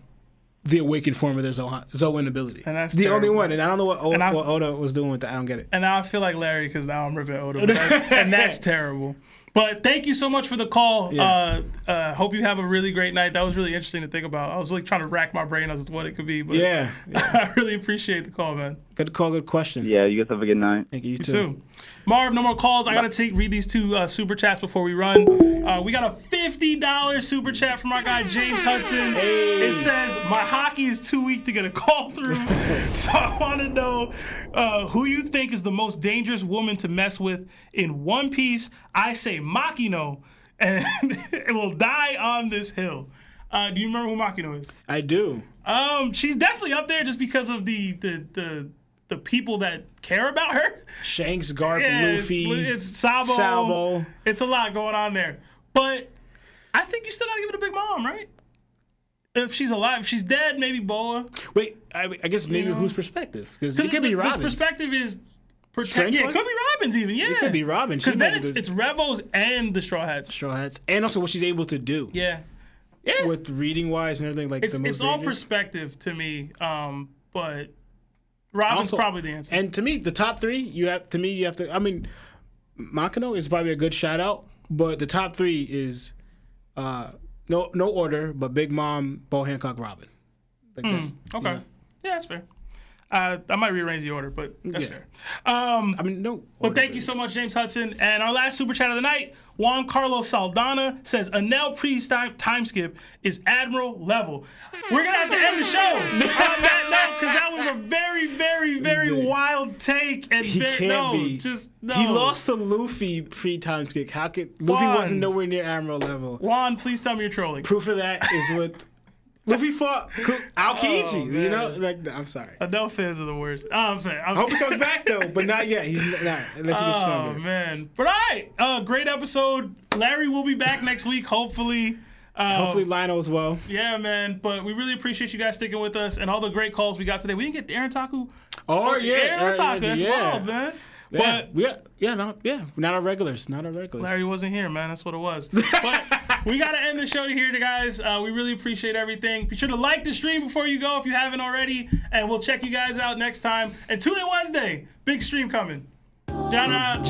the awakened form of their Zoan ability. And that's the only one. And I don't know what Oda was doing with that. I don't get it. And now I feel like Larry because now I'm ripping Oda. And that's terrible. But thank you so much for the call. Yeah. Hope you have a really great night. That was really interesting to think about. I was really trying to rack my brain as to what it could be. But yeah. I really appreciate the call, man. Good call, good question. Yeah, you guys have a good night. Thank you. You too. Marv, no more calls. I got to read these two super chats before we run. We got a $50 super chat from our guy, James Hudson. Hey. It says, my hockey is too weak to get a call through. So I want to know who you think is the most dangerous woman to mess with in One Piece. I say Makino, and it will die on this hill. Do you remember who Makino is? I do. She's definitely up there just because of the people that care about her. Shanks, Garp, Luffy. It's Sabo. It's a lot going on there. But I think you still gotta give it a Big Mom, right? If she's alive, if she's dead, maybe Boa. Wait, I guess maybe whose perspective? Because it could be Robin's. This perspective is Strength it plus? could be Robin's even. Yeah, It could be Robin. Because then it's Revo's and the Straw Hats. Straw Hats, and also what she's able to do. Yeah. With reading wise and everything, like it's the most it's all dangerous. Perspective to me. But Robin's Also, probably the answer. And to me, the top three, you have to. I mean, Makino is probably a good shout out, but the top three is no order, but Big Mom, Bo Hancock, Robin. Like that's, okay. You know. Yeah, that's fair. I might rearrange the order, but that's fair. I mean, no. But thank you so much, James Hudson. And our last super chat of the night, Juan Carlos Saldana says, Anel Priest time skip is Admiral level. We're going to have to end the show on that note because that was a very, very, very wild take. And He can't be. Just no. He lost to Luffy pre-time skip. How could Luffy wasn't nowhere near Admiral level? Juan, please tell me you're trolling. Proof of that is with Luffy fought Aokiji. You know, like I'm sorry. Adele fans are the worst. I'm saying. I hope he comes back though, but not yet. He's not unless he gets stronger. Oh man! But all right, great episode. Larry will be back next week, hopefully. Hopefully Lionel as well. Yeah, man. But we really appreciate you guys sticking with us and all the great calls we got today. We didn't get Aaron Taku. Aaron Taku. That's wild, man. Yeah, but not our regulars. Not our regulars. Larry wasn't here, man. That's what it was. But we got to end the show here, guys. We really appreciate everything. Be sure to like the stream before you go if you haven't already. And we'll check you guys out next time. And tune in Wednesday. Big stream coming. Jana.